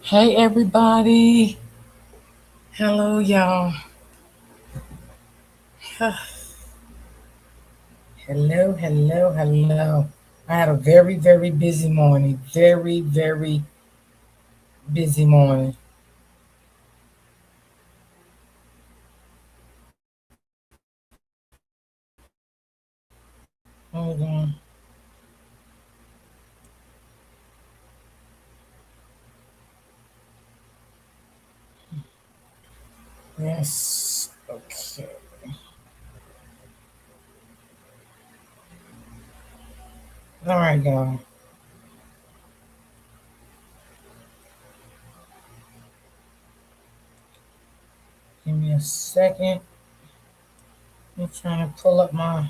Hey everybody. Hello y'all. Hello. I had a very busy morning. Very busy morning. Hold on. Yes. Okay. All right, y'all. Give me a second. I'm trying to pull up my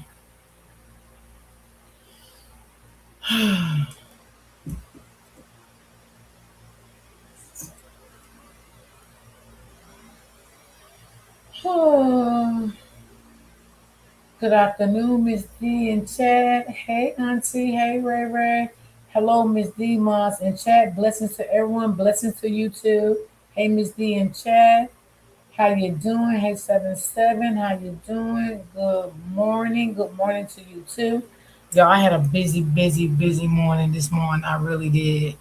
Good afternoon, Miss D and Chad. Hey, Auntie. Hey, Ray Ray. Hello, Miss D, Moss and Chad. Blessings to everyone. Blessings to you too. Hey, Miss D and Chad. How you doing? Hey, 77. How you doing? Good morning. Good morning to you too. Y'all, I had a busy morning this morning. I really did.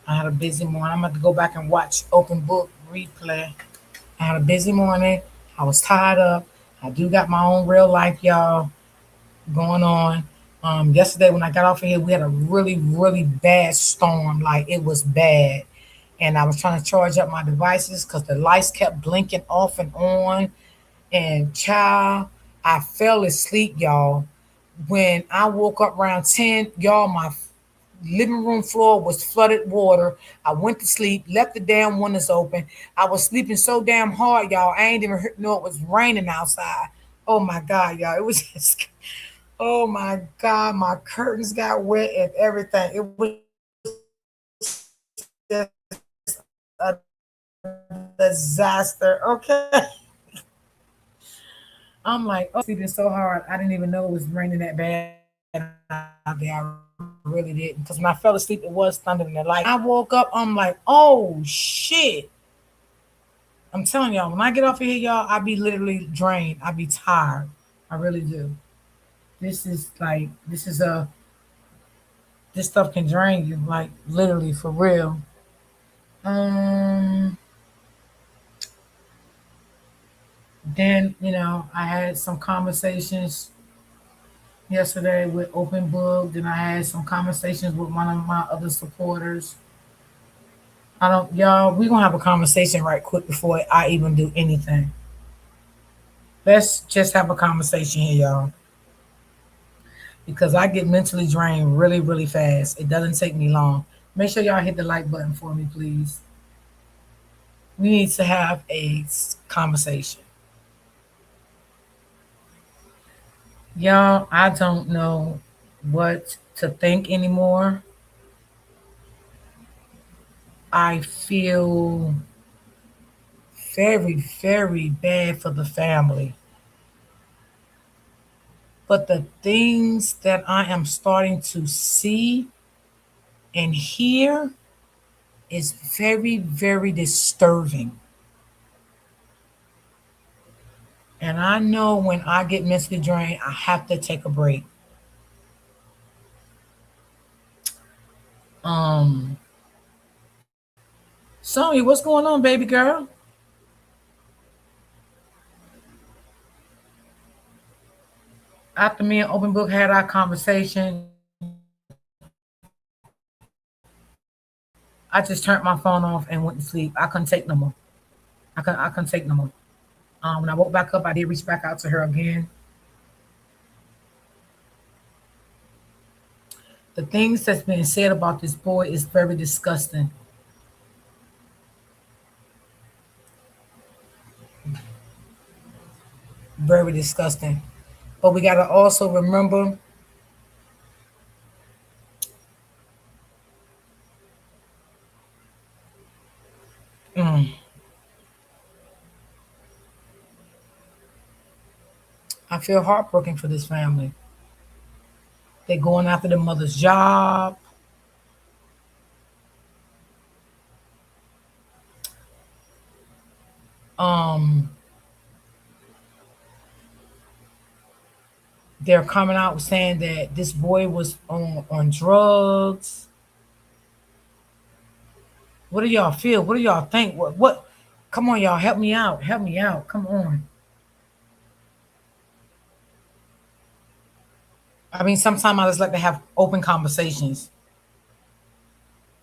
I had a busy morning. I'm about to go back and watch open book replay. I had a busy morning. I was tied up. I do got my own real life, y'all, going on. Yesterday when I got off of here, we had a really bad storm. Like it was bad. And I was trying to charge up my devices because the lights kept blinking off and on. And child, I fell asleep, y'all. When I woke up around 10, y'all, my living room floor was flooded water. I went to sleep, left the damn windows open. I was sleeping so damn hard, y'all. I ain't even know it was raining outside. Oh my God, y'all. It was just, oh my God, my curtains got wet and everything. It was just a disaster. Okay. I'm like, oh, sleeping so hard. I didn't even know it was raining that bad out there. I really didn't. Because when I fell asleep, it was thundering and light. I woke up, I'm like, oh shit. I'm telling y'all, when I get off of here, y'all, I be literally drained. I be tired. I really do. This stuff can drain you, like literally for real. Um, then, I had some conversations yesterday with Open Book. Then I had some conversations with one of my other supporters. I don't, y'all, we gonna have a conversation right quick before I even do anything. Let's just have a conversation here, y'all. Because I get mentally drained really fast. It doesn't take me long. Make sure y'all hit the like button for me, please. We need to have a conversation. Y'all, I don't know what to think anymore. I feel very bad for the family. But the things that I am starting to see and hear is very disturbing. And I know when I get mentally drained, I have to take a break. Um, Sonya, what's going on, baby girl? After me and Open Book had our conversation, I just turned my phone off and went to sleep. I couldn't take no more. I couldn't take no more. When I woke back up, I did reach back out to her again. The things that's being said about this boy is very disgusting. Very disgusting. But we gotta also remember, mm, I feel heartbroken for this family. They're going after the mother's job. They're coming out saying that this boy was on drugs. What do y'all feel? What do y'all think? What? Come on, y'all, help me out. Help me out. Come on. I mean, sometimes I just like to have open conversations,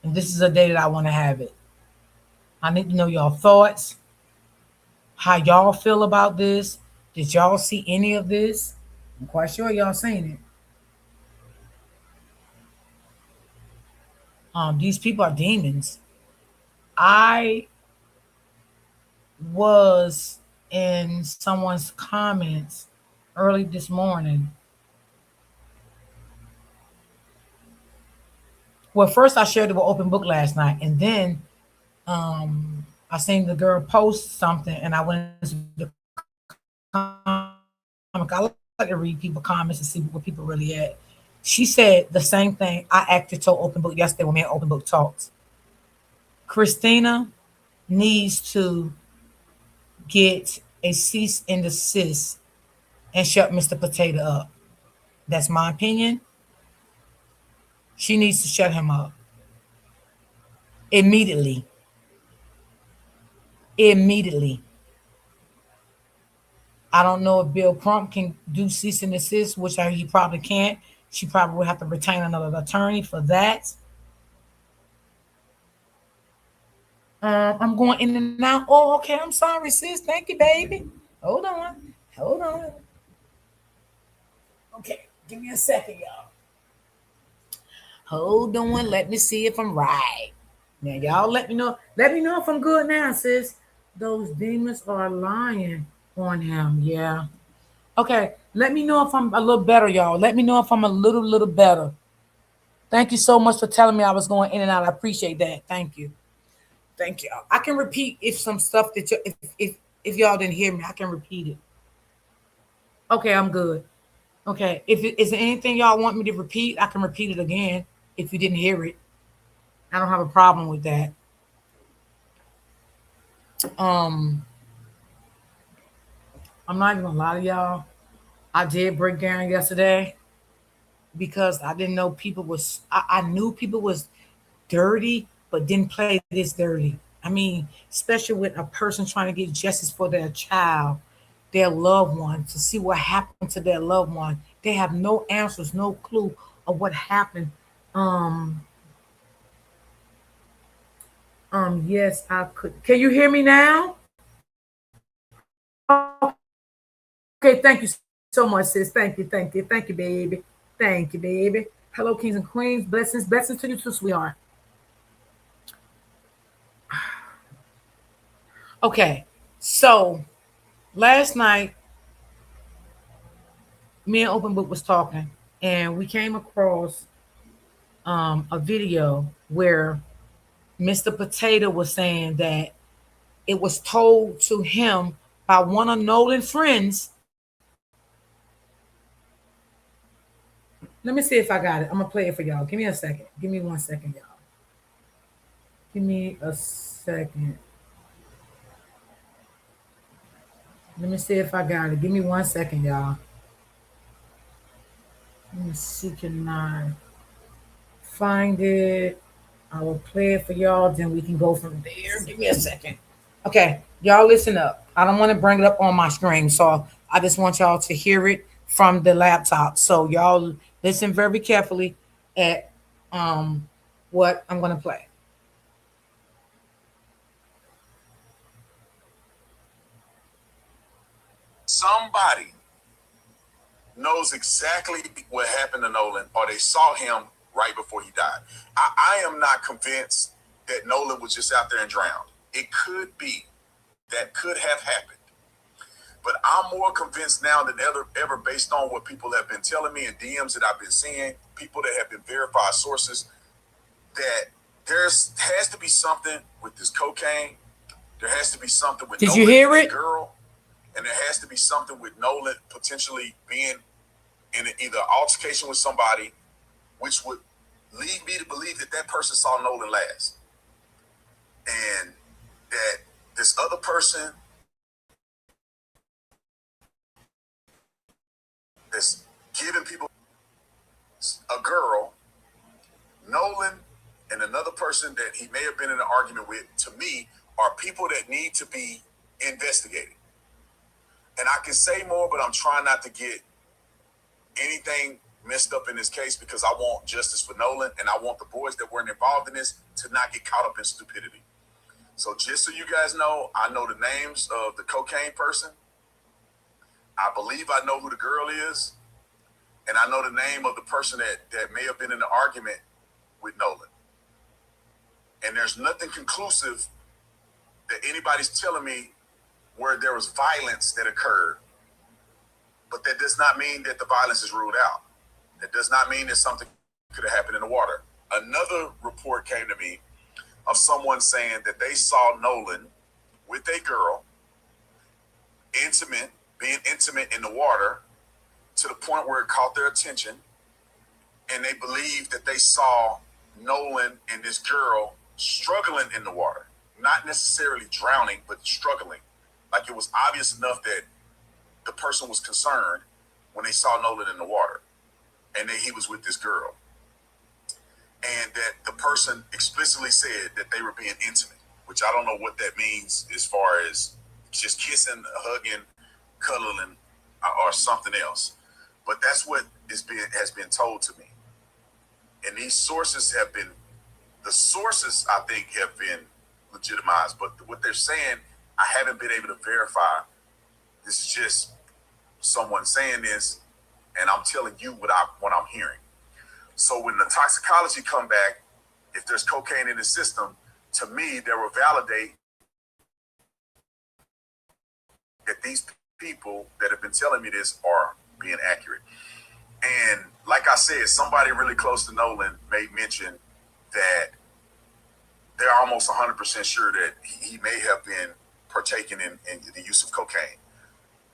and this is a day that I want to have it. I need to know y'all thoughts, how y'all feel about this. Did y'all see any of this? I'm quite sure y'all seen it. These people are demons. I was in someone's comments early this morning. Well, first I shared it with Open Book last night, and then I seen the girl post something, and I went into the I like to read people comments and see where people really at. She said the same thing I actually told Open Book yesterday when me and Open Book talks. Christina needs to get a cease and desist and shut Mr. Potato up. That's my opinion. She needs to shut him up immediately. Immediately. I don't know if Bill Crump can do cease and desist, which he probably can't. She probably will have to retain another attorney for that. I'm going in and out. Oh, okay. I'm sorry, sis. Thank you, baby. Hold on. Hold on. Okay. Give me a second, y'all. Hold on. Let me see if I'm right. Now, y'all let me know. Let me know if I'm good now, sis. Those demons are lying on him. Yeah. Okay. Let me know if I'm a little better, y'all. Let me know if I'm a little better. Thank you so much for telling me I was going in and out. I appreciate that. Thank you. Thank you. I can repeat if some stuff that if y'all didn't hear me, I can repeat it. Okay, I'm good. Okay, if it is there anything y'all want me to repeat, I can repeat it again if you didn't hear it. I don't have a problem with that. Um, I'm not even gonna lie to y'all. I did break down yesterday because I didn't know people was. I knew people was dirty, but didn't play this dirty. I mean, especially with a person trying to get justice for their child, their loved one, to see what happened to their loved one. They have no answers, no clue of what happened. Um, yes, I could. Can you hear me now? Okay, thank you so much, sis. Thank you, baby. Thank you, baby. Hello, kings and queens. Blessings to you too, sweetheart. Okay, so last night me and Open Book was talking, and we came across a video where Mr. Potato was saying that it was told to him by one of Nolan's friends. Let me see if I got it. I'm gonna play it for y'all. Give me a second. Give me 1 second, y'all. Give me a second. Let me see if I got it. Give me 1 second, y'all. Let me see, can I find it? I will play it for y'all, then we can go from there. Give me a second. Okay, y'all listen up. I don't want to bring it up on my screen, so I just want y'all to hear it from the laptop. So y'all listen very carefully at what I'm gonna play. Somebody knows exactly what happened to Nolan, or they saw him right before he died. I am not convinced that Nolan was just out there and drowned. It could be that could have happened. But I'm more convinced now than ever based on what people have been telling me and DMs that I've been seeing, people that have been verified sources, that there's has to be something with this cocaine. There has to be something with Did Nolan you hear and it? Girl, and there has to be something with Nolan potentially being in either altercation with somebody, which would lead me to believe that that person saw Nolan last, and that this other person that's giving people a girl, Nolan, and another person that he may have been in an argument with, to me, are people that need to be investigated. And I can say more, but I'm trying not to get anything messed up in this case because I want justice for Nolan and I want the boys that weren't involved in this to not get caught up in stupidity. So just so you guys know, I know the names of the cocaine person. I believe I know who the girl is. And I know the name of the person that may have been in the argument with Nolan. And there's nothing conclusive that anybody's telling me where there was violence that occurred. But that does not mean that the violence is ruled out. That does not mean that something could have happened in the water. Another report came to me of someone saying that they saw Nolan with a girl, being intimate in the water to the point where it caught their attention. And they believed that they saw Nolan and this girl struggling in the water, not necessarily drowning, but struggling. Like it was obvious enough that the person was concerned when they saw Nolan in the water and that he was with this girl. And that the person explicitly said that they were being intimate, which I don't know what that means as far as just kissing, hugging, cuddling, or something else. But that's what has been told to me. And these sources I think, have been legitimized. But what they're saying, I haven't been able to verify. This is just someone saying this, and I'm telling you what I'm hearing. So when the toxicology come back, if there's cocaine in the system, to me, they will validate that these people that have been telling me this are being accurate. And like I said, somebody really close to Nolan made mention that they're almost 100% sure that he may have been partaking in the use of cocaine.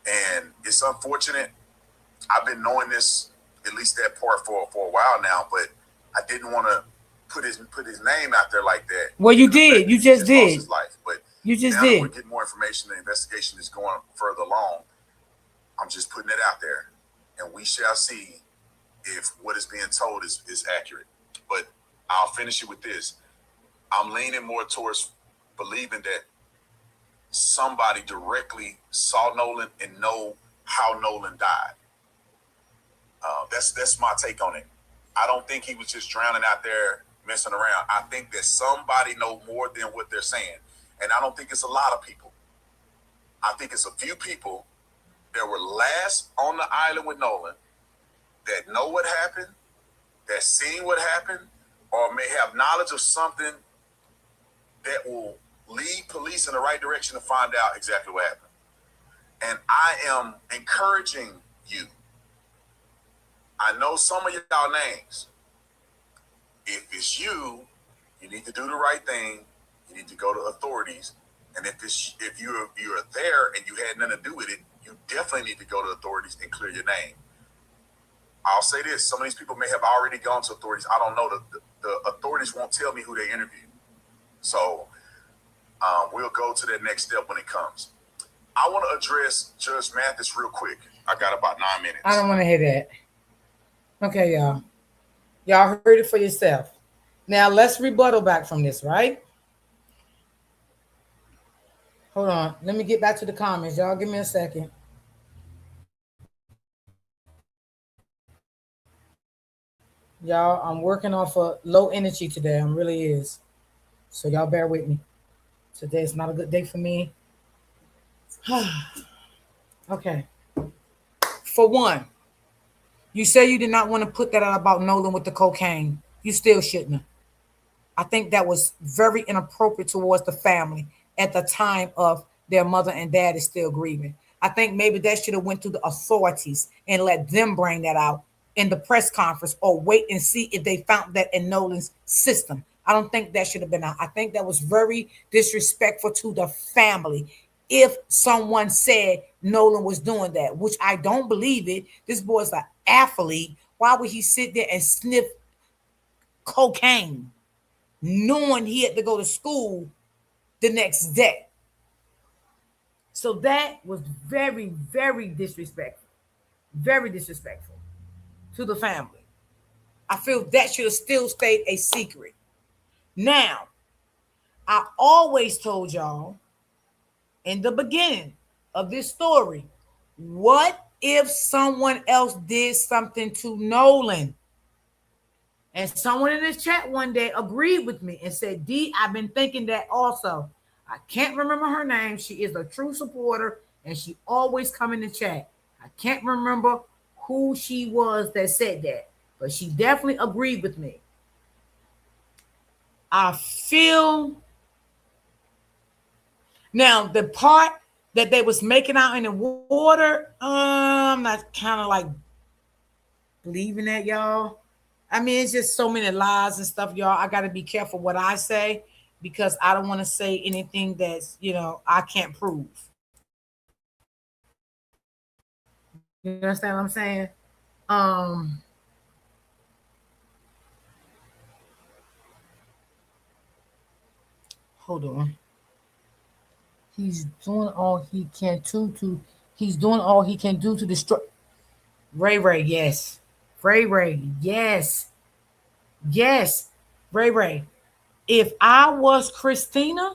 And it's unfortunate. I've been knowing this, at least that part, for a while now, but I didn't want to put his name out there like that. Well, you did. You just did. Lost his life. But you just now did. That we're getting more information, the investigation is going further along. I'm just putting it out there, and we shall see if what is being told is accurate. But I'll finish it with this. I'm leaning more towards believing that somebody directly saw Nolan and know how Nolan died. That's my take on it. I don't think he was just drowning out there messing around. I think that somebody know more than what they're saying. And I don't think it's a lot of people. I think it's a few people that were last on the island with Nolan that know what happened, that seen what happened, or may have knowledge of something that will lead police in the right direction to find out exactly what happened. And I am encouraging you. I know some of y'all names. If it's you, you need to do the right thing. You need to go to authorities. And if you're there and you had nothing to do with it, you definitely need to go to authorities and clear your name. I'll say this: some of these people may have already gone to authorities. I don't know. The authorities won't tell me who they interviewed. So we'll go to that next step when it comes. I want to address Judge Mathis real quick. I got about 9 minutes. I don't want to hear that. Okay, y'all. Y'all heard it for yourself. Now let's rebuttal back from this, right? Hold on. Let me get back to the comments. Y'all give me a second. Y'all, I'm working off a low energy today. I'm really is. So y'all bear with me. Today is not a good day for me. Okay. For one, you say you did not want to put that out about Nolan with the cocaine. You still shouldn't have. I think that was very inappropriate towards the family at the time of their mother and dad is still grieving. I think maybe that should have went through the authorities and let them bring that out in the press conference or wait and see if they found that in Nolan's system. I don't think that should have been out. I think that was very disrespectful to the family. If someone said Nolan was doing that, which I don't believe it, this boy's an athlete. Why would he sit there and sniff cocaine, knowing he had to go to school the next day? So that was very, very disrespectful. Very disrespectful. to the family. I feel that should have still stayed a secret. Now, I always told y'all in the beginning of this story, what if someone else did something to Nolan? And someone in this chat one day agreed with me and said, D, I've been thinking that also. I can't remember her name. She is a true supporter and she always come in the chat. I can't remember who she was that said that, but she definitely agreed with me. I feel now the part that they was making out in the water, I'm not kind of like believing that, y'all. I mean, it's just so many lies and stuff, y'all. I got to be careful what I say because I don't want to say anything that's, I can't prove. You understand what I'm saying? Um, Hold on. He's doing all he can to he's doing all he can do to destroy Ray Ray, yes. Ray Ray, yes. Yes. Ray Ray. If I was Christina,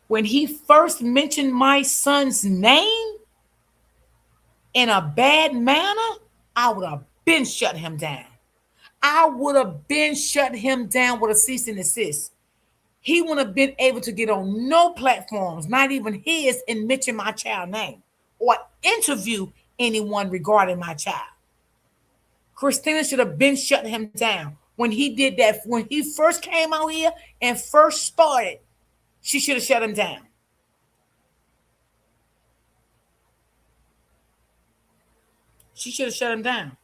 when he first mentioned my son's name in a bad manner, I would have been shut him down. I would have been shut him down with a cease and desist. He wouldn't have been able to get on no platforms, not even his, and mention my child name or interview anyone regarding my child. Christina should have been shut him down when he did that. When he first came out here and first started, she should have shut him down. She should have shut him down.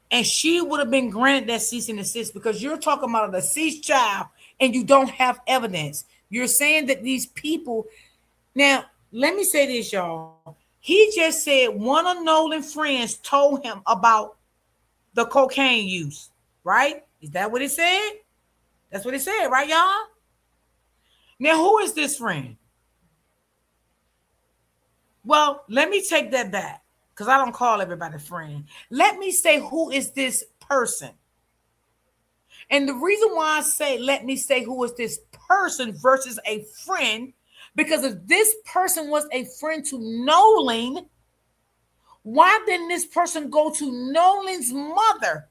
And she would have been granted that cease and desist because you're talking about a deceased child and you don't have evidence. You're saying that these people. Now, let me say this, y'all. He just said one of Nolan's friends told him about the cocaine use, right? Is that what he said? That's what he said, right, y'all? Now, who is this friend? Well, let me take that back because I don't call everybody friend. Let me say, who is this person? And the reason why I say, let me say, who is this person versus a friend, because if this person was a friend to Nolan, why didn't this person go to Nolan's mother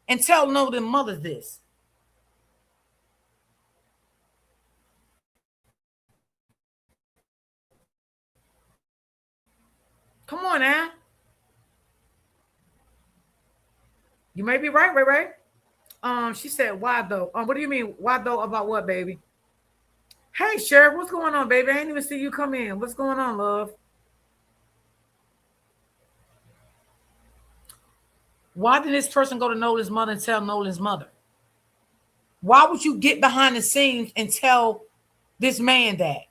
and tell Nolan's mother this? Come on now. You may be right, Ray Ray. She said, why though? What do you mean? Why though about what, baby? Hey, Sheriff, what's going on, baby? I didn't even see you come in. What's going on, love? Why did this person go to Nolan's mother and tell Nolan's mother? Why would you get behind the scenes and tell this man that?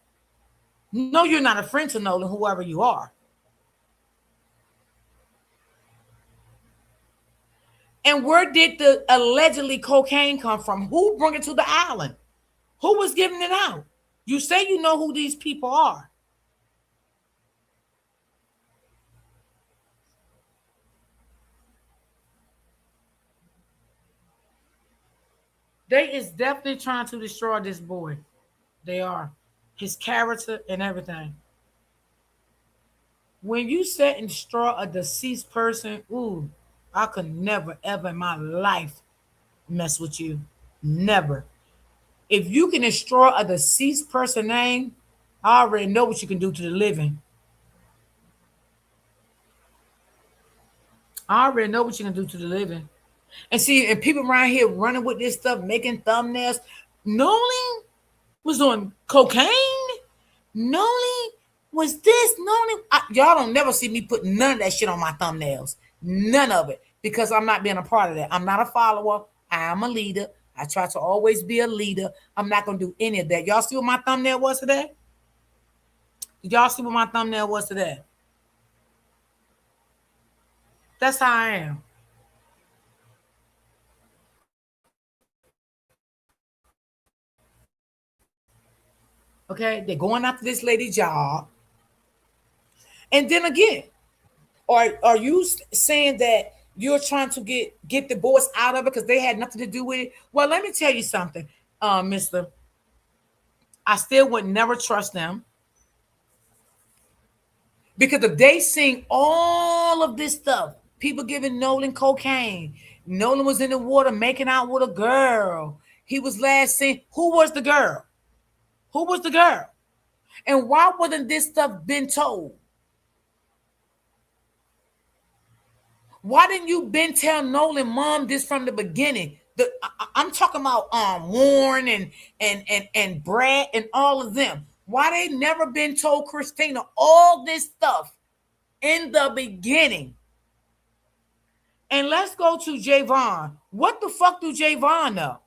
No, you're not a friend to Nolan, whoever you are. And where did the allegedly cocaine come from? Who brought it to the island? Who was giving it out? You say you know who these people are. They is definitely trying to destroy this boy. They are. His character and everything. When you set and destroy a deceased person, ooh, I could never, ever in my life mess with you. Never. If you can destroy a deceased person name, I already know what you can do to the living. I already know what you can do to the living. And see, and people around here running with this stuff, making thumbnails. Nolan was on cocaine. Nolan was this. Nolan, y'all don't never see me put none of that shit on my thumbnails. None of it. Because I'm not being a part of that. I'm not a follower. I am a leader. I try to always be a leader. I'm not going to do any of that. Y'all see what my thumbnail was today? Did y'all see what my thumbnail was today? That's how I am. Okay? They're going after this lady's job. And then again, Or are you saying that you're trying to get the boys out of it because they had nothing to do with it? Well, let me tell you something, Mister. I still would never trust them because if they seen all of this stuff, people giving Nolan cocaine, Nolan was in the water making out with a girl. He was last seen. Who was the girl? Who was the girl? And why wasn't this stuff been told? Why didn't you been tell Nolan mom this from the beginning? I'm talking about Warren and Brad and all of them. Why they never been told Christina all this stuff in the beginning? And let's go to Javon. What the fuck do Javon know?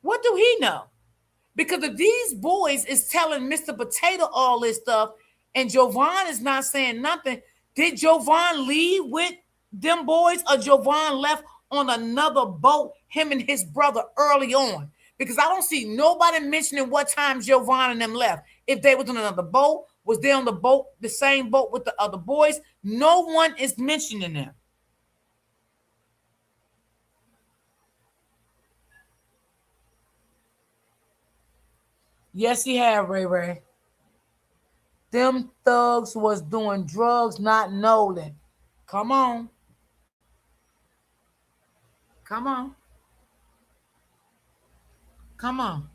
What do he know? Because if these boys is telling Mr. Potato all this stuff and Jovan is not saying nothing, did Jovan leave with them boys or Jovan left on another boat, him and his brother early on? Because I don't see nobody mentioning what time Jovan and them left. If they was on another boat, was they on the boat, the same boat with the other boys? No one is mentioning them. Yes, he had, Ray Ray. Them thugs was doing drugs, not Nolan. Come on. Come on. Come on.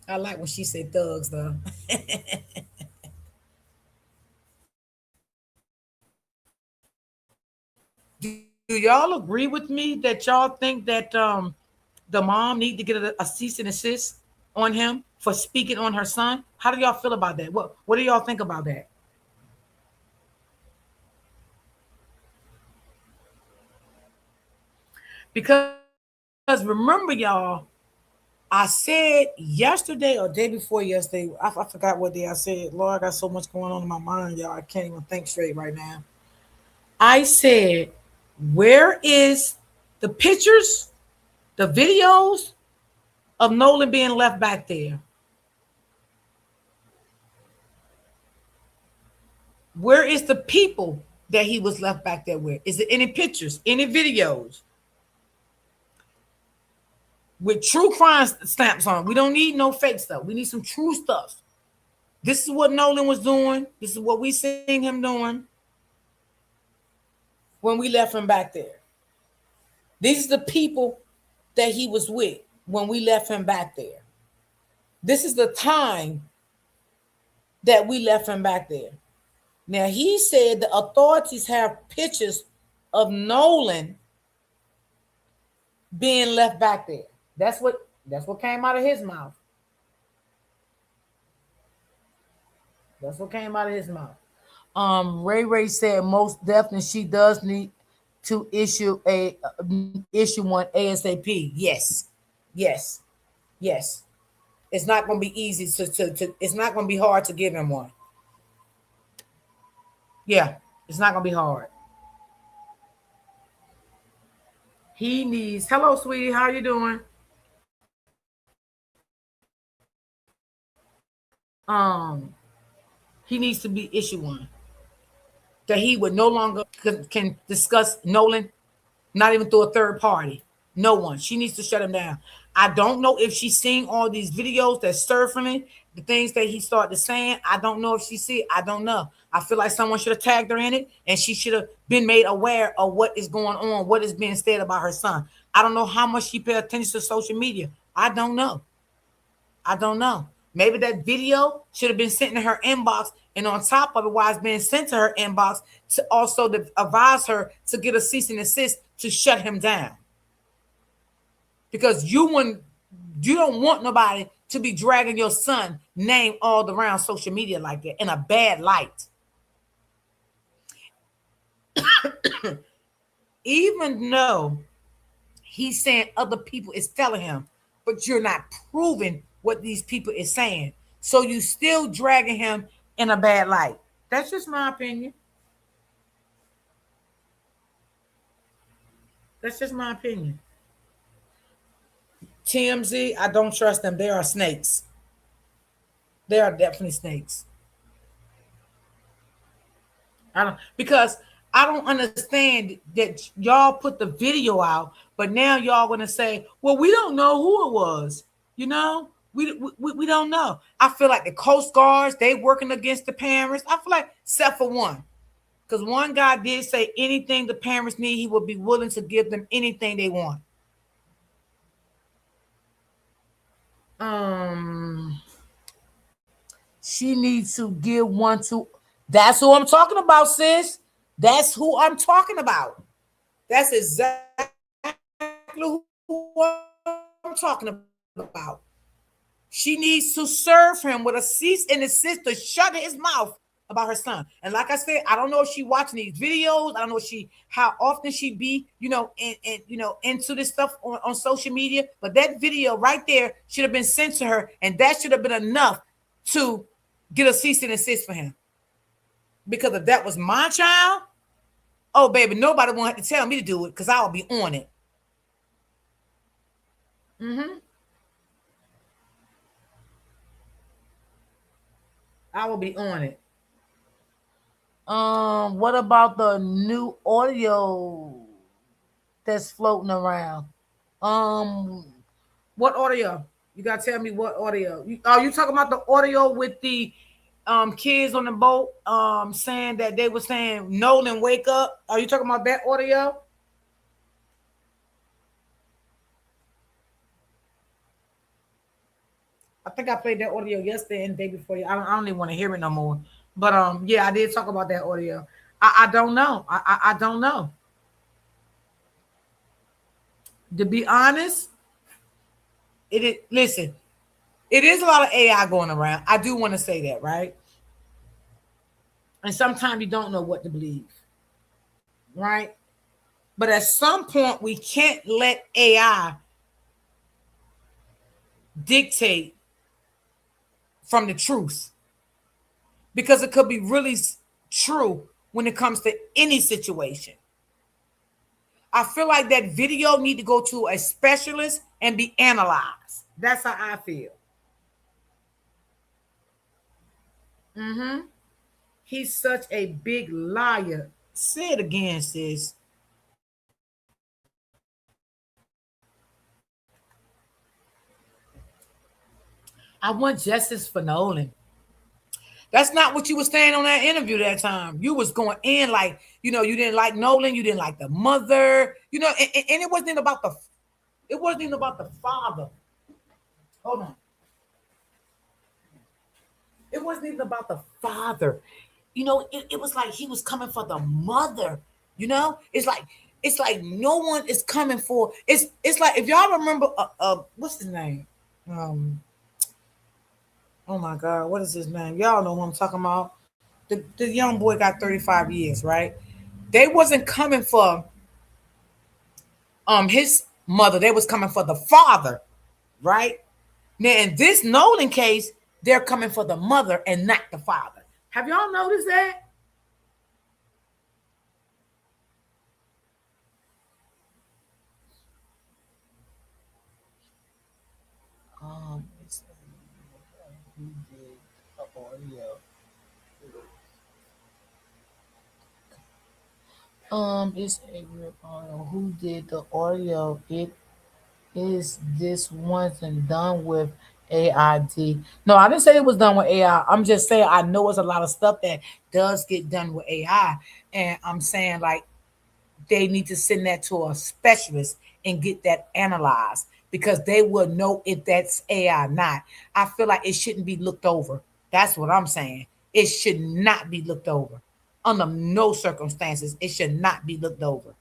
I like when she said thugs though. Do y'all agree with me that y'all think that the mom need to get a cease and assist on him for speaking on her son? How do y'all feel about that? What do y'all think about that? Because remember y'all, I said yesterday or day before yesterday, I forgot what day I said. Lord, I got so much going on in my mind, y'all. I can't even think straight right now. I said, where is the pictures, the videos of Nolan being left back there? Where is the people that he was left back there with? Is there any pictures, any videos with true crime stamps on? We don't need no fake stuff. We need some true stuff. This is what Nolan was doing. This is what we seen him doing when we left him back there. These are the people that he was with when we left him back there. This is the time that we left him back there. Now he said the authorities have pictures of Nolan being left back there. That's what came out of his mouth. That's what came out of his mouth. Ray Ray said most definitely she does need to issue one ASAP. Yes, yes, yes. It's not going to be easy to. It's not going to be hard to give him one. Yeah, it's not going to be hard. He needs. Hello, sweetie. How you doing? Um, he needs to be issue one that he would no longer can discuss Nolan, not even through a third party. No one. She needs to shut him down. I don't know if she's seeing all these videos that's surfing, the things that he started saying. I don't know if she see it. I don't know. I feel like someone should have tagged her in it and she should have been made aware of what is going on, what is being said about her son. I don't know how much she pay attention to social media. I don't know. I don't know. Maybe that video should have been sent in her inbox, and on top of it, while it's being sent to her inbox, to also to advise her to get a cease and assist to shut him down. Because you don't want nobody to be dragging your son name all around social media like that in a bad light. Even though he's saying other people is telling him, but you're not proving what these people is saying. So you still dragging him in a bad light. That's just my opinion. That's just my opinion. TMZ, I don't trust them. They are snakes. They are definitely snakes. I don't, because I don't understand that y'all put the video out, but now y'all gonna say, well, we don't know who it was. You know, we don't know. I feel like the Coast Guards, they working against the parents. I feel like, except for one. Because one guy did say anything the parents need, he would be willing to give them anything they want. Um, she needs to give one to. That's who I'm talking about, sis. That's who I'm talking about. That's exactly who I'm talking about. She needs to serve him with a cease and desist to shut his mouth about her son. And like I said, I don't know if she watching these videos. I don't know if she how often she be, into this stuff on social media. But that video right there should have been sent to her, and that should have been enough to get a cease and desist for him. Because if that was my child, oh baby, nobody won't have to tell me to do it because I'll be on it. Hmm. I will be on it. What about the new audio that's floating around? Um, what audio? You gotta tell me what audio. Are you talking about the audio with the kids on the boat saying that they were saying Nolan wake up? Are you talking about that audio? I think I played that audio yesterday and the day before. I don't even want to hear it no more. But yeah, I did talk about that audio. I don't know. I don't know. To be honest, it is. Listen, it is a lot of AI going around. I do want to say that, right? And sometimes you don't know what to believe, right? But at some point, we can't let AI dictate from the truth because it could be really true when it comes to any situation. I feel like that video need to go to a specialist and be analyzed. That's how I feel. Hmm. He's such a big liar. Say it again, sis. I want justice for Nolan. That's not what you were saying on that interview that time. You was going in like, you didn't like Nolan, you didn't like the mother, and it wasn't even about the father. Hold on. It wasn't even about the father. It was like he was coming for the mother. It's like no one is coming for. It's like if y'all remember, what's his name? Um, oh my God, what is his name? Y'all know who I'm talking about. The young boy got 35 years, right? They wasn't coming for his mother. They was coming for the father, right? Now in this Nolan case, they're coming for the mother and not the father. Have y'all noticed that? It's who did the audio. It's Avery Arnold who did the audio. It is this once and done with AID. No, I didn't say it was done with AI. I'm just saying I know it's a lot of stuff that does get done with AI, and I'm saying like they need to send that to a specialist and get that analyzed because they will know if that's AI or not. I feel like it shouldn't be looked over. That's what I'm saying. It should not be looked over. Under no circumstances, it should not be looked over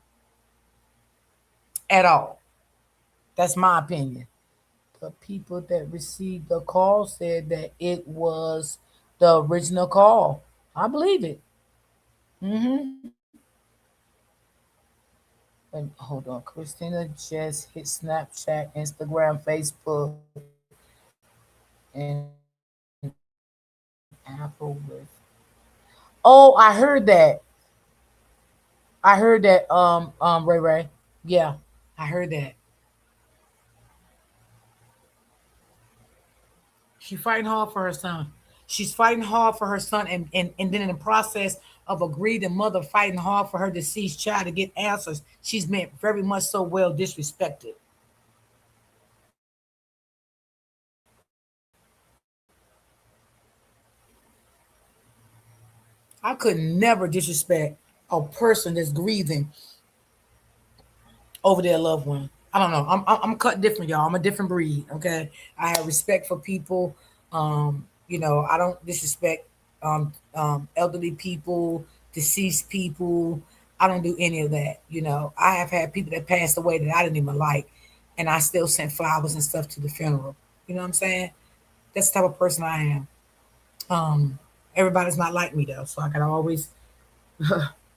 at all. That's my opinion. The people that received the call said that it was the original call. I believe it. Mm-hmm. And hold on, Christina just hit Snapchat, Instagram, Facebook, and Apple with. Oh, I heard that. Ray Ray. Yeah, I heard that. She fighting hard for her son. She's fighting hard for her son, and then in the process of a grieving mother fighting hard for her deceased child to get answers, she's been very much so well disrespected. I could never disrespect a person that's grieving over their loved one. I don't know. I'm cut different, y'all. I'm a different breed. Okay, I have respect for people. I don't disrespect elderly people, deceased people. I don't do any of that. I have had people that passed away that I didn't even like, and I still sent flowers and stuff to the funeral. You know what I'm saying? That's the type of person I am. Everybody's not like me though, so I gotta always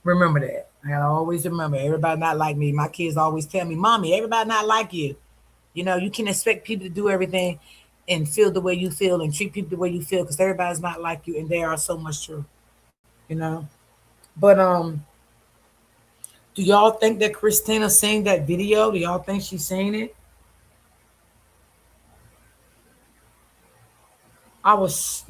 remember that. I gotta always remember everybody not like me. My kids always tell me, "Mommy, everybody not like you." You can expect people to do everything and feel the way you feel and treat people the way you feel because everybody's not like you, and they are so much true. You know. But do y'all think that Christina seen that video? Do y'all think she seen it? I was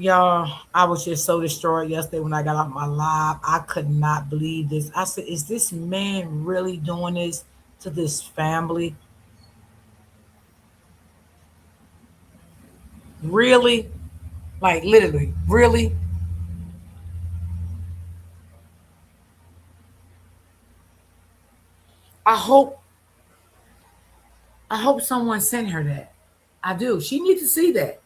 just so destroyed yesterday when I got out my live. I could not believe this. I said, is this man really doing this to this family? Really? Like literally, really? I hope I hope someone sent her that. I do. She needs to see that.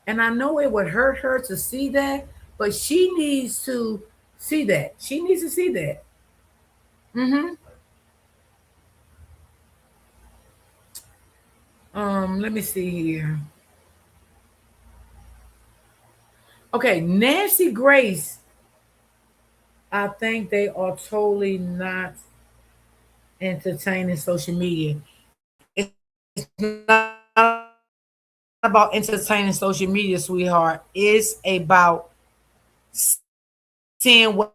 And I know it would hurt her to see that, but she needs to see that. She needs to see that. Mm-hmm. Let me see here. Okay, Nancy Grace, I think they are totally not entertaining social media. It's not about entertaining social media, sweetheart. It's about seeing what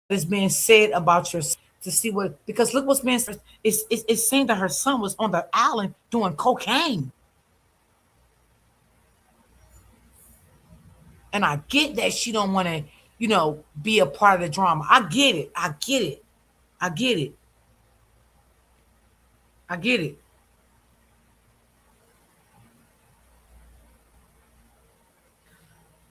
is being said about your son to see what, because look what's being said about your son. It's saying that her son was on the island doing cocaine. And I get that she don't want to, be a part of the drama. I get it. I get it. I get it. I get it.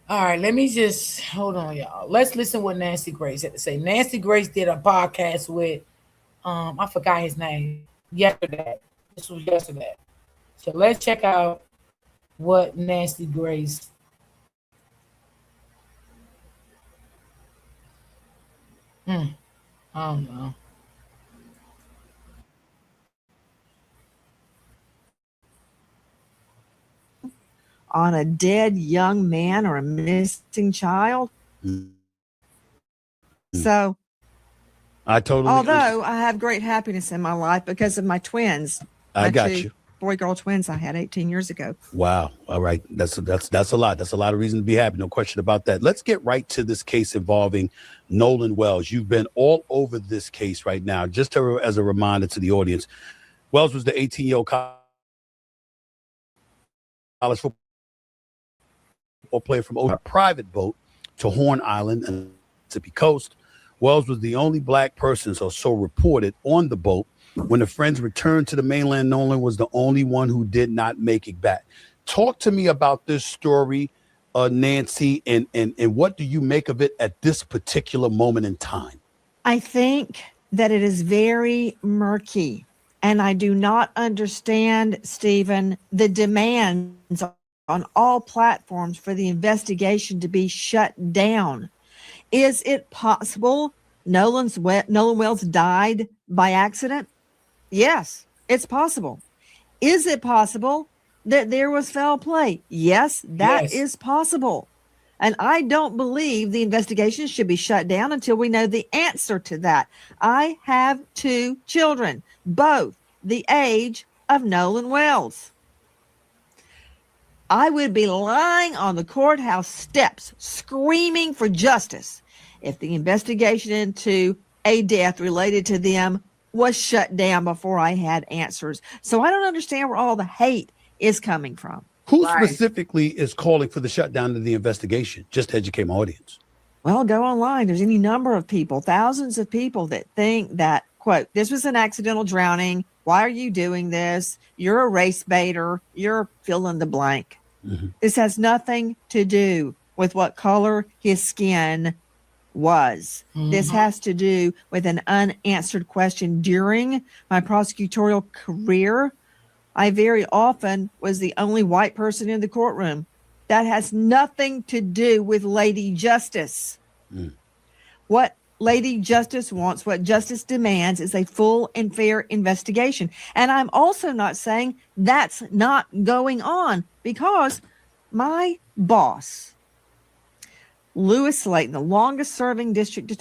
All right, let me just hold on, y'all. Let's listen what Nancy Grace had to say. Nancy Grace did a podcast with I forgot his name yesterday. This was yesterday. So let's check out what Nancy Grace. I don't know. On a dead young man or a missing child. So, I totally although I have great happiness in my life because of my twins, I my got two you. boy-girl twins I had 18 years ago. Wow. All right. That's a lot. That's a lot of reason to be happy. No question about that. Let's get right to this case involving Nolan Wells. You've been all over this case right now. Just as a reminder to the audience, Wells was the 18-year-old college football player from a private boat to Horn Island and Mississippi coast. Wells was the only black person, so reported, on the boat. When the friends returned to the mainland, Nolan was the only one who did not make it back. Talk to me about this story, Nancy, and what do you make of it at this particular moment in time? I think that it is very murky. And I do not understand, Stephen, the demands on all platforms for the investigation to be shut down. Is it possible Nolan Wells died by accident? Yes, it's possible. Is it possible that there was foul play? Yes, that Yes. is possible. And I don't believe the investigation should be shut down until we know the answer to that. I have two children, both the age of Nolan Wells. I would be lying on the courthouse steps screaming for justice if the investigation into a death related to them was shut down before I had answers. So I don't understand where all the hate is coming from. Who Right. specifically is calling for the shutdown of the investigation? Just to educate my audience. Well, go online. There's any number of people, thousands of people that think that, quote, this was an accidental drowning. Why are you doing this? You're a race baiter. You're fill in the blank. Mm-hmm. This has nothing to do with what color his skin was. This has to do with an unanswered question. During my prosecutorial career, I very often was the only white person in the courtroom. That has nothing to do with Lady Justice. What Lady Justice wants, what justice demands, is a full and fair investigation. And I'm also not saying that's not going on, because my boss, Lewis Slayton, the longest serving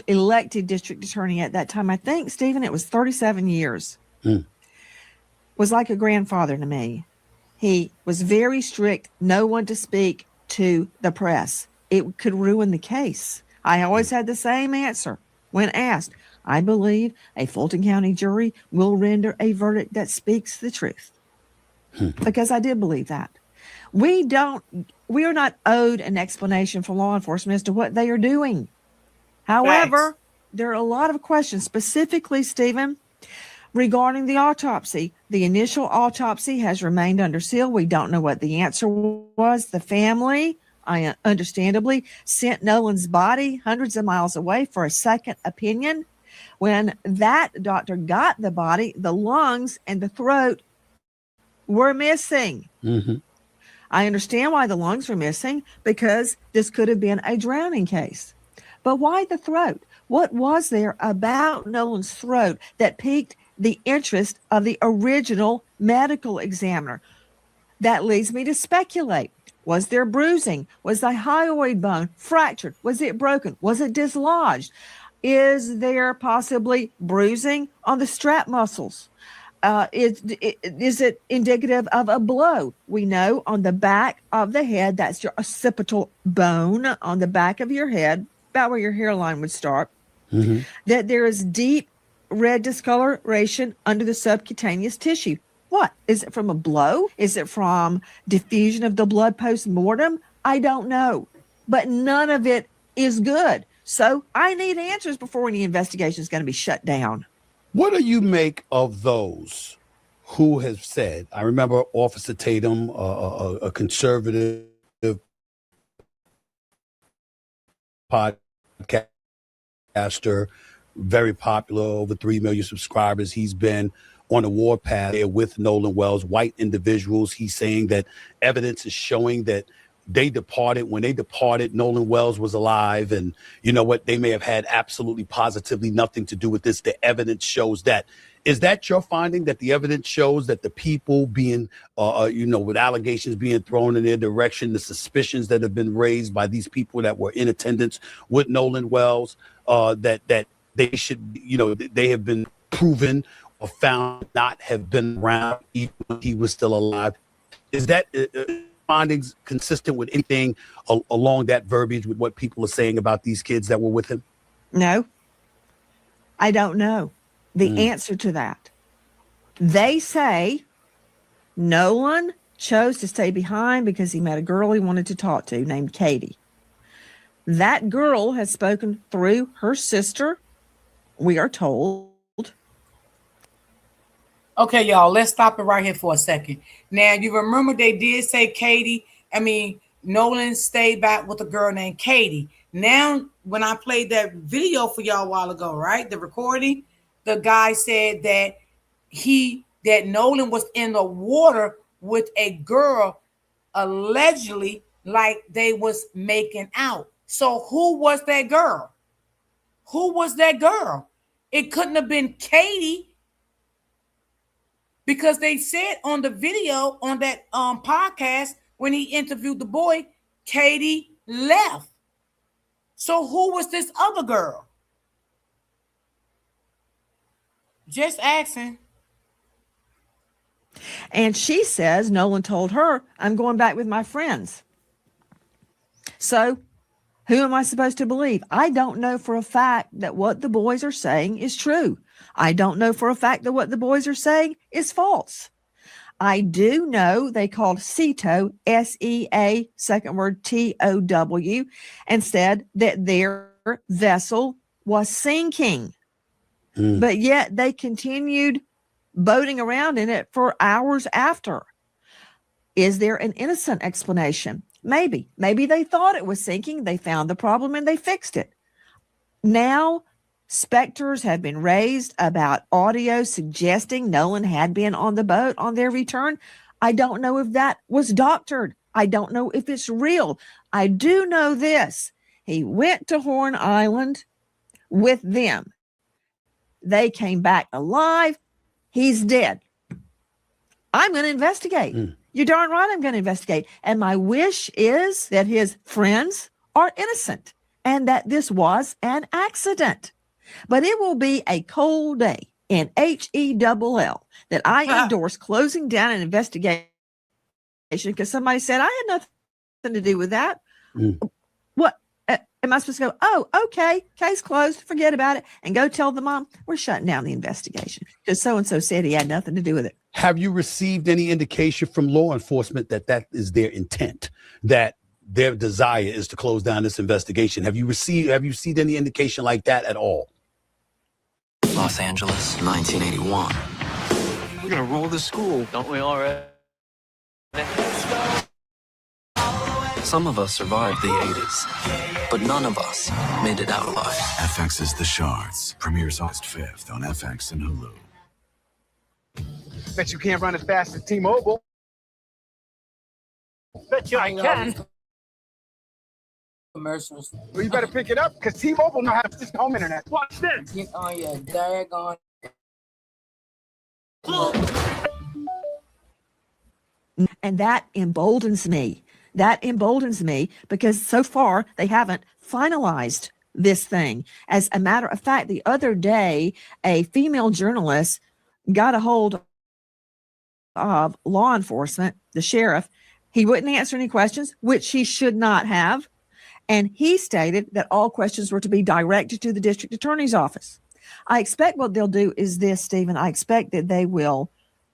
elected district attorney at that time, I think, Stephen, it was 37 years, was like a grandfather to me. He was very strict, no one to speak to the press. It could ruin the case. I always had the same answer when asked. I believe a Fulton County jury will render a verdict that speaks the truth. Because I did believe that. We are not owed an explanation from law enforcement as to what they are doing. However, there are a lot of questions, specifically, Stephen, regarding the autopsy. The initial autopsy has remained under seal. We don't know what the answer was. The family, I understandably, sent Nolan's body hundreds of miles away for a second opinion. When that doctor got the body, the lungs and the throat were missing. I understand why the lungs were missing, because this could have been a drowning case. But why the throat? What was there about Nolan's throat that piqued the interest of the original medical examiner? That leads me to speculate. Was there bruising? Was the hyoid bone fractured? Was it broken? Was it dislodged? Is there possibly bruising on the strap muscles? Is it indicative of a blow? We know on the back of the head, that's your occipital bone on the back of your head, about where your hairline would start, that there is deep red discoloration under the subcutaneous tissue. What? Is it from a blow? Is it from diffusion of the blood post-mortem? I don't know. But none of it is good. So I need answers before any investigation is going to be shut down. What do you make of those who have said, I remember Officer Tatum, a conservative podcaster, very popular, over 3 million subscribers. He's been on a warpath there with Nolan Wells, white individuals. He's saying that evidence is showing that when they departed, Nolan Wells was alive. And you know what? They may have had absolutely positively nothing to do with this. The evidence shows that. Is that your finding, that the evidence shows that the people being, with allegations being thrown in their direction, the suspicions that have been raised by these people that were in attendance with Nolan Wells, that they should, they have been proven or found not have been around even when he was still alive? Is that findings consistent with anything along that verbiage with what people are saying about these kids that were with him? No, I don't know the answer to that. They say Nolan chose to stay behind because he met a girl he wanted to talk to named Katie. That girl has spoken through her sister, we are told. Okay, y'all, let's stop it right here for a second. Now, you remember they did say Nolan stayed back with a girl named Katie. Now, when I played that video for y'all a while ago, right, the recording, the guy said that Nolan was in the water with a girl, allegedly, like they was making out. So who was that girl? Who was that girl? It couldn't have been Katie, because they said on the video on that podcast when he interviewed the boy, Katie left. So who was this other girl? Just asking. And she says Nolan told her, I'm going back with my friends. So who am I supposed to believe? I don't know for a fact that what the boys are saying is true. I don't know for a fact that what the boys are saying is false. I do know they called SETOW, SEA, second word TOW, and said that their vessel was sinking. But yet they continued boating around in it for hours after. Is there an innocent explanation? Maybe. Maybe they thought it was sinking. They found the problem and they fixed it. Now, specters have been raised about audio suggesting Nolan had been on the boat on their return. I don't know if that was doctored. I don't know if it's real. I do know this. He went to Horn Island with them. They came back alive. He's dead. I'm going to investigate. You're darn right I'm going to investigate. And my wish is that his friends are innocent and that this was an accident. But it will be a cold day in HELL that I endorse closing down an investigation because somebody said I had nothing to do with that. What am I supposed to go? Oh, okay, case closed, forget about it, and go tell the mom we're shutting down the investigation because so-and-so said he had nothing to do with it. Have you received any indication from law enforcement that that is their intent, that their desire is to close down this investigation? Have you seen any indication like that at all? Los Angeles, 1981. We're gonna roll the school, don't we already? Some of us survived the 80s, but none of us made it out alive. FX's The Shards premieres August 5th on FX and Hulu. Bet you can't run as fast as T-Mobile. Bet you I can. Commercials. Well, you better pick it up because T-Mobile know how to fix home internet. Watch this. Get on your daggone. And that emboldens me. That emboldens me because so far they haven't finalized this thing. As a matter of fact, the other day, a female journalist got a hold of law enforcement, the sheriff. He wouldn't answer any questions, which he should not have. And he stated that all questions were to be directed to the district attorney's office. I expect what they'll do is this, Stephen. I expect that they will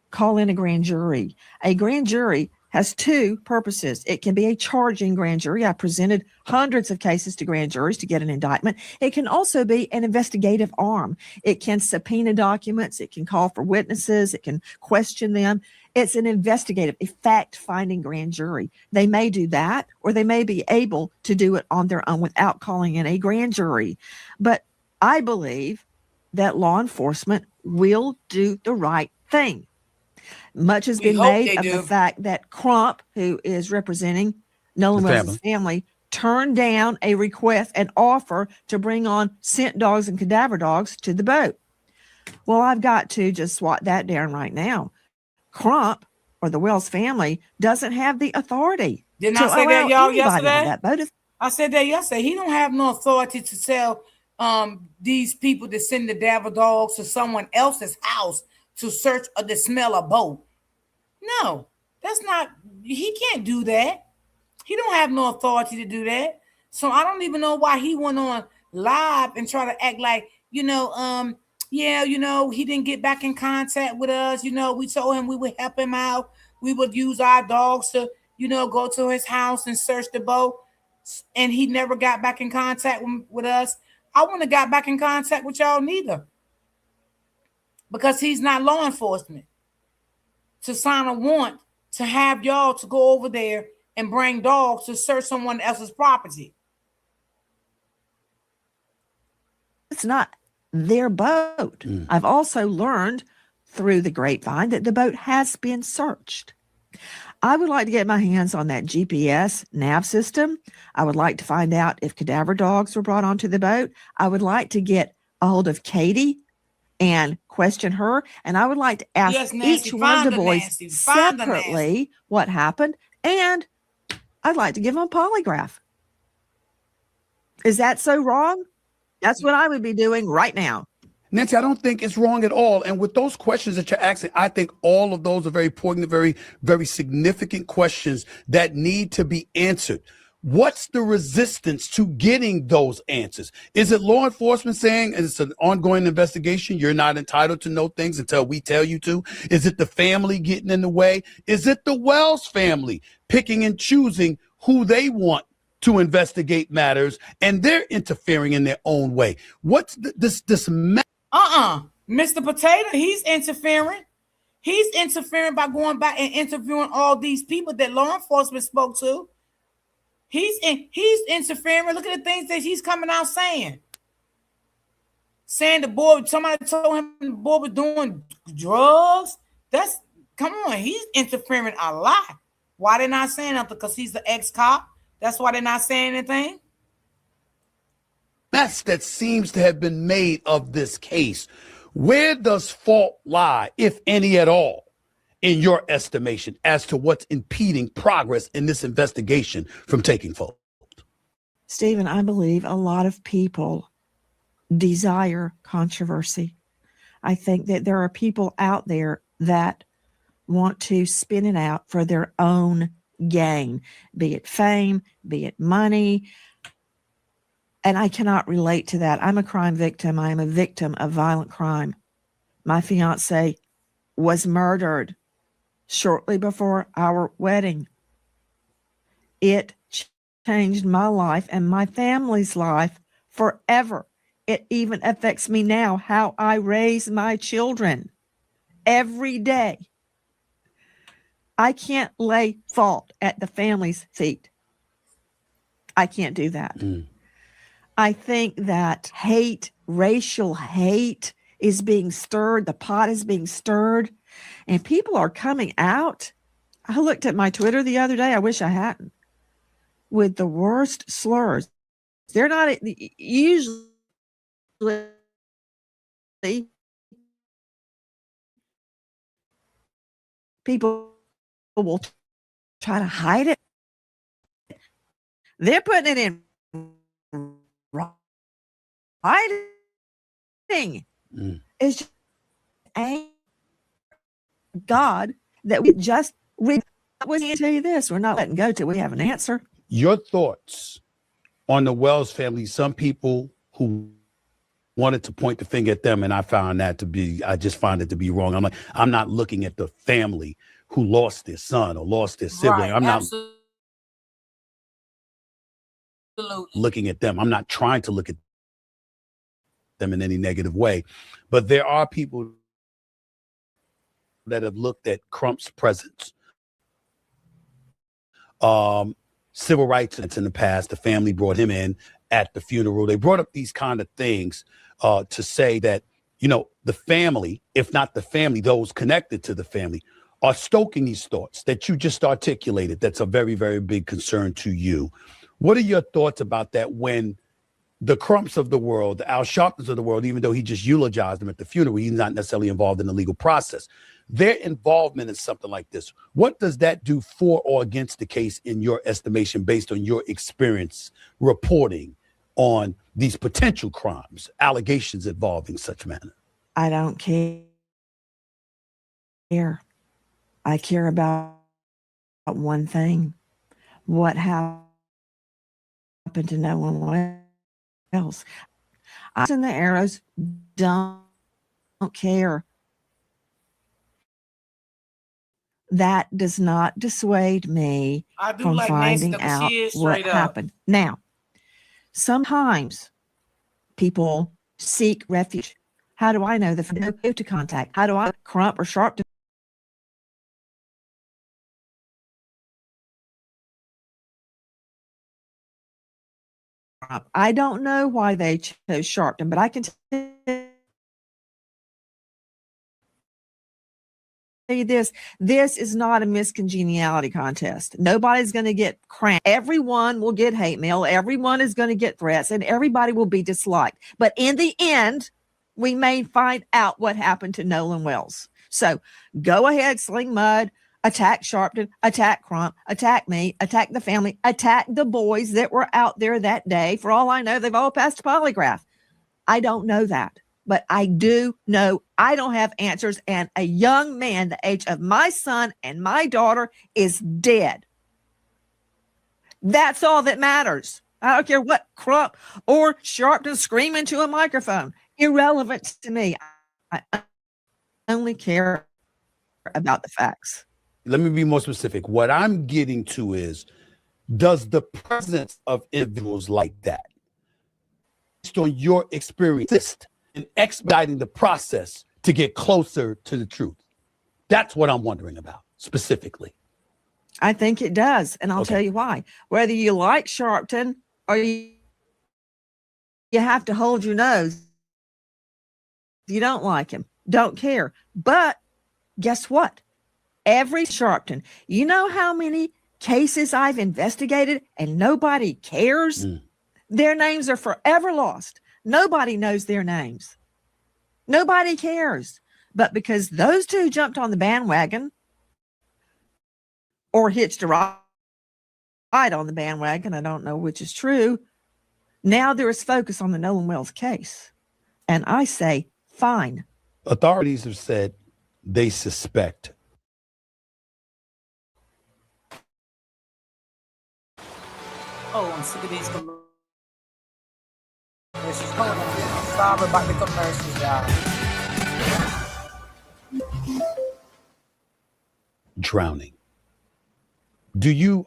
call in a grand jury. A grand jury has two purposes. It can be a charging grand jury. I presented hundreds of cases to grand juries to get an indictment. It can also be an investigative arm. It can subpoena documents. It can call for witnesses. It can question them. It's an investigative, a fact-finding grand jury. They may do that, or they may be able to do it on their own without calling in a grand jury. But I believe that law enforcement will do the right thing. Much has been made of the fact that Crump, who is representing Nolan Wells' family, turned down a request, an offer to bring on scent dogs and cadaver dogs to the boat. Well, I've got to just swat that down right now. Crump, or the Wells family, doesn't have the authority. Didn't I say that, y'all, yesterday? That boat. I said that yesterday. He don't have no authority to tell these people to send the cadaver dogs to someone else's house to search or to smell a boat. No, that's not, he can't do that. He don't have no authority to do that. So I don't even know why he went on live and try to act like, he didn't get back in contact with us. We told him we would help him out. We would use our dogs to, go to his house and search the boat. And he never got back in contact with us. I wouldn't have got back in contact with y'all neither. Because he's not law enforcement to sign a warrant to have y'all to go over there and bring dogs to search someone else's property. It's not their boat. I've also learned through the grapevine that the boat has been searched. I would like to get my hands on that GPS nav system. I would like to find out if cadaver dogs were brought onto the boat. I would like to get a hold of Katie and question her. And I would like to ask each one of the boys separately what happened. And I'd like to give them a polygraph. Is that so wrong? That's what I would be doing right now. Nancy, I don't think it's wrong at all. And with those questions that you're asking, I think all of those are very important, very, very significant questions that need to be answered. What's the resistance to getting those answers? Is it law enforcement saying it's an ongoing investigation? You're not entitled to know things until we tell you to? Is it the family getting in the way? Is it the Wells family picking and choosing who they want to investigate matters, and they're interfering in their own way? What's this? Mr. Potato, he's interfering. He's interfering by going back and interviewing all these people that law enforcement spoke to. He's interfering. Look at the things that he's coming out saying. Saying the boy, somebody told him the boy was doing drugs. Come on, he's interfering a lot. Why they not saying nothing? Because he's the ex-cop. That's why they're not saying anything. Mess that seems to have been made of this case. Where does fault lie, if any at all, in your estimation, as to what's impeding progress in this investigation from taking hold? Stephen, I believe a lot of people desire controversy. I think that there are people out there that want to spin it out for their own gain, be it fame, be it money. And I cannot relate to that. I'm a crime victim. I am a victim of violent crime. My fiance was murdered shortly before our wedding. It changed my life and my family's life forever. It even affects me now, how I raise my children every day. I can't lay fault at the family's feet. I can't do that. I think that hate, racial hate, is being stirred. The pot is being stirred, and people are coming out. I looked at my Twitter the other day. I wish I hadn't. With the worst slurs. They're not usually people will try to hide it. They're putting it in writing. It's just God that we just read. We're going to tell you this. We're not letting go till we have an answer. Your thoughts on the Wells family? Some people who wanted to point the finger at them, and I just find it to be wrong. I'm not looking at the family who lost their son or lost their sibling. Right, I'm not absolutely. looking at them. I'm not trying to look at them in any negative way. But there are people that have looked at Crump's presence, civil rights in the past. The family brought him in at the funeral. They brought up these kind of things to say that, the family, if not the family, those connected to the family, are stoking these thoughts that you just articulated. That's a very, very big concern to you. What are your thoughts about that when the Crumps of the world, the Al Sharptons of the world, even though he just eulogized them at the funeral, he's not necessarily involved in the legal process, their involvement in something like this, what does that do for or against the case in your estimation, based on your experience reporting on these potential crimes, allegations involving such manner? I don't care. I care about one thing. What happened to Nolan else? Eyes and the arrows don't care. That does not dissuade me from finding out what happened. Now, sometimes people seek refuge. How do I know the no to contact? How do I Crump or Sharp? I don't know why they chose Sharpton, but I can tell you this is not a miscongeniality contest. Nobody's going to get cramped. Everyone will get hate mail. Everyone is going to get threats, and everybody will be disliked. But in the end, we may find out what happened to Nolan Wells. So go ahead, sling mud, attack Sharpton, attack Crump, attack me, attack the family, attack the boys that were out there that day. For all I know, they've all passed a polygraph. I don't know that, but I do know I don't have answers. And a young man the age of my son and my daughter is dead. That's all that matters. I don't care what Crump or Sharpton scream into a microphone. Irrelevant to me. I only care about the facts. Let me be more specific. What I'm getting to is, does the presence of individuals like that, based on your experience, assist in expediting the process to get closer to the truth? That's what I'm wondering about specifically. I think it does, and I'll Okay. tell you why. Whether you like Sharpton or you have to hold your nose, you don't like him, don't care. But guess what? Every Sharpton, you know how many cases I've investigated and nobody cares? Their names are forever lost. Nobody knows their names. Nobody cares. But because those two jumped on the bandwagon or hitched a ride on the bandwagon, I don't know which is true, now there is focus on the Nolan Wells case. And I say, fine. Authorities have said they suspect. Oh, I'm sick of these commercials. Hold on. I'm sorry about the commercials, y'all. Drowning.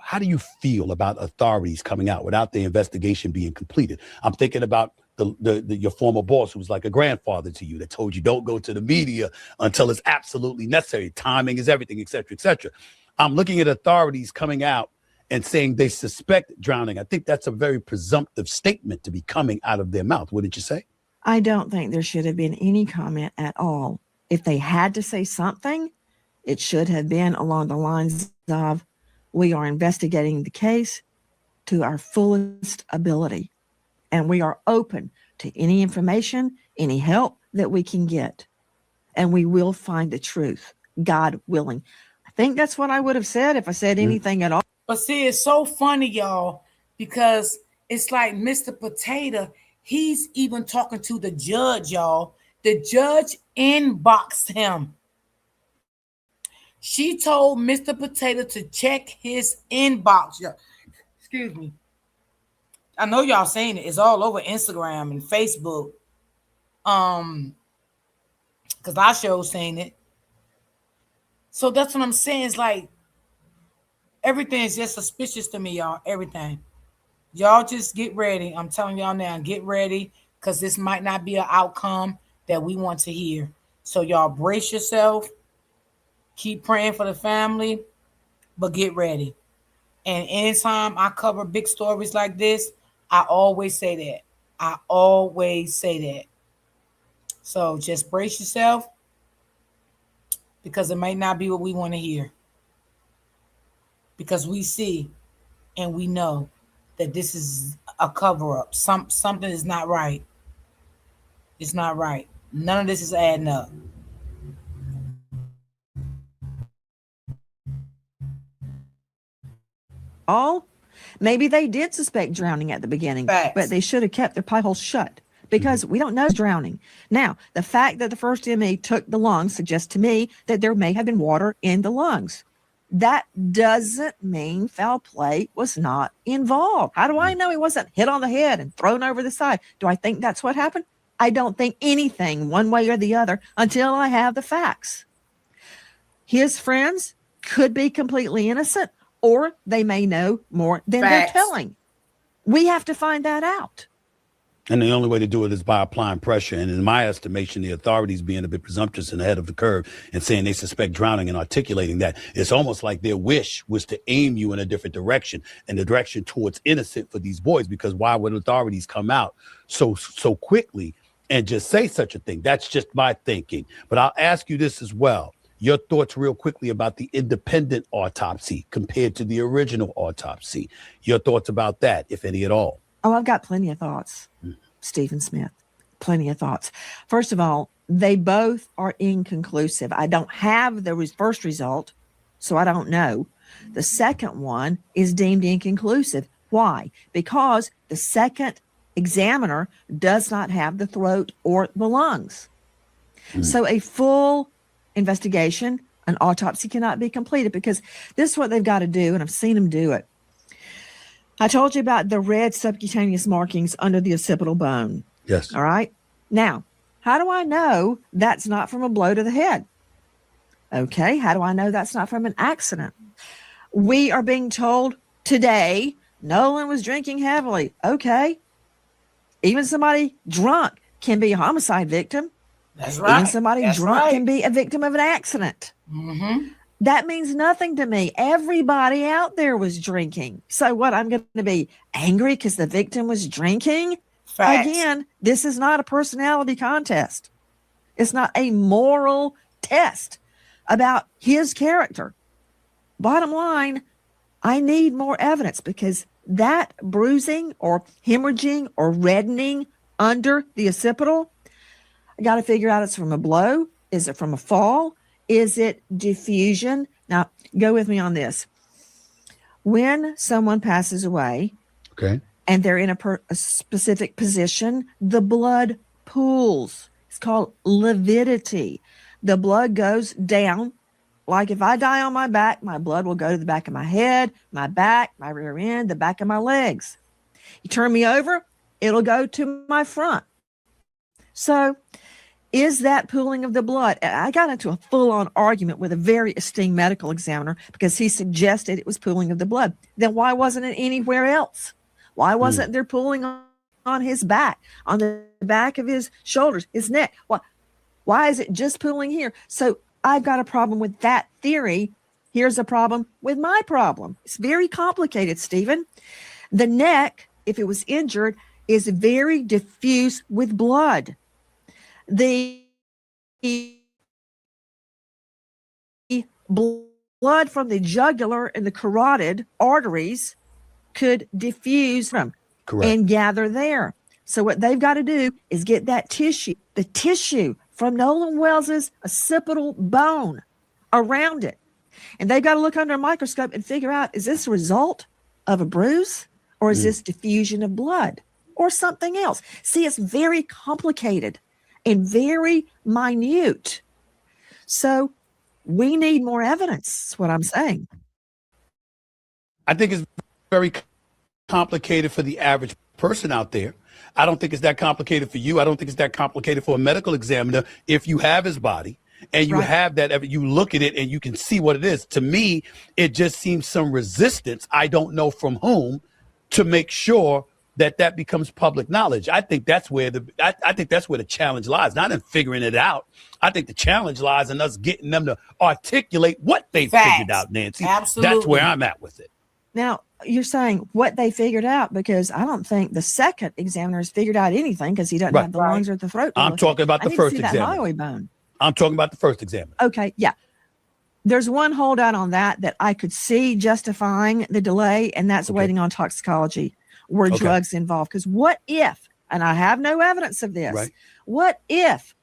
How do you feel about authorities coming out without the investigation being completed? I'm thinking about your former boss, who was like a grandfather to you, that told you don't go to the media until it's absolutely necessary. Timing is everything, et cetera, et cetera. I'm looking at authorities coming out and saying they suspect drowning. I think that's a very presumptive statement to be coming out of their mouth. What did you say? I don't think there should have been any comment at all. If they had to say something, it should have been along the lines of, we are investigating the case to our fullest ability, and we are open to any information, any help that we can get, and we will find the truth, God willing. I think that's what I would have said if I said anything at all. But see, it's so funny, y'all, because it's like Mr. Potato, he's even talking to the judge, y'all. The judge inboxed him. She told Mr. Potato to check his inbox. Excuse me. I know y'all seen it. It's all over Instagram and Facebook. Because I sure seen it. So that's what I'm saying. It's like everything is just suspicious to me, y'all. Everything. Y'all just get ready. I'm telling y'all now, get ready, because this might not be an outcome that we want to hear. So y'all brace yourself. Keep praying for the family, but get ready. And anytime I cover big stories like this, I always say that. I always say that. So just brace yourself, because it might not be what we want to hear. Because we see and we know that this is a cover-up. Something is not right. It's not right. None of this is adding up. Maybe they did suspect drowning at the beginning, Facts. but they should have kept their pie holes shut, because we don't know drowning. Now, the fact that the first ME took the lungs suggests to me that there may have been water in the lungs. That doesn't mean foul play was not involved. How do I know he wasn't hit on the head and thrown over the side? Do I think that's what happened? I don't think anything one way or the other until I have the facts. His friends could be completely innocent, or they may know more than Facts. they're telling. We have to find that out. And the only way to do it is by applying pressure. And in my estimation, the authorities being a bit presumptuous and ahead of the curve and saying they suspect drowning and articulating that, it's almost like their wish was to aim you in a different direction, and the direction towards innocent for these boys. Because why would authorities come out so quickly and just say such a thing? That's just my thinking. But I'll ask you this as well. Your thoughts real quickly about the independent autopsy compared to the original autopsy. Your thoughts about that, if any at all. Oh, I've got plenty of thoughts, Stephen Smith. Plenty of thoughts. First of all, they both are inconclusive. I don't have the first result, so I don't know. The second one is deemed inconclusive. Why? Because the second examiner does not have the throat or the lungs. So a full investigation, an autopsy cannot be completed, because this is what they've got to do, and I've seen them do it. I told you about the red subcutaneous markings under the occipital bone. Yes. All right. Now, how do I know that's not from a blow to the head? Okay. How do I know that's not from an accident? We are being told today Nolan was drinking heavily. Okay. Even somebody drunk can be a homicide victim. That's right. Even somebody That's drunk right. can be a victim of an accident. Mm-hmm. That means nothing to me. Everybody out there was drinking. So what? I'm going to be angry because the victim was drinking? Facts. Again, this is not a personality contest. It's not a moral test about his character. Bottom line, I need more evidence because that bruising or hemorrhaging or reddening under the occipital, I got to figure out it's from a blow. Is it from a fall? Is it diffusion? Now, go with me on this. When someone passes away, Okay. and they're in a specific position, the blood pools. It's called lividity. The blood goes down. Like if I die on my back, my blood will go to the back of my head, my back, my rear end, the back of my legs. You turn me over, it'll go to my front. So is that pooling of the blood? I got into a full-on argument with a very esteemed medical examiner because he suggested it was pooling of the blood. Then why wasn't it anywhere else? Why wasn't there pooling on his back, on the back of his shoulders, his neck? Why is it just pooling here? So I've got a problem with that theory. Here's a problem with my problem. It's very complicated, Stephen. The neck, if it was injured, is very diffuse with blood. The blood from the jugular and the carotid arteries could diffuse from and gather there. So what they've got to do is get that tissue, the tissue from Nolan Wells's occipital bone around it. And they've got to look under a microscope and figure out, is this a result of a bruise or is this diffusion of blood or something else? See, it's very complicated and very minute. So we need more evidence, is what I'm saying. I think it's very complicated for the average person out there. I don't think it's that complicated for you. I don't think it's that complicated for a medical examiner. If you have his body and you have that, you look at it and you can see what it is. To me, it just seems some resistance, I don't know from whom, to make sure that becomes public knowledge. I think that's where I think that's where the challenge lies, not in figuring it out. I think the challenge lies in us getting them to articulate what they figured out, Nancy. Absolutely. That's where I'm at with it. Now, you're saying what they figured out, because I don't think the second examiner has figured out anything because he doesn't have the lungs or the throat. I'm talking about the first examiner. Hyoid bone. I'm talking about the first examiner. Okay, yeah. There's one holdout on that I could see justifying the delay, and that's waiting on toxicology. Were drugs involved? Because what if, and I have no evidence of this, what if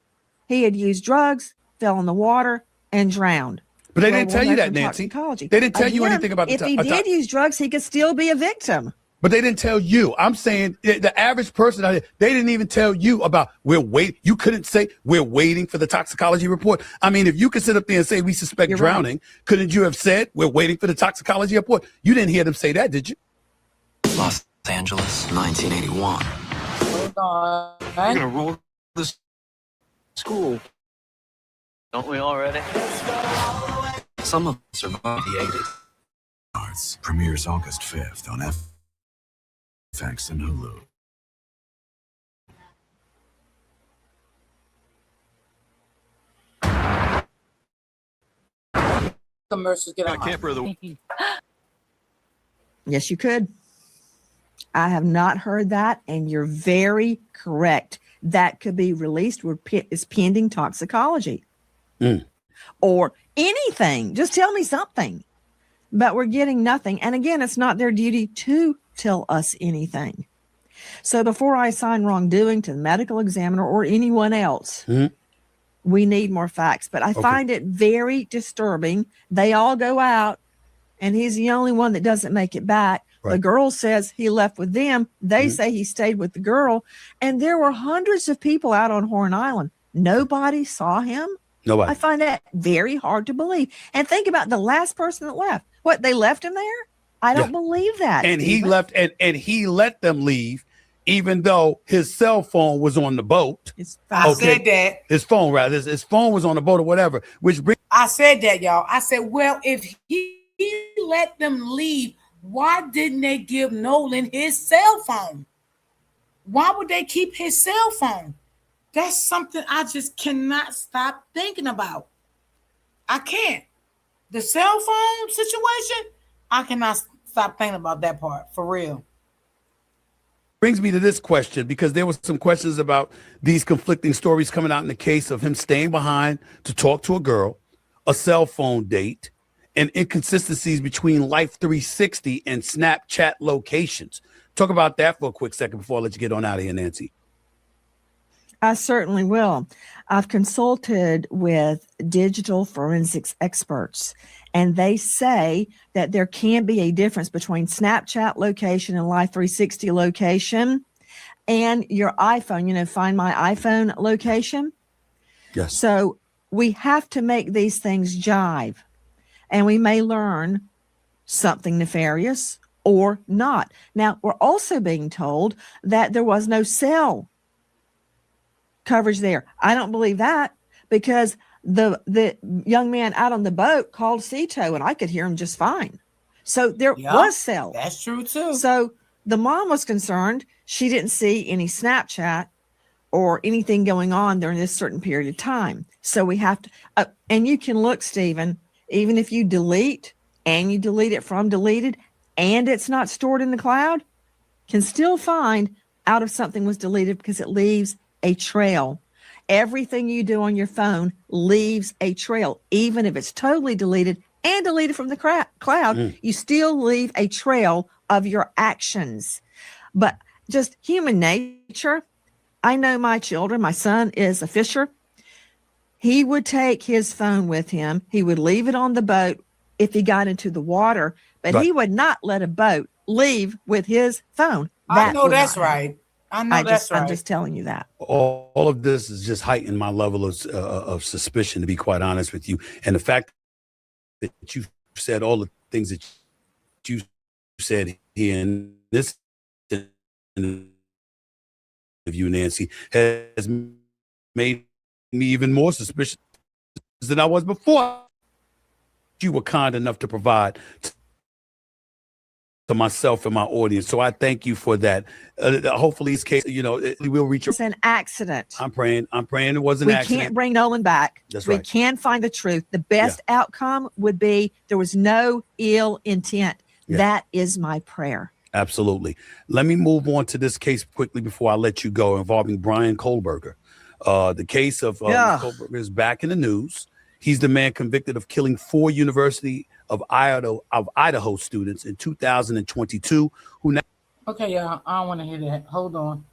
he had used drugs, fell in the water, and drowned? But they didn't tell you that, Nancy. They didn't tell you anything about if he did use drugs, he could still be a victim. But they didn't tell you. I'm saying the average person out there, they didn't even tell you about we're waiting. You couldn't say we're waiting for the toxicology report. I mean, if you could sit up there and say we suspect drowning, couldn't you have said we're waiting for the toxicology report? You didn't hear them say that, did you? Los Angeles, 1981. Hold on. We're gonna roll this school. Don't we already? Some of us survived the 80s. Premieres August 5th on FX and Hulu. Commercials get on. Camper of the Yes, you could. I have not heard that, and you're very correct. That could be released where is pending toxicology or anything. Just tell me something. But we're getting nothing. And again, it's not their duty to tell us anything. So before I assign wrongdoing to the medical examiner or anyone else, we need more facts. But I find it very disturbing. They all go out, and he's the only one that doesn't make it back. The girl says he left with them. They say he stayed with the girl. And there were hundreds of people out on Horn Island. Nobody saw him. Nobody. I find that very hard to believe. And think about the last person that left. What, they left him there? I Yeah. don't believe that, And he Stephen. left and he let them leave, even though his cell phone was on the boat. His I phone. said Okay. that. His phone, rather. His phone was on the boat or whatever, which brings I said that, y'all. I said, well, if he let them leave, why didn't they give Nolan his cell phone? Why would they keep his cell phone? That's something I just cannot stop thinking about. I can't. The cell phone situation, I cannot stop thinking about that part for real. me to this question, because there was some questions about these conflicting stories coming out in the case of him staying behind to talk to a girl, a cell phone date, and inconsistencies between Life 360 and Snapchat locations. Talk about that for a quick second before I let you get on out of here, Nancy. I certainly will. I've consulted with digital forensics experts, and they say that there can be a difference between Snapchat location and Life 360 location and your iPhone, find my iPhone location. Yes. So we have to make these things jive, and we may learn something nefarious or not. Now, we're also being told that there was no cell coverage there. I don't believe that, because the young man out on the boat called Cito and I could hear him just fine. So there Yeah, was cell. that's true too. So the mom was concerned. She didn't see any Snapchat or anything going on during this certain period of time. So we have to, and you can look, Stephen, even if you delete and you delete it from deleted and it's not stored in the cloud, can still find out if something was deleted because it leaves a trail. Everything you do on your phone leaves a trail, even if it's totally deleted and deleted from the cloud, you still leave a trail of your actions. But just human nature. I know my children. My son is a fisher. He would take his phone with him. He would leave it on the boat if he got into the water, but Right. he would not let a boat leave with his phone. I That know would that's not happen. right. I know that's I'm right. just telling you that. All of this is just heightened my level of suspicion, to be quite honest with you. And the fact that you said all the things that you said here in this interview, Nancy, has made me even more suspicious than I was before. You were kind enough to provide to myself and my audience, so I thank you for that. Hopefully, this case, we'll reach. It's an accident. I'm praying. It was an We accident. can't bring Nolan back. That's We right. can find the truth. The best outcome would be there was no ill intent. Yeah. That is my prayer. Absolutely. Let me move on to this case quickly before I let you go, involving Brian Kohlberger. The case of Kohlberger is back in the news. He's the man convicted of killing 4 University of Idaho students in 2022, who now. Okay, y'all. I don't want to hear that. Hold on.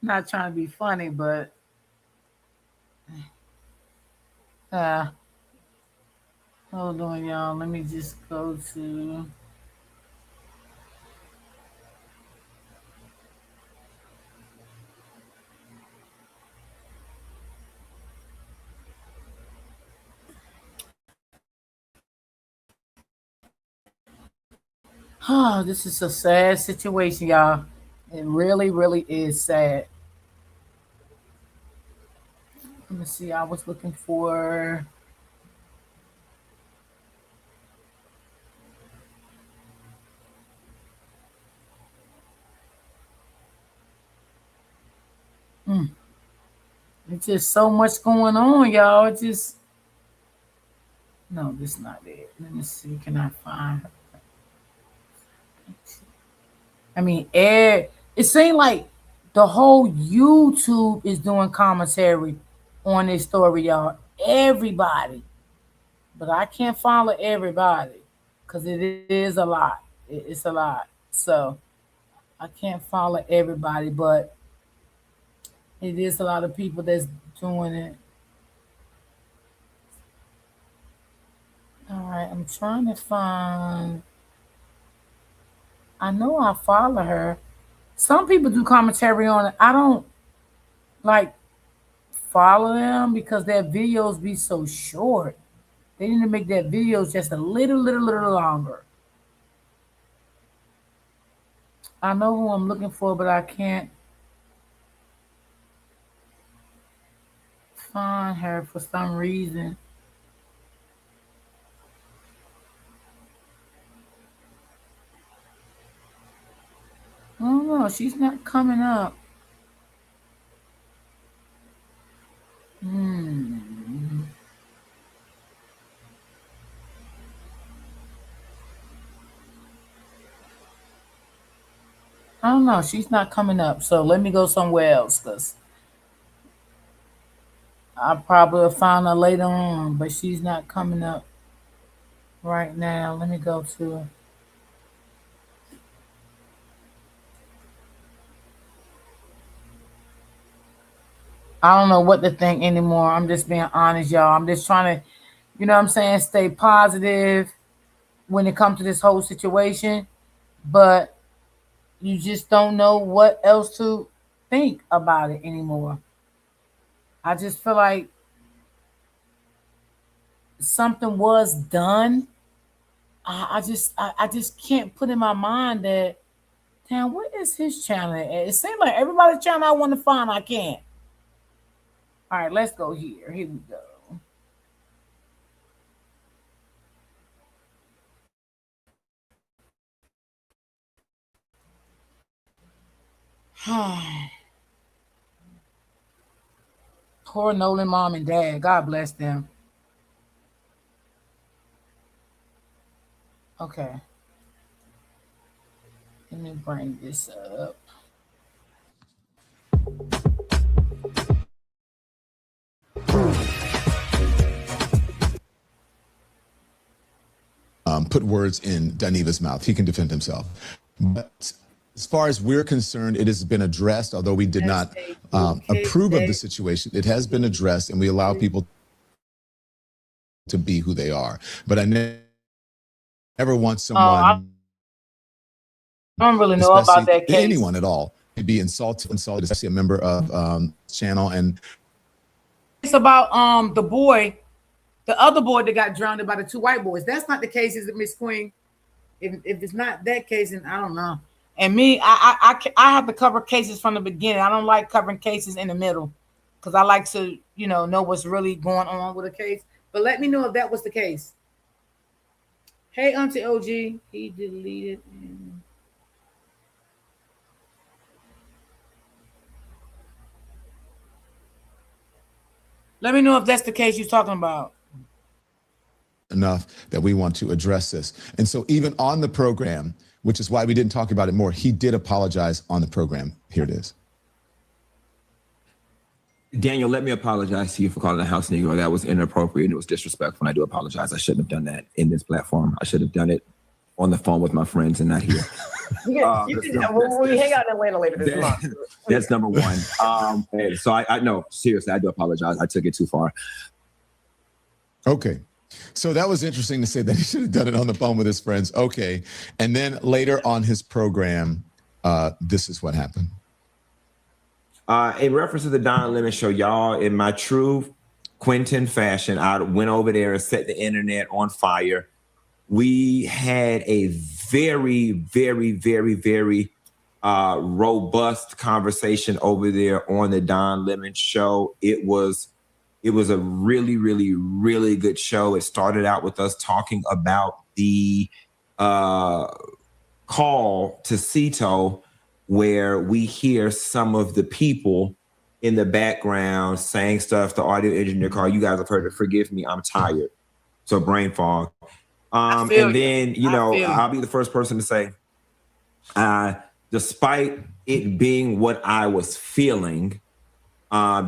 Not trying to be funny, but uh, hold on, y'all. Let me just go to. Oh, this is a sad situation, y'all. It really, really is sad. Let me see. I was looking for. Mm, it's just so much going on, y'all. It just. No, this is not it. Let me see. Can I find? I mean, it seemed like the whole YouTube is doing commentary on this story, y'all. Everybody, but I can't follow everybody because it is a lot. It's a lot. So I can't follow everybody, but it is a lot of people that's doing it. All right, I'm trying to find. I know I follow her. Some people do commentary on it. I don't like follow them because their videos be so short. They need to make their videos just a little longer. I know who I'm looking for, but I can't find her for some reason. I don't know. She's not coming up. Hmm. I don't know. She's not coming up. So let me go somewhere else because I probably will find her later on, but she's not coming up right now. Let me go to. I don't know what to think anymore. I'm just being honest, y'all. I'm just trying to, what I'm saying, stay positive when it comes to this whole situation. But you just don't know what else to think about it anymore. I just feel like something was done. I just can't put in my mind that, damn, what is his channel at? It seems like everybody's channel I want to find, I can't. All right, let's go here. Here we go. Poor Nolan mom and dad. God bless them. Okay, let me bring this up. Put words in Daniva's mouth. He can defend himself. But as far as we're concerned, it has been addressed, although we did not approve of the situation. It has been addressed, and we allow people to be who they are. But I never want someone, I don't really know about that case. anyone at all, to be insulted, especially a member of channel. And it's about the boy, the other boy that got drowned by the two white boys. That's not the case, is it, Miss Queen? If it's not that case, then I don't know. And me, I have to cover cases from the beginning. I don't like covering cases in the middle because I like to, know what's really going on with a case. But let me know if that was the case. Hey, Auntie OG, he deleted. Let me know if that's the case you're talking about. Enough that we want to address this. And so even on the program, which is why we didn't talk about it more, he did apologize on the program. Here it is. Daniel, let me apologize to you for calling the house Negro. That was inappropriate and it was disrespectful. And I do apologize. I shouldn't have done that in this platform. I should have done it on the phone with my friends and not here. We hang out in Atlanta later this month. That's number one. So I no, seriously, I do apologize. I took it too far. Okay. So that was interesting to say that he should have done it on the phone with his friends. Okay. And then later on his program, this is what happened. In reference to the Don Lemon show, y'all, in my true Quentin fashion, I went over there and set the internet on fire. We had a very, very, very, very robust conversation over there on the Don Lemon show. It was a really, really, really good show. It started out with us talking about the call to Cito, where we hear some of the people in the background saying stuff. The audio engineer call, you guys have heard it. Forgive me, I'm tired. So brain fog. And then, I'll be the first person to say, despite it being what I was feeling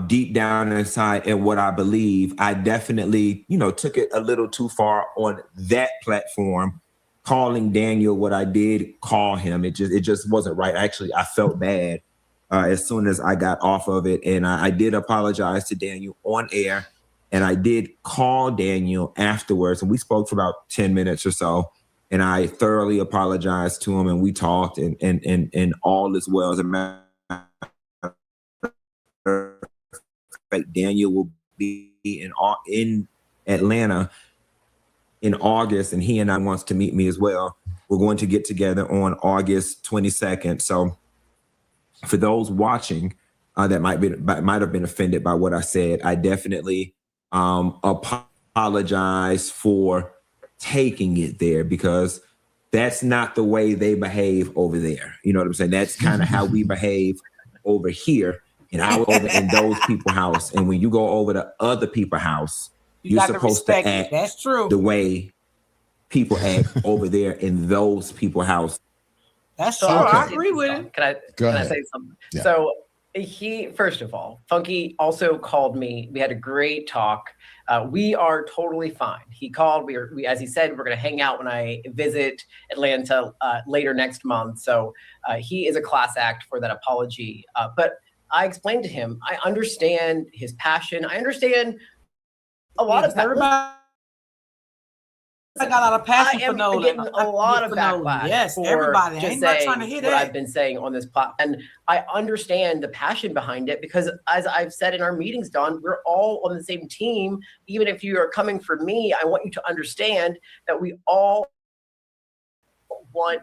deep down inside and what I believe, I definitely, took it a little too far on that platform, calling Daniel what I did call him. It just wasn't right. Actually, I felt bad as soon as I got off of it. And I did apologize to Daniel on air. And I did call Daniel afterwards, and we spoke for about 10 minutes or so. And I thoroughly apologized to him, and we talked, and all is well. As a matter of fact, Daniel will be in Atlanta in August, and he and I wants to meet me as well. We're going to get together on August 22nd. So for those watching that might have been offended by what I said, I definitely apologize for taking it there, because that's not the way they behave over there. You know what I'm saying? That's kind of how we behave over here. And I was over in those people's house. And when you go over to other people's house, you're supposed to act That's true. the way people act over there in those people's house. That's So true. Okay. I agree with it. Can I say something? Yeah. So first of all, Funky also called me. We had a great talk. We are totally fine. He called. We as he said, we're going to hang out when I visit Atlanta later next month. So he is a class act for that apology. But I explained to him, I understand his passion. I understand a lot of everybody. I got a lot of passion for Nolan. Getting a lot of backlash. Yes, for everybody. Just Ain't not saying trying to hit what it. I've been saying on this platform, and I understand the passion behind it, because as I've said in our meetings, Don, we're all on the same team. Even if you are coming for me, I want you to understand that we all want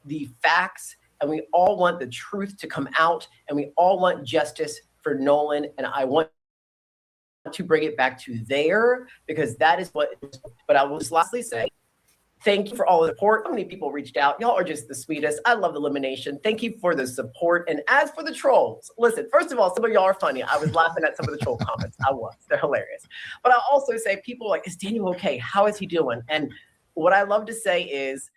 the facts, and we all want the truth to come out, and we all want justice for Nolan, and I want to bring it back to there, because that is what. But I will just lastly say, thank you for all the support. So many people reached out. Y'all are just the sweetest. I love the elimination. Thank you for the support. And as for the trolls, listen, first of all, some of y'all are funny. I was laughing at some of the troll comments. I was. They're hilarious. But I'll also say, people are like, is Daniel okay? How is he doing? And what I love to say is,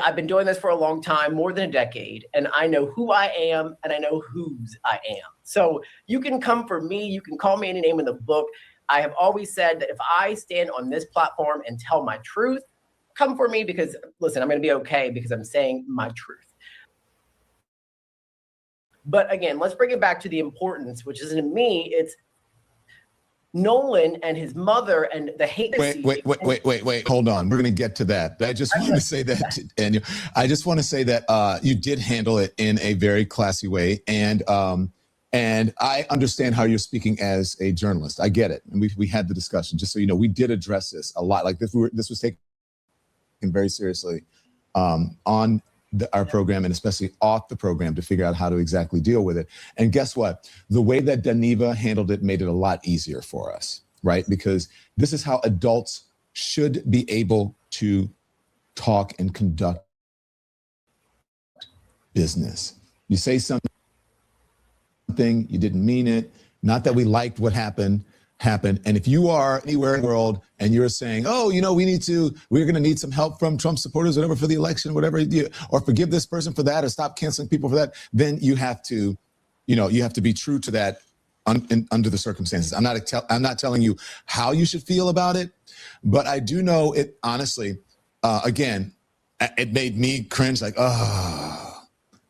I've been doing this for a long time, more than a decade, and I know who I am and I know whose I am. So you can come for me. You can call me any name in the book. I have always said that if I stand on this platform and tell my truth, come for me, because, listen, I'm going to be okay because I'm saying my truth. But again, let's bring it back to the importance, which isn't me. It's Nolan and his mother and the hate. Wait. Hold on. We're going to get to that. I just want to say that, Daniel. I just want to say that you did handle it in a very classy way, and I understand how you're speaking as a journalist. I get it, and we had the discussion. Just so you know, we did address this a lot. Like this was taken very seriously on our program, and especially off the program, to figure out how to exactly deal with it. And guess what? The way that Daniva handled it made it a lot easier for us, right? Because this is how adults should be able to talk and conduct business. You say something, you didn't mean it. Not that we liked what happened. And if you are anywhere in the world and you're saying, oh, you know, we're going to need some help from Trump supporters, whatever, for the election, whatever, or forgive this person for that, or stop canceling people for that, then you have to be true to that under the circumstances. I'm not telling you how you should feel about it, but I do know it, honestly, again, it made me cringe, like, oh,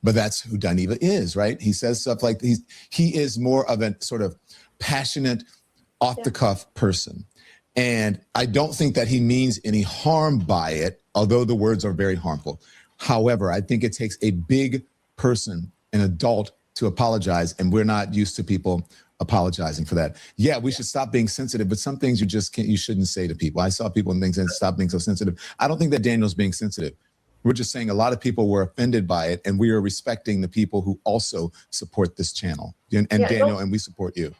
but that's who Daniva is, right? He says stuff like he is more of a sort of passionate, off-the-cuff person. And I don't think that he means any harm by it, although the words are very harmful. However, I think it takes a big person, an adult, to apologize, and we're not used to people apologizing for that. Yeah, we should stop being sensitive, but some things you shouldn't say to people. I saw people and things and stop being so sensitive. I don't think that Daniel's being sensitive. We're just saying a lot of people were offended by it, and we are respecting the people who also support this channel. And Daniel, and we support you.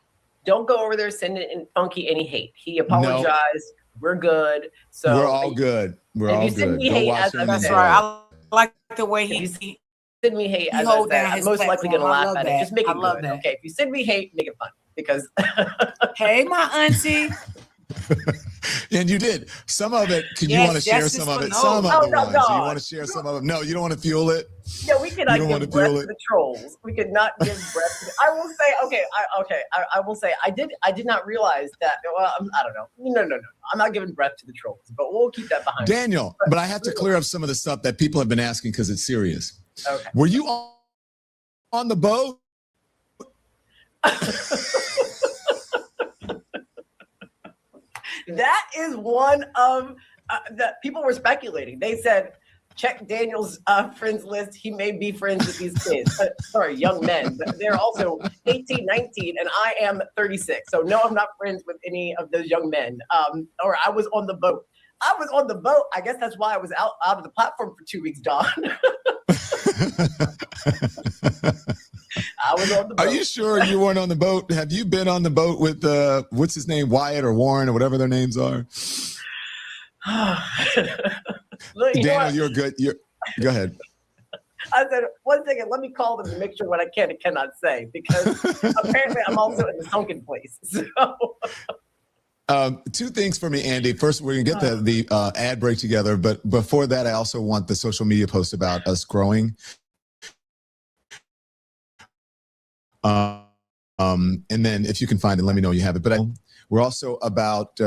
Don't go over there sending Funky any hate. He apologized. No. We're good. So we're all good. We're all good. Go watch him. That's right. I like the way he send me hate. As I said, I'm most likely going to laugh at it. Just make it good. That. Okay, if you send me hate, make it fun. Because hey, my auntie. And you did some of it. You want to share some of it? Some of it. You want to share some of it? No, you don't want to fuel it. No, we cannot give breath to the trolls. We could not give breath to I will say, I will say, I did not realize that. Well, I don't know. No. I'm not giving breath to the trolls, but we'll keep that behind Daniel, but I have to clear up some of the stuff that people have been asking because it's serious. Okay. Were you on the boat? That is one of the people were speculating. They said, check Daniel's friends list. He may be friends with these kids. Sorry, young men. But they're also 18, 19, and I am 36. So no, I'm not friends with any of those young men. Or I was on the boat. I was on the boat. I guess that's why I was out of the platform for 2 weeks, Don. I was on the boat. Are you sure you weren't on the boat? Have you been on the boat with what's his name, Wyatt or Warren or whatever their names are? Look, Daniel, you're good. Go ahead. I said, one second, let me call them to make sure what I can and cannot say, because apparently I'm also in the sunken place. So. 2 things for me, Andy. First, we're going to get the ad break together. But before that, I also want the social media post about us growing. And then if you can find it, let me know you have it. But we're also about,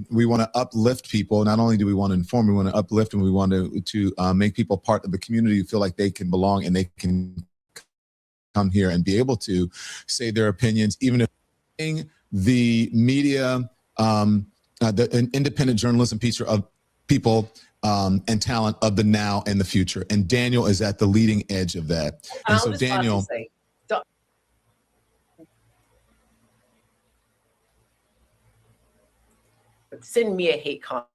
we want to uplift people. Not only do we want to inform, we want to uplift, and we want to make people part of the community who feel like they can belong and they can come here and be able to say their opinions, even if the media, the independent journalism piece of people and talent of the now and the future. And Daniel is at the leading edge of that. And so Daniel, send me a hate comment.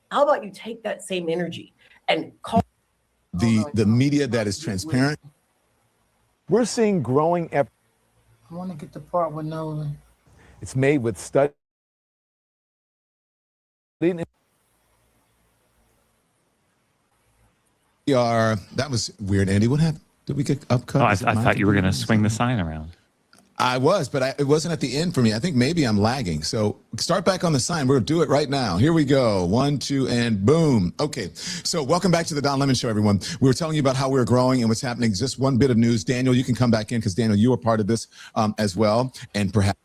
How about you take that same energy and call the media that is transparent? We're seeing growing I want to get the part with Nolan. It's made with study. That was weird, Andy. What happened? Did we get upcut? Oh, I thought you were going to swing the sign around. I was, but it wasn't at the end for me. I think maybe I'm lagging. So start back on the sign. We'll do it right now. Here we go. 1, 2, and boom. Okay. So welcome back to the Don Lemon Show, everyone. We were telling you about how we're growing and what's happening. Just one bit of news. Daniel, you can come back in because, Daniel, you were part of this as well. And perhaps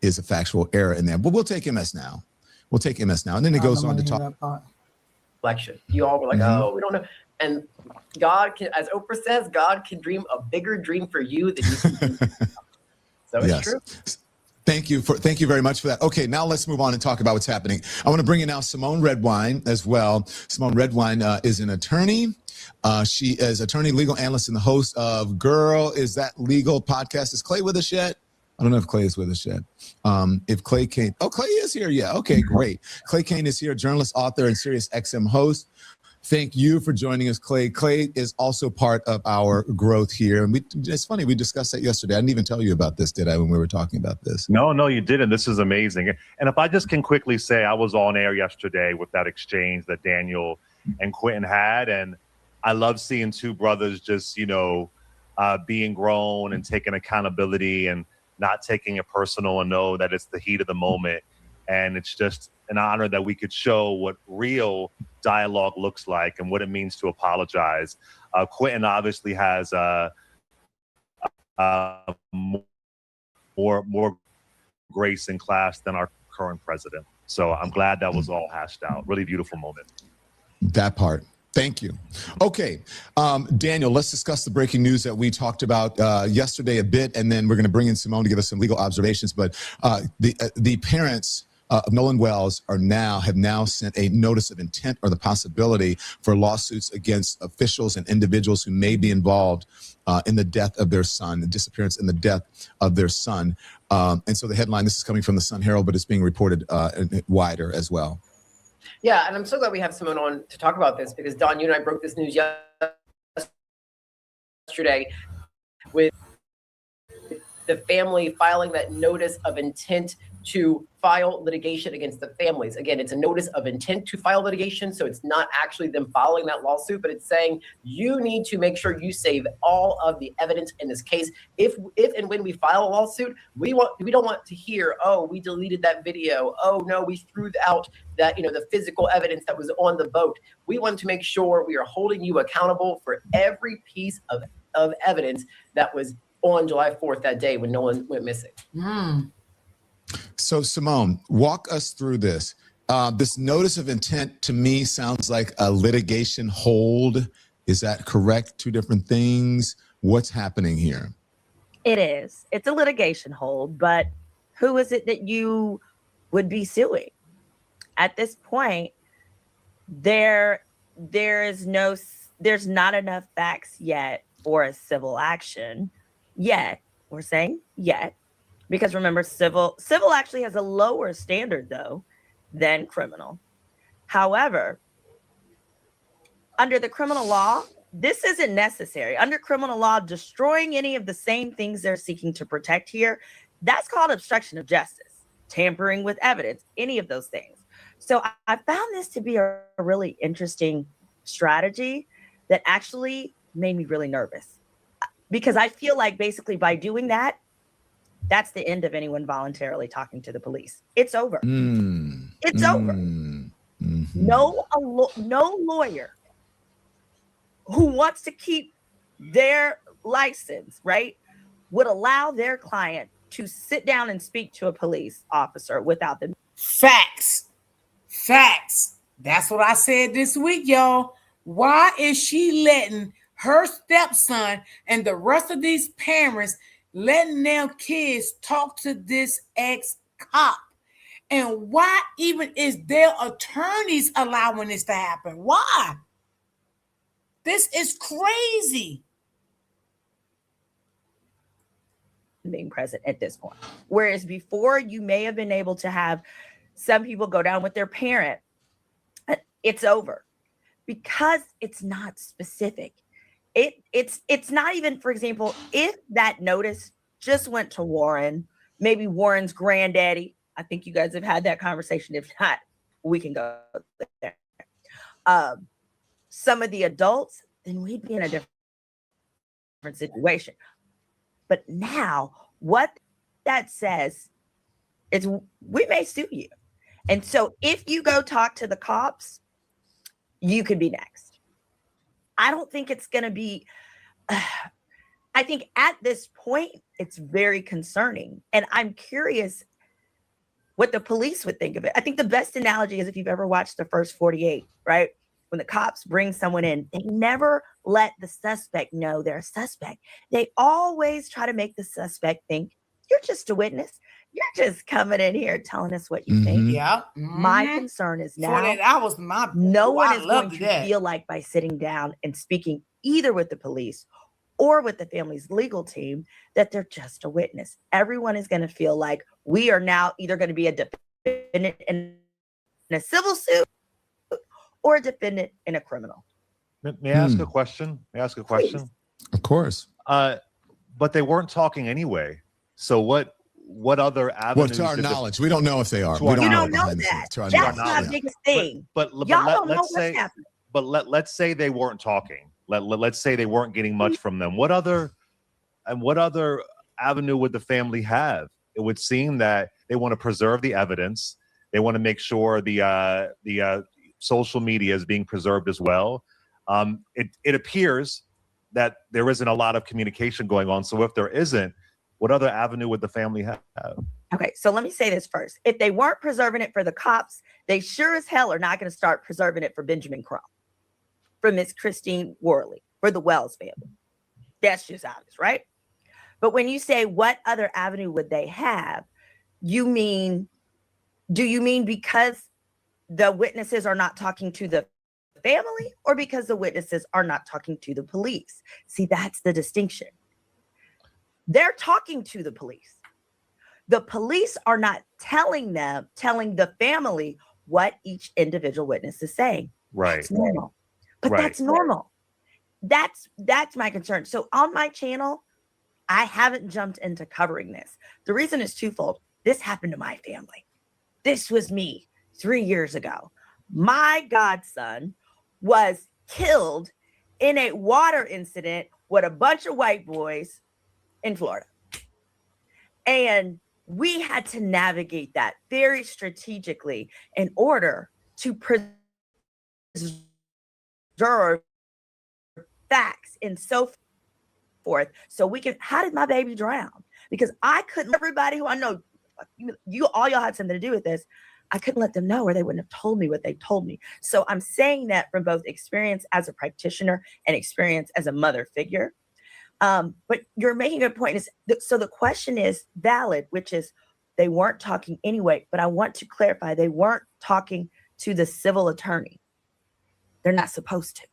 is a factual error in there. But we'll take MS now. We'll take MS now. And then it goes on to talk. Election. You all were like, oh, we don't know. And God can, as Oprah says, God can dream a bigger dream for you than you can dream. So it's true. Thank you very much for that. Okay, now let's move on and talk about what's happening. I want to bring in now Simone Redwine as well. Simone Redwine is an attorney. She is attorney, legal analyst, and the host of Girl, Is That Legal podcast. Is Clay with us yet? I don't know if Clay is with us yet. If Clay Kane, Clay is here. Yeah, okay, great. Clay Kane is here, journalist, author, and Sirius XM host. Thank you for joining us, Clay. Clay is also part of our growth here. And it's funny, we discussed that yesterday. I didn't even tell you about this, did I, when we were talking about this? No, you didn't. This is amazing. And if I just can quickly say, I was on air yesterday with that exchange that Daniel and Quentin had. And I love seeing 2 brothers just, being grown and taking accountability and not taking it personal, and know that it's the heat of the moment. And it's just an honor that we could show what real dialogue looks like and what it means to apologize. Quentin obviously has more grace and class than our current president. So I'm glad that was all hashed out. Really beautiful moment. That part. Thank you. Okay, Daniel, let's discuss the breaking news that we talked about yesterday a bit, and then we're going to bring in Simone to give us some legal observations. But the parents of Nolan Wells have now sent a notice of intent or the possibility for lawsuits against officials and individuals who may be involved in the death of their son, the disappearance and the death of their son. And so the headline, this is coming from the Sun Herald, but it's being reported wider as well. Yeah, and I'm so glad we have Simone on to talk about this, because Don, you and I broke this news yesterday with the family filing that notice of intent to file litigation against the families. Again, it's a notice of intent to file litigation, so it's not actually them filing that lawsuit, but it's saying you need to make sure you save all of the evidence in this case. If and when we file a lawsuit, we don't want to hear, oh, we deleted that video. Oh no, we threw out that, the physical evidence that was on the boat. We want to make sure we are holding you accountable for every piece of evidence that was on July 4th, that day when Nolan went missing. So Simone, walk us through this. This notice of intent to me sounds like a litigation hold. Is that correct? 2 different things. What's happening here? It is. It's a litigation hold, but who is it that you would be suing? At this point, there's not enough facts yet for a civil action yet. We're saying yet. Because remember, civil actually has a lower standard, though, than criminal. However, under the criminal law, this isn't necessary. Under criminal law, destroying any of the same things they're seeking to protect here, that's called obstruction of justice, tampering with evidence, any of those things. So I found this to be a really interesting strategy that actually made me really nervous, because I feel like basically by doing that, that's the end of anyone voluntarily talking to the police. It's over. It's over. No lawyer who wants to keep their license, right, would allow their client to sit down and speak to a police officer without them. Facts. That's what I said this week, y'all. Why is she letting her stepson and the rest of these parents letting their kids talk to this ex-cop? And why even is their attorneys allowing this to happen? Why? This is crazy. Being present at this point. Whereas before, you may have been able to have some people go down with their parent. It's over because it's not specific. It's not even, for example, if that notice just went to Warren, maybe Warren's granddaddy. I think you guys have had that conversation. If not, we can go there. Some of the adults, then we'd be in a different situation. But now what that says is we may sue you. And so if you go talk to the cops, you could be next. I don't think it's going to be, I think at this point, it's very concerning. And I'm curious what the police would think of it. I think the best analogy is if you've ever watched The First 48, right? When the cops bring someone in, they never let the suspect know they're a suspect. They always try to make the suspect think you're just a witness. You're just coming in here telling us what you think. Yeah. My concern is now 48 hours, no one is going to feel like by sitting down and speaking either with the police or with the family's legal team that they're just a witness. Everyone is going to feel like we are now either going to be a defendant in a civil suit or a defendant in a criminal. May I ask a question? Please. Of course. But they weren't talking anyway. So what other avenues? Well, to our knowledge, we don't know if they are. You don't know that. That's my biggest thing. But y'all don't know what's happening. But let's say they weren't talking. Let's say they weren't getting much from them. What other avenue would the family have? It would seem that they want to preserve the evidence. They want to make sure the social media is being preserved as well. It appears that there isn't a lot of communication going on. So if there isn't, what other avenue would the family have? Okay, so let me say this first. If they weren't preserving it for the cops, they sure as hell are not going to start preserving it for Benjamin Crump, for Miss Christine Worley, for the Wells family. That's just obvious, right? But when you say what other avenue would they have, do you mean because the witnesses are not talking to the family or because the witnesses are not talking to the police? See, that's the distinction. They're talking to the police. The police are not telling the family what each individual witness is saying. Right. That's normal. But that's normal. That's my concern. So on my channel, I haven't jumped into covering this. The reason is twofold. This happened to my family. This was me 3 years ago. My godson was killed in a water incident with a bunch of white boys in Florida. And we had to navigate that very strategically in order to preserve facts and so forth. So we can, how did my baby drown? Because I couldn't, everybody who I know, all y'all had something to do with this. I couldn't let them know or they wouldn't have told me what they told me. So I'm saying that from both experience as a practitioner and experience as a mother figure. But you're making a point. So the question is valid, which is they weren't talking anyway, but I want to clarify, they weren't talking to the civil attorney. They're not supposed to.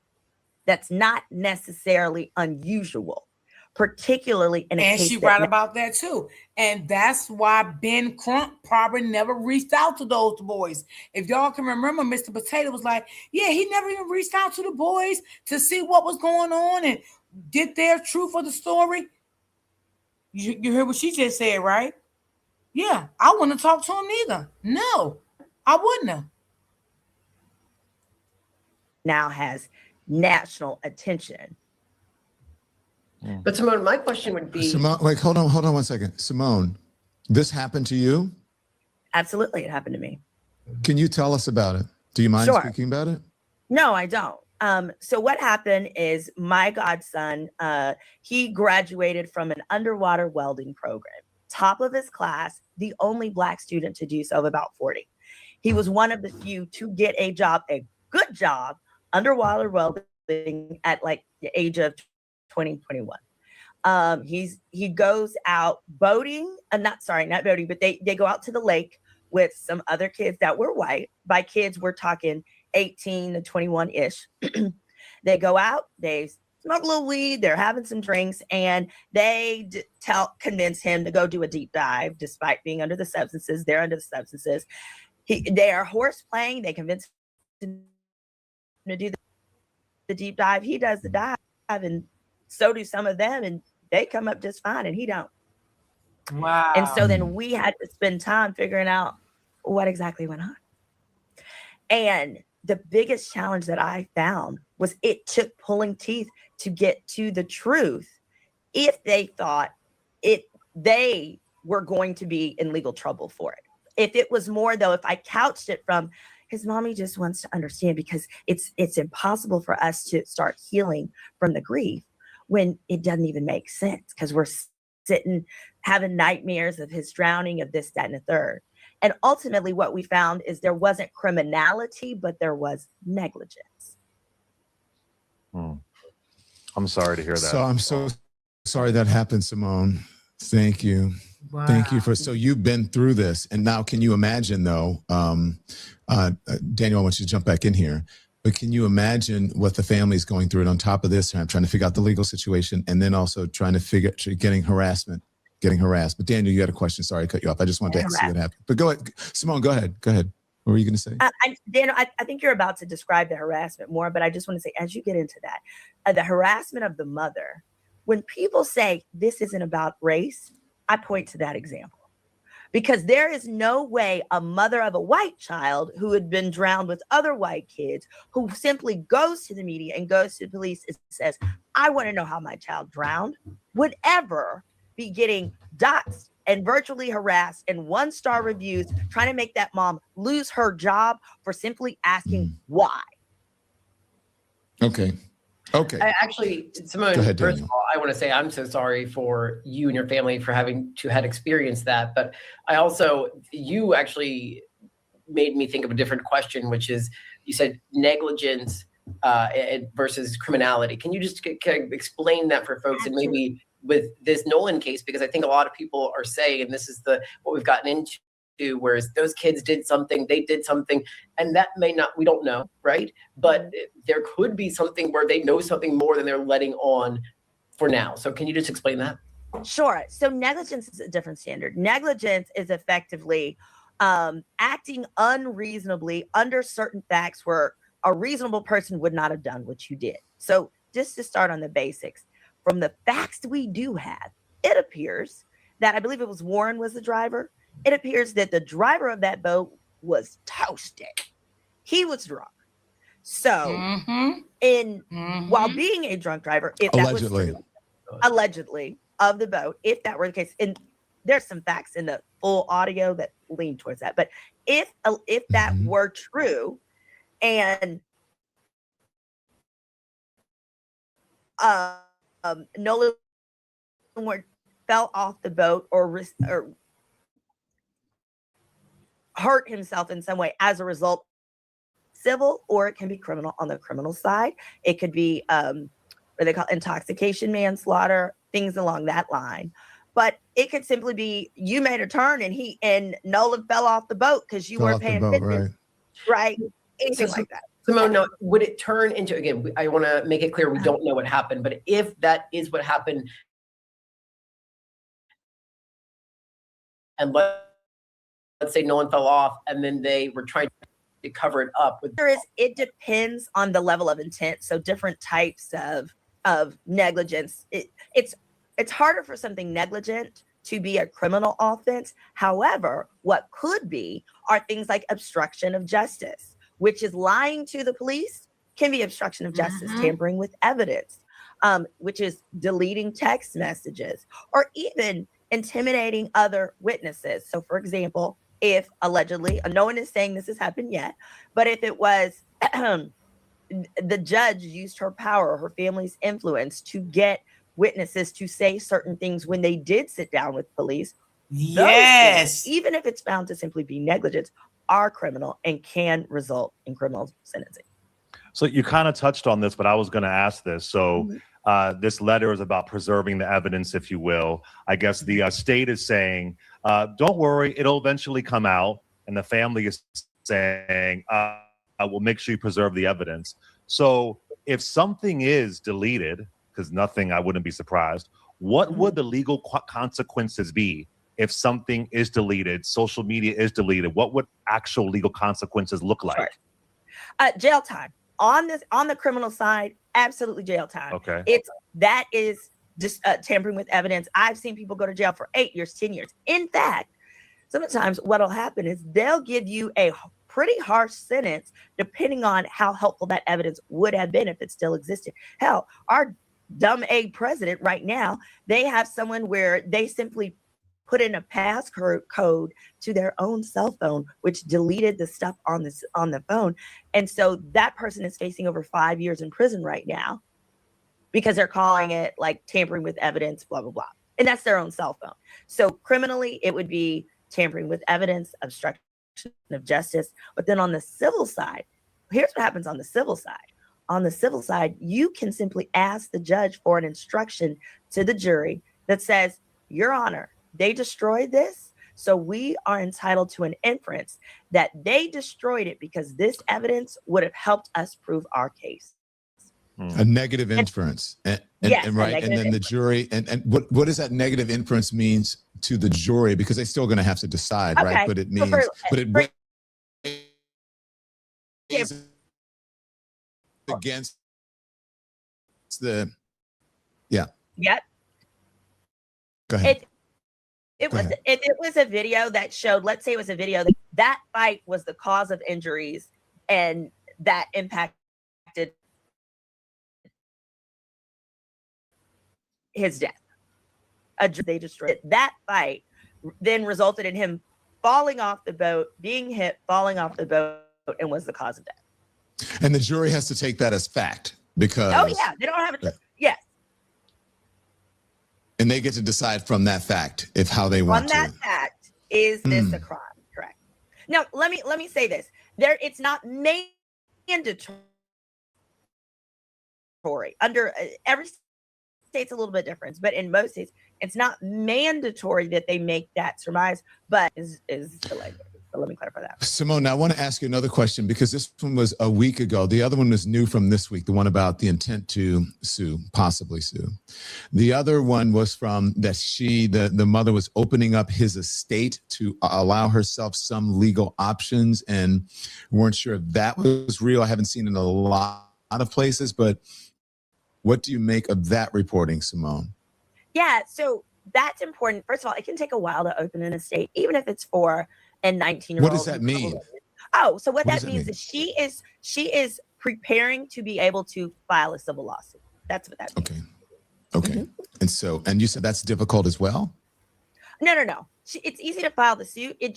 That's not necessarily unusual. particularly in a and case she that right about that too. And that's why Ben Crump probably never reached out to those boys. If y'all can remember, Mr. Potato was like, yeah, he never even reached out to the boys to see what was going on and get their truth of the story. You heard what she just said, right? Yeah, I wouldn't talk to him neither. No, I wouldn't have. now has national attention. But Simone, my question would be, Simone, like, hold on 1 second. Simone, this happened to you? Absolutely, it happened to me. Can you tell us about it? Do you mind Sure. speaking about it? No, I don't. So what happened is my godson, he graduated from an underwater welding program, top of his class, the only Black student to do so of about 40. He was one of the few to get a job, a good job, underwater welding at like the age of 20, 21. He goes out boating, not boating, but they go out to the lake with some other kids that were white. By kids, we're talking 18 to 21-ish. They go out, they smoke a little weed, they're having some drinks, and they convince him to go do a deep dive, despite being under the substances. They're under the substances. They are horse playing. They convince him to do the deep dive. He does the dive, and so do some of them, and they come up just fine, and he don't. Wow. And so then we had to spend time figuring out what exactly went on. And the biggest challenge that I found was it took pulling teeth to get to the truth if they thought they were going to be in legal trouble for it. If it was more, though, if I couched it from his mommy just wants to understand because it's impossible for us to start healing from the grief when it doesn't even make sense because we're sitting having nightmares of his drowning, of this, that, and the third. And ultimately what we found is there wasn't criminality, but there was negligence. I'm sorry to hear that. So I'm so sorry that happened, Simone. Thank you. Wow. Thank you so you've been through this. And now can you imagine though, Daniel, I want you to jump back in here, but can you imagine what the family's going through? And on top of this, I'm trying to figure out the legal situation and then also trying to getting harassment. But Daniel, you had a question. Sorry, I cut you off. I just wanted to see what happened. But go ahead, Simone, go ahead. What were you going to say? Daniel, I think you're about to describe the harassment more, but I just want to say, as you get into that, the harassment of the mother, when people say this isn't about race, I point to that example. Because there is no way a mother of a white child who had been drowned with other white kids, who simply goes to the media and goes to the police and says, I want to know how my child drowned, would ever be getting doxxed and virtually harassed and 1-star reviews, trying to make that mom lose her job for simply asking why. Okay. Actually, Simone, ahead, first Daniel. of all, I want to say I'm so sorry for you and your family for having to had experienced that. But you actually made me think of a different question, which is you said negligence versus criminality. Can you just explain that for folks? And maybe with this Nolan case, because I think a lot of people are saying, and this is what we've gotten into, whereas those kids did something, they did something, and that may not, we don't know, right? But there could be something where they know something more than they're letting on for now. So can you just explain that? Sure. So negligence is a different standard. Negligence is effectively acting unreasonably under certain facts where a reasonable person would not have done what you did. So just to start on the basics, from the facts we do have, it appears that, I believe it was Warren was the driver. It appears that the driver of that boat was toasted. He was drunk. So while being a drunk driver, if that was true, allegedly of the boat, if that were the case, and there's some facts in the full audio that lean towards that, but if that were true, and Nolan fell off the boat or hurt himself in some way as a result, civil, or it can be criminal. On the criminal side, it could be what they call intoxication, manslaughter, things along that line. But it could simply be you made a turn and Nolan fell off the boat because you weren't paying attention, right? Anything like that. Simone, no, would it turn into, again, I want to make it clear we don't know what happened, but if that is what happened, and let's say Nolan fell off, and then they were trying to cover it up with. It depends on the level of intent. So different types of negligence. It's harder for something negligent to be a criminal offense. However, what could be are things like obstruction of justice, which is lying to the police, can be obstruction of justice, tampering with evidence, which is deleting text messages, or even intimidating other witnesses. So, for example, if allegedly, no one is saying this has happened yet, but if it was the judge used her power, her family's influence to get witnesses to say certain things when they did sit down with police, yes, things, even if it's found to simply be negligence, are criminal and can result in criminal sentencing. So you kind of touched on this, but I was going to ask this. So this letter is about preserving the evidence, if you will. I guess the state is saying, don't worry, it'll eventually come out. And the family is saying, we'll make sure you preserve the evidence. So if something is deleted, because nothing, I wouldn't be surprised, what would the legal consequences be if something is deleted, social media is deleted? What would actual legal consequences look like? Sure. Jail time. On the criminal side, absolutely jail time. Okay. That is just tampering with evidence. I've seen people go to jail for 8 years, 10 years. In fact, sometimes what'll happen is they'll give you a pretty harsh sentence depending on how helpful that evidence would have been if it still existed. Hell, our dumb egg president right now, they have someone where they simply put in a passcode to their own cell phone, which deleted the stuff on the phone. And so that person is facing over 5 years in prison right now because they're calling it like tampering with evidence, blah, blah, blah. And that's their own cell phone. So criminally, it would be tampering with evidence, obstruction of justice. But then on the civil side, here's what happens on the civil side. On the civil side, you can simply ask the judge for an instruction to the jury that says, Your Honor, they destroyed this, so we are entitled to an inference that they destroyed it because this evidence would have helped us prove our case. A negative inference. And right. And then the jury, and what does that negative inference means to the jury? Because they're still going to have to decide, Okay. right? But it means, against the, yeah. Yep. Go ahead. If it was a video that showed, let's say it was a video that fight was the cause of injuries and that impacted his death. They destroyed it. That fight then resulted in him falling off the boat, being hit, falling off the boat, and was the cause of death. And the jury has to take that as fact because. Oh yeah, they don't have it. Yes. And they get to decide from that fact if how they want to. From that fact, is this a crime? Correct. Now, let me say this. It's not mandatory. Under every state's a little bit different, but in most states, it's not mandatory that they make that surmise, but is the language. So let me clarify that. Simone, now I want to ask you another question because this one was a week ago. The other one was new from this week, the one about the intent to sue, possibly sue. The other one was from that the mother was opening up his estate to allow herself some legal options and weren't sure if that was real. I haven't seen it in a lot of places, but what do you make of that reporting, Simone? Yeah, so that's important. First of all, it can take a while to open an estate, even if it's for a 19-year-old. What does that mean? Oh, so what that means is she is preparing to be able to file a civil lawsuit. That's what that means. Okay. And you said that's difficult as well? No. It's easy to file the suit. It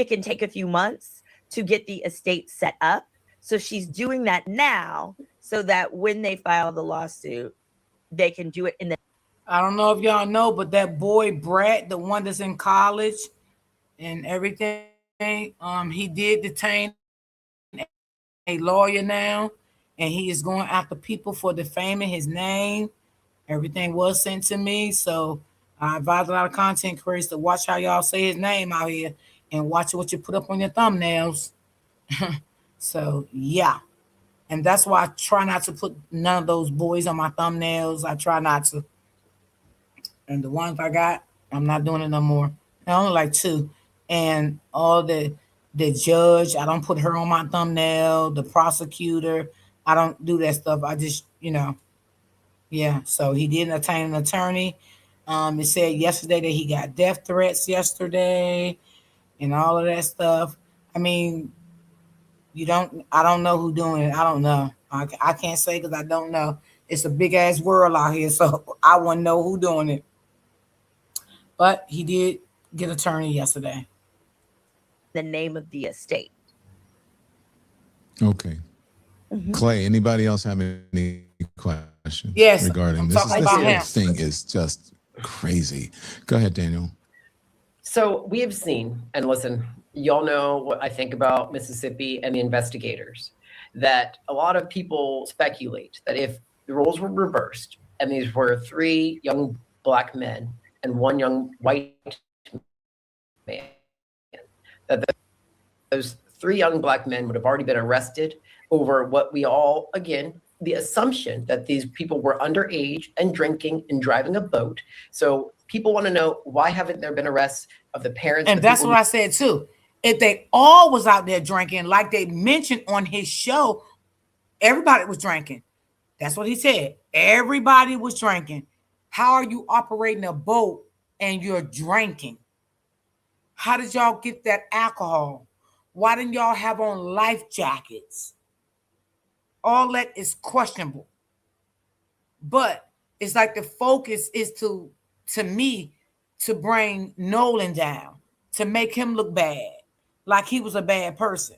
can take a few months to get the estate set up. So she's doing that now so that when they file the lawsuit, they can do it in the. I don't know if y'all know, but that boy Brett, the one that's in college and everything, he did detain a lawyer now, and he is going after people for defaming his name. Everything was sent to me, so I advise a lot of content creators to watch how y'all say his name out here and watch what you put up on your thumbnails. So yeah, and that's why I try not to put none of those boys on my thumbnails. I try not to, and the ones I got, I'm not doing it no more. only like two, and all the judge. I don't put her on my thumbnail. The prosecutor. I don't do that stuff. I just yeah. So he didn't obtain an attorney. It said yesterday that he got death threats yesterday and all of that stuff. I mean, I don't know who doing it. I don't know. I can't say because I don't know. It's a big ass world out here, so I wouldn't know who doing it. But he did get an attorney yesterday. The name of the estate. Okay. Clay, anybody else have any questions Yes, regarding I'm this? talking This about whole him. thing is just crazy. Go ahead, Daniel. So we have seen, and listen, y'all know what I think about Mississippi and the investigators, that a lot of people speculate that if the roles were reversed and these were three young black men and one young white man, that those three young black men would have already been arrested over what we all, again, the assumption that these people were underage and drinking and driving a boat. So people want to know, why haven't there been arrests of the parents? And that's what I said too. If they all was out there drinking, like they mentioned on his show, everybody was drinking. That's what he said. Everybody was drinking. How are you operating a boat and you're drinking? How did y'all get that alcohol? Why didn't y'all have on life jackets? All that is questionable. But it's like the focus is to me, to bring Nolan down, to make him look bad, like he was a bad person.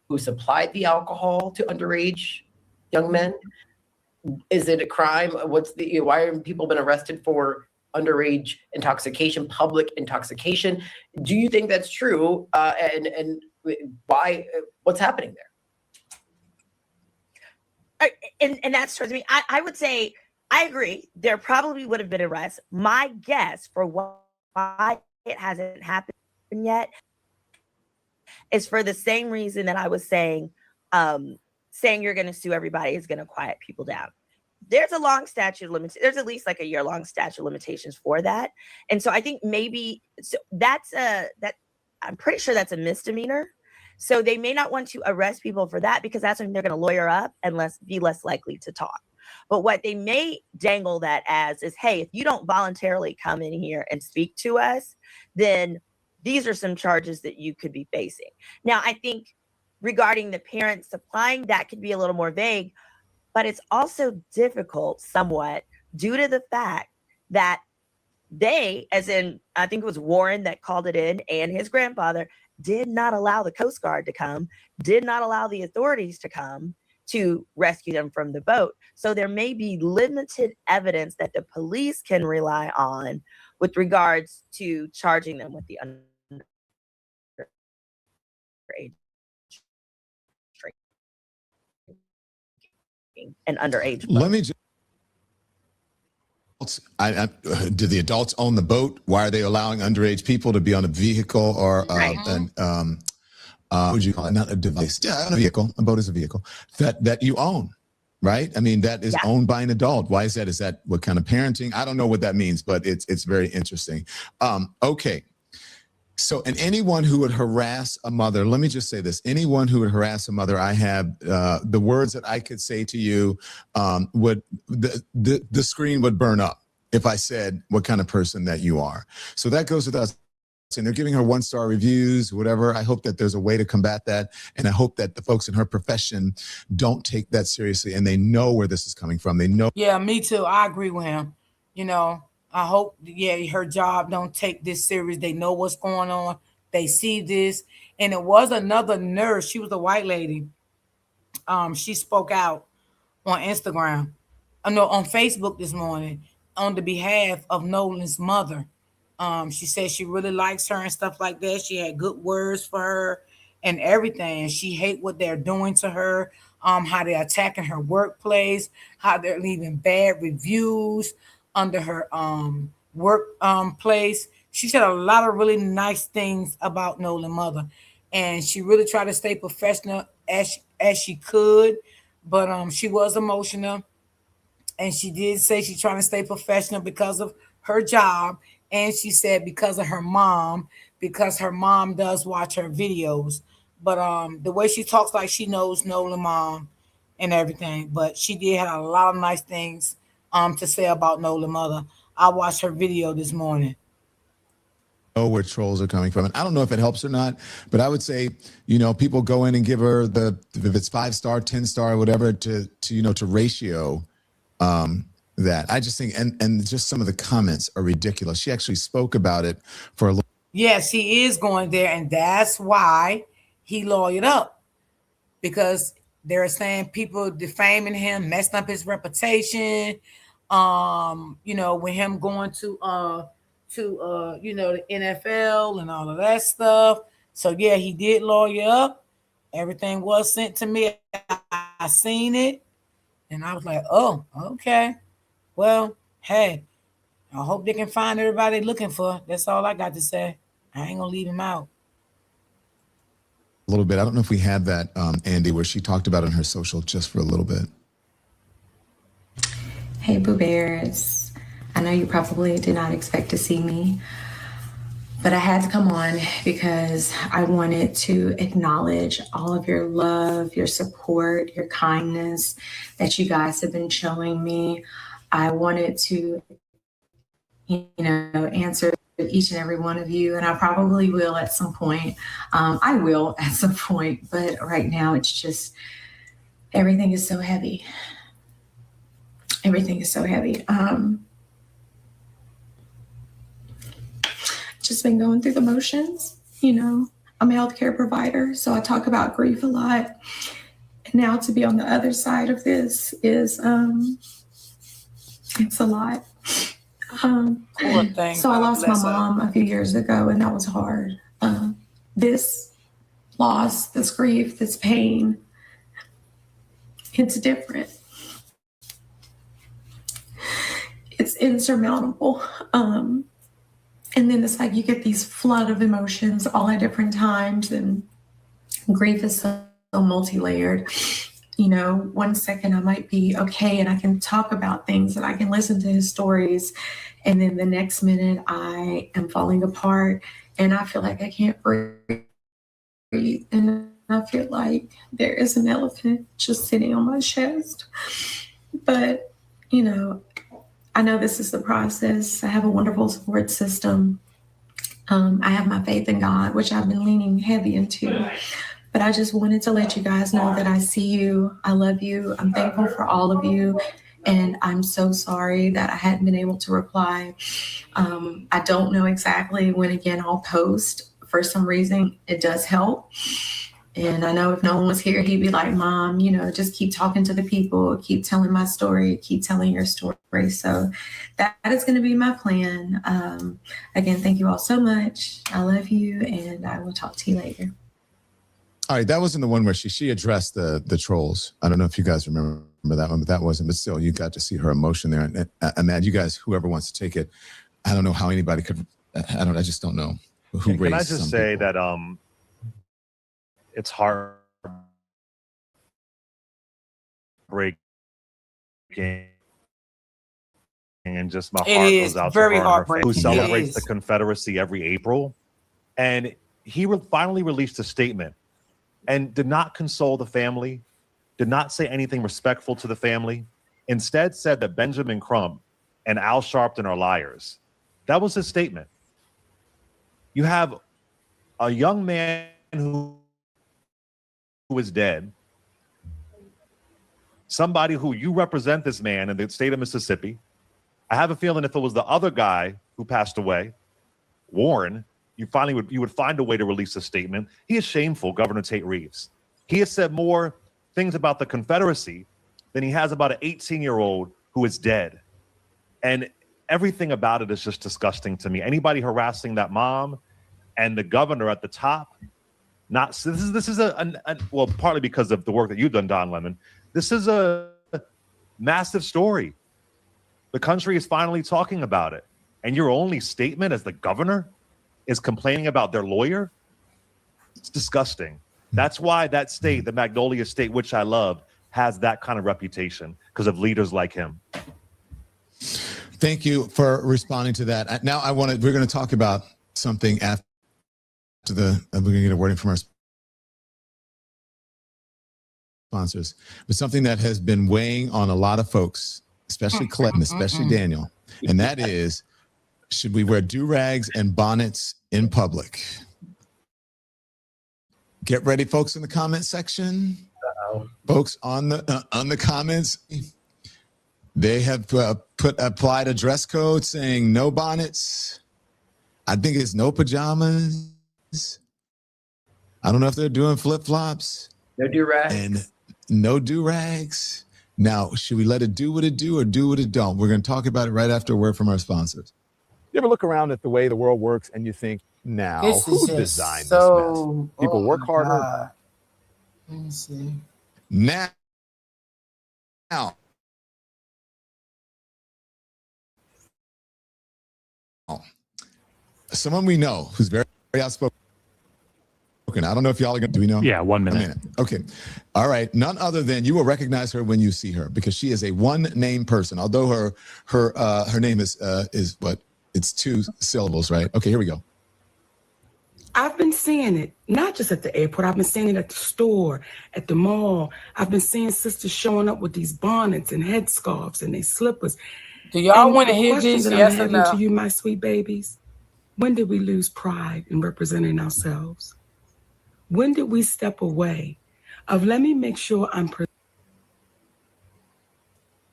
Who supplied the alcohol to underage young men? Is it a crime? Why have people been arrested for underage intoxication, public intoxication? Do you think that's true? And why? What's happening there? And that's towards me. I would say I agree. There probably would have been arrests. My guess for why it hasn't happened yet is for the same reason that I was saying, saying you're going to sue everybody is going to quiet people down. There's a long statute of limitations. There's at least like a year-long statute of limitations for that. And so I think maybe that's I'm pretty sure that's a misdemeanor. So they may not want to arrest people for that because that's when they're going to lawyer up and be less likely to talk. But what they may dangle that as is, hey, if you don't voluntarily come in here and speak to us, then these are some charges that you could be facing. Now, I think regarding the parents supplying, that could be a little more vague, but it's also difficult somewhat due to the fact that they, as in, I think it was Warren that called it in, and his grandfather did not allow the Coast Guard to come, did not allow the authorities to come to rescue them from the boat. So there may be limited evidence that the police can rely on with regards to charging them with the underage drinking and underage boat. Let me just. Do the adults own the boat? Why are they allowing underage people to be on a vehicle or what would you call it? Not a device. Yeah, a vehicle. A boat is a vehicle that you own, right? I mean, that is owned by an adult. Why is that? Is that what kind of parenting? I don't know what that means, but it's very interesting. Okay. So, and anyone who would harass a mother, let me just say this, anyone who would harass a mother, I have the words that I could say to you would, the screen would burn up if I said what kind of person that you are. So that goes without saying. They're giving her 1-star reviews, whatever. I hope that there's a way to combat that. And I hope that the folks in her profession don't take that seriously and they know where this is coming from. They know. Yeah, me too. I agree with him. I hope, her job don't take this serious. They know what's going on. They see this. And it was another nurse. She was a white lady. She spoke out on Instagram. On Facebook this morning on the behalf of Nolan's mother. She said she really likes her and stuff like that. She had good words for her and everything. And she hate what they're doing to her, how they're attacking her workplace, how they're leaving bad reviews under her work place. She said a lot of really nice things about Nolan's mother. And she really tried to stay professional as she could. But she was emotional. And she did say she's trying to stay professional because of her job And she said because of her mom, because her mom does watch her videos. But the way she talks, like she knows Nolan mom and everything. But she did have a lot of nice things to say about Nolan mother. I watched her video this morning. Know where trolls are coming from. And I don't know if it helps or not, but I would say, people go in and give her if it's 5-star, 10-star, whatever, to ratio that. I just think, and just some of the comments are ridiculous. She actually spoke about it for a little. Yes, he is going there, and that's why he lawyered up, because they're saying people defaming him, messing up his reputation. With him going to the NFL and all of that stuff. So yeah, he did lawyer up. Everything was sent to me. I seen it, and I was like, oh, okay. Well, hey, I hope they can find everybody they're looking for. That's all I got to say. I ain't gonna leave him out. A little bit. I don't know if we had that, Andy, where she talked about it on her social just for a little bit. Hey, Boo Bears. I know you probably did not expect to see me, but I had to come on because I wanted to acknowledge all of your love, your support, your kindness that you guys have been showing me. I wanted to, answer each and every one of you, and I probably will at some point. I will at some point, but right now it's just, everything is so heavy. Everything is so heavy. Just been going through the motions. I'm a healthcare provider, so I talk about grief a lot. And now to be on the other side of this is, it's a lot. So I lost my mom a few years ago, and that was hard. This loss, this grief, this pain, it's different. It's insurmountable. And then it's like you get these flood of emotions all at different times, and grief is so multi-layered. 1 second I might be okay and I can talk about things and I can listen to his stories, and then the next minute I am falling apart and I feel like I can't breathe, and I feel like there is an elephant just sitting on my chest. But I know this is the process. I have a wonderful support system. I have my faith in God, which I've been leaning heavy into. But I just wanted to let you guys know that I see you. I love you. I'm thankful for all of you. And I'm so sorry that I hadn't been able to reply. I don't know exactly when again I'll post. For some reason, it does help. And I know if no one was here, he'd be like, Mom, just keep talking to the people, keep telling my story, keep telling your story. So that is going to be my plan. Again, thank you all so much. I love you, and I will talk to you later. All right, that wasn't the one where she addressed the trolls. I don't know if you guys remember that one, but that wasn't. But still, you got to see her emotion there. And Ahmad, you guys, whoever wants to take it, I don't know how anybody could. I just don't know who raised. Can I just say that it's heartbreaking, and just my heart goes out to her and her family, who celebrates the Confederacy every April. And he finally released a statement and did not console the family, did not say anything respectful to the family, instead said that Benjamin Crump and Al Sharpton are liars. That was his statement. You have a young man who is dead, somebody who you represent this man in the state of Mississippi. I have a feeling if it was the other guy who passed away, Warren, you would find a way to release a statement. He is shameful, Governor Tate Reeves. He has said more things about the Confederacy than he has about an 18-year-old who is dead. And everything about it is just disgusting to me. Anybody harassing that mom and the governor at the top, this is well, partly because of the work that you've done, Don Lemon. This is a massive story. The country is finally talking about it. And your only statement as the governor is complaining about their lawyer? It's disgusting. That's why that state, the Magnolia State, which I love, has that kind of reputation because of leaders like him. Thank you for responding to that. Now we're going to talk about something after we're going to get a wording from our sponsors, but something that has been weighing on a lot of folks, especially Clinton, especially Daniel, and that is, should we wear do-rags and bonnets in public? Get ready, folks, in the comment section. Folks on the comments, they have applied a dress code saying no bonnets. I think it's no pajamas. I don't know if they're doing flip-flops. No do-rags. And no do-rags. Now, should we let it do what it do or do what it don't? We're going to talk about it right after a word from our sponsors. You ever look around at the way the world works and you think, now, who designed this mess? People work harder. God. Let me see. Now, someone we know who's very, very outspoken. I don't know if y'all are going to, do we know? Yeah, 1 minute. A minute. Okay. All right. None other than, you will recognize her when you see her because she is a one-name person. Although her name is what? It's 2 syllables, right? Okay, here we go. I've been seeing it, not just at the airport. I've been seeing it at the store, at the mall. I've been seeing sisters showing up with these bonnets and headscarves and these slippers. Do y'all want to hear questions this? that Yes I'm or having no? to you, my sweet babies? When did we lose pride in representing ourselves? When did we step away of let me make sure I'm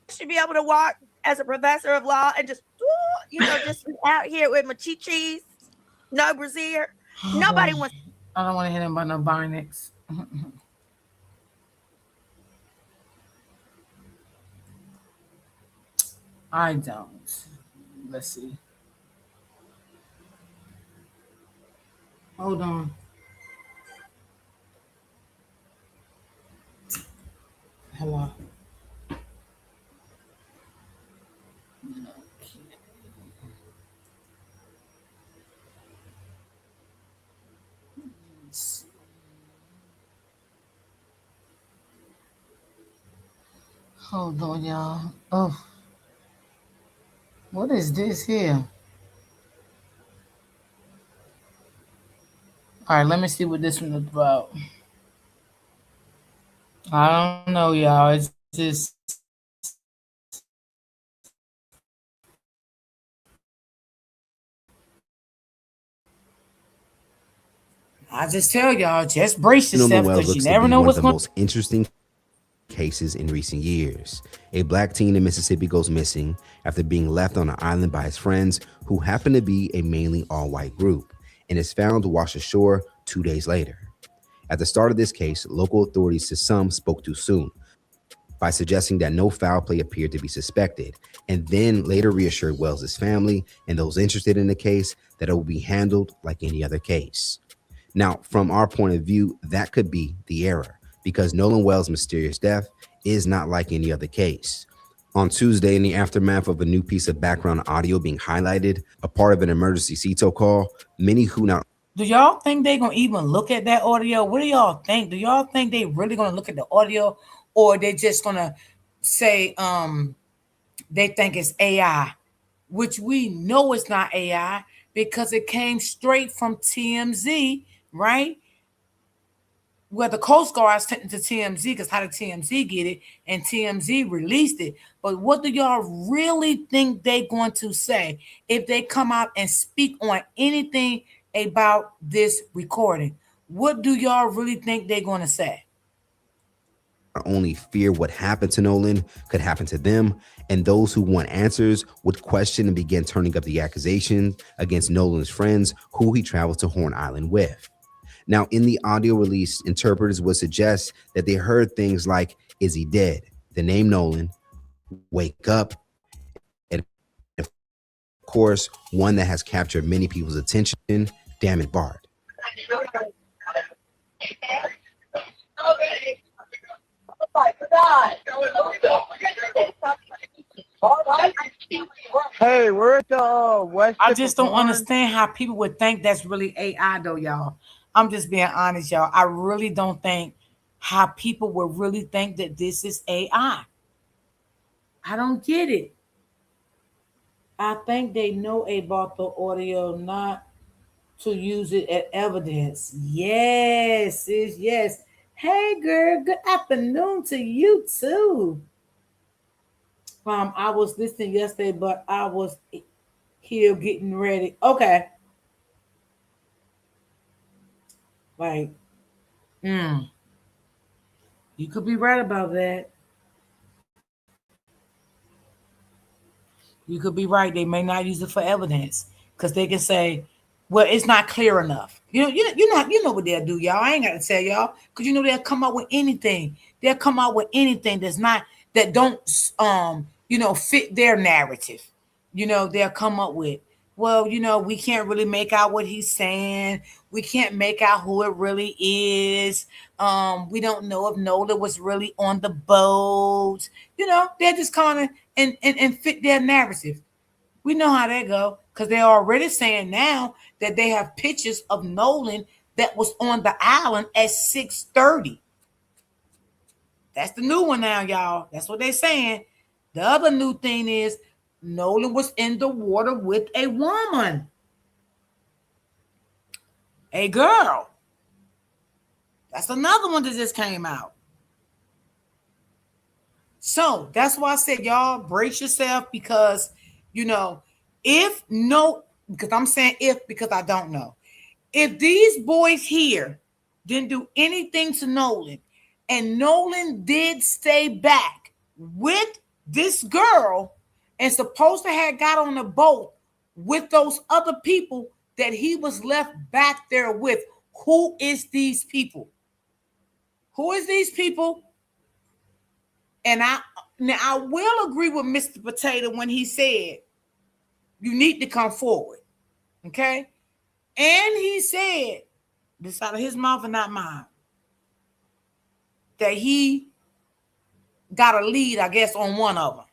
Should be able to walk as a professor of law and just, just be out here with my chi-chis, no brassiere. Nobody wants. I don't want to hear them about no bonnets. I don't. Let's see. Hold on. Hello. Hold on, y'all. Oh, what is this here? All right, let me see what this one is about. I don't know, y'all. It's just. I just tell y'all, just brace yourself because you never know what's one of the most interesting cases in recent years. A black teen in Mississippi goes missing after being left on an island by his friends, who happen to be a mainly all-white group, and is found to wash ashore 2 days later. At the start of this case, local authorities to some spoke too soon by suggesting that no foul play appeared to be suspected, and then later reassured Wells's family and those interested in the case that it will be handled like any other case. Now, from our point of view, that could be the error, because Nolan Wells' mysterious death is not like any other case. On Tuesday, in the aftermath of a new piece of background audio being highlighted, a part of an emergency CETO call, many who not Do y'all think they're going to even look at that audio? What do y'all think? Do y'all think they really going to look at the audio, or they just going to say they think it's AI, which we know it's not AI because it came straight from TMZ, right? Well, the Coast Guard sent it to TMZ because how did TMZ get it? And TMZ released it. But what do y'all really think they're going to say if they come out and speak on anything about this recording? What do y'all really think they're going to say? only fear what happened to Nolan could happen to them, and those who want answers would question and begin turning up the accusations against Nolan's friends who he traveled to Horn Island with. Now, in the audio release, interpreters would suggest that they heard things like, "Is he dead?" The name Nolan, "Wake up," and of course, one that has captured many people's attention, "Damn it, Bart." Hey, we're at the West. I just don't understand how people would think that's really AI, though, y'all. I'm just being honest, y'all. I really don't think how people would really think that this is AI. I don't get it. I think they know about the audio, not to use it as evidence. Yes, sis, yes. Hey, girl, good afternoon to you too. I was listening yesterday, but I was here getting ready. Okay, like, mm, you could be right about that. You could be right. They may not use it for evidence because they can say, "Well, it's not clear enough." You know what they'll do, y'all. I ain't got to tell y'all because they'll come up with anything. They'll come out with anything that don't fit their narrative. They'll come up with, well, we can't really make out what he's saying. We can't make out who it really is. We don't know if Nolan was really on the boat. They're just kind of and fit their narrative. We know how that go because they're already saying now that they have pictures of Nolan that was on the island at 6:30. That's the new one now, y'all. That's what they're saying. The other new thing is Nolan was in the water with a woman, a girl. That's another one that just came out. So that's why I said, y'all, brace yourself because, if no, because I'm saying if because I don't know. If these boys here didn't do anything to Nolan and Nolan did stay back with this girl and supposed to have got on a boat with those other people that he was left back there with, who is these people? Who is these people? And I will agree with Mr. Potato when he said you need to come forward. Okay? And he said, this out of his mouth and not mine, that he got a lead, I guess, on one of them.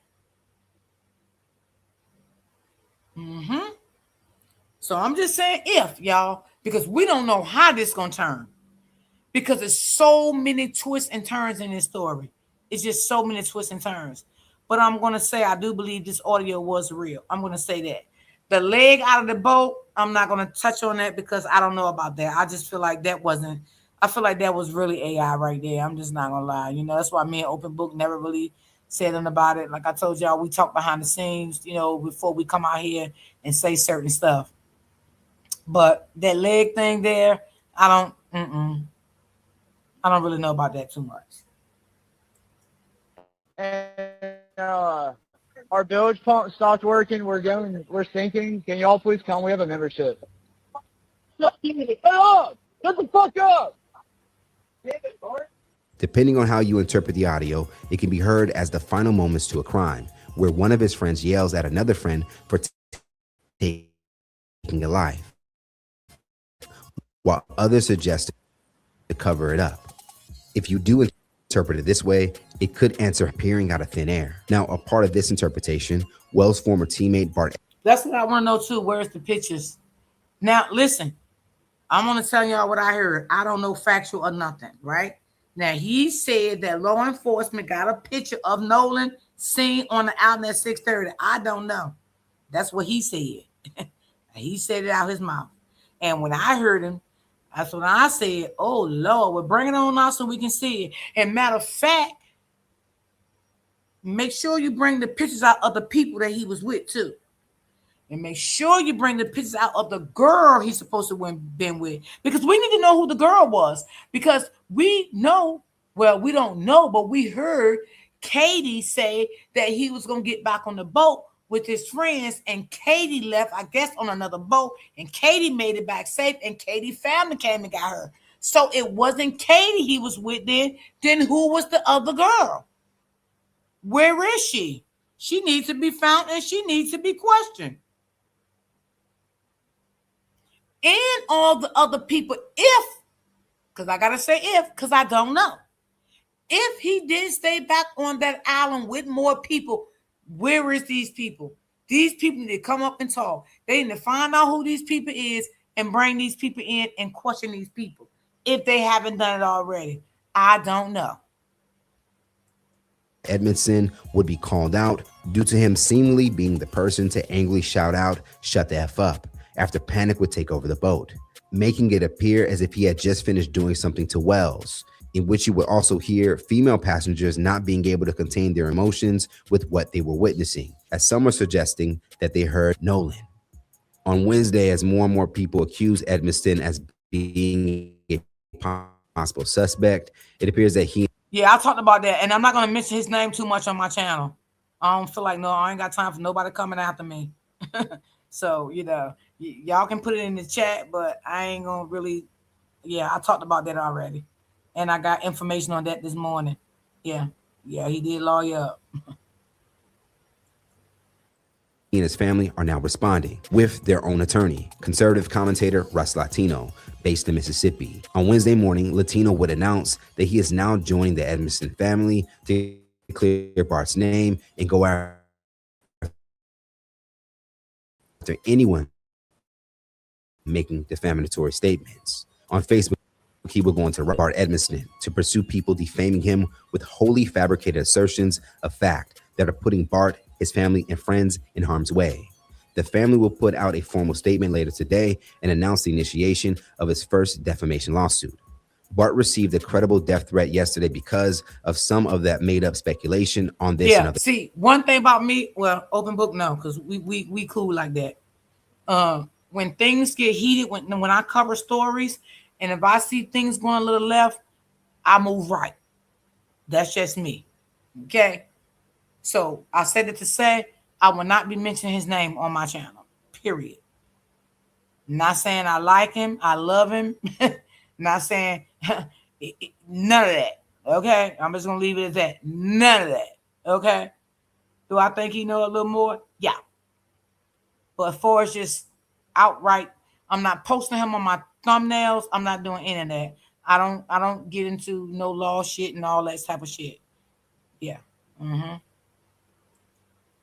So I'm just saying if, y'all, because we don't know how this gonna turn. Because there's so many twists and turns in this story. It's just so many twists and turns. But I'm gonna say I do believe this audio was real. I'm gonna say that. The leg out of the boat, I'm not gonna touch on that because I don't know about that. I just feel like that wasn't. I feel like that was really AI right there. I'm just not gonna lie. That's why me and Open Book never really said anything about it. Like I told y'all, we talk behind the scenes, before we come out here and say certain stuff. But that leg thing there, I don't really know about that too much. Our village pump stopped working. We're sinking. Can y'all please come? We have a membership. Shut up! Shut the fuck up! Depending on how you interpret the audio, it can be heard as the final moments to a crime, where one of his friends yells at another friend for taking a life, while others suggest to cover it up. If you do interpret it this way, it could answer appearing out of thin air. Now, a part of this interpretation, Wells' former teammate Bart. That's what I want to know too. Where's the pictures? Now, listen, I'm going to tell y'all what I heard. I don't know factual or nothing, right? Now, he said that law enforcement got a picture of Nolan seen on the island at 6:30. I don't know. That's what he said. He said it out his mouth. And when I heard him, that's when I said, oh, Lord, we'll bring it on out so we can see it. And matter of fact, make sure you bring the pictures out of the people that he was with, too. And make sure you bring the pictures out of the girl he's supposed to have been with. Because we need to know who the girl was. Because we know, well, we don't know, but we heard Katie say that he was going to get back on the boat with his friends. And Katie left, I guess, on another boat. And Katie made it back safe. And Katie's family came and got her. So it wasn't Katie he was with then. Then who was the other girl? Where is she? She needs to be found and she needs to be questioned. And all the other people, if, because I got to say if, because I don't know. If he did stay back on that island with more people, where is these people? These people need to come up and talk. They need to find out who these people is and bring these people in and question these people. If they haven't done it already, I don't know. Edmondson would be called out due to him seemingly being the person to angrily shout out, "Shut the F up," after panic would take over the boat, making it appear as if he had just finished doing something to Wells, in which you would also hear female passengers not being able to contain their emotions with what they were witnessing, as some were suggesting that they heard Nolan. On Wednesday, as more and more people accuse Edmondson as being a possible suspect, it appears that he... Yeah, I talked about that, and I'm not going to mention his name too much on my channel. I don't feel like, no, I ain't got time for nobody coming after me. So, y'all can put it in the chat, but I ain't going to really, I talked about that already. And I got information on that this morning. Yeah, he did lawyer up. He and his family are now responding with their own attorney, conservative commentator Russ Latino, based in Mississippi. On Wednesday morning, Latino would announce that he is now joining the Edmondson family to clear Bart's name and go after anyone making defamatory statements. On Facebook, he will go into Bart Edmondson to pursue people defaming him with wholly fabricated assertions of fact that are putting Bart, his family, and friends in harm's way. The family will put out a formal statement later today and announce the initiation of his first defamation lawsuit. Bart received a credible death threat yesterday because of some of that made-up speculation on this. Yeah, see, one thing about me, well, open book, no, because we cool like that. When things get heated, when I cover stories, and if I see things going a little left, I move right. That's just me. Okay? So I said it to say I will not be mentioning his name on my channel. Period. Not saying I like him, I love him. Not saying none of that. Okay? I'm just gonna leave it at that. None of that. Okay? Do I think he know a little more? Yeah. But as far as just outright, I'm not posting him on my thumbnails. I'm not doing any of that. I don't get into no law shit and all that type of shit. Yeah. Mm-hmm.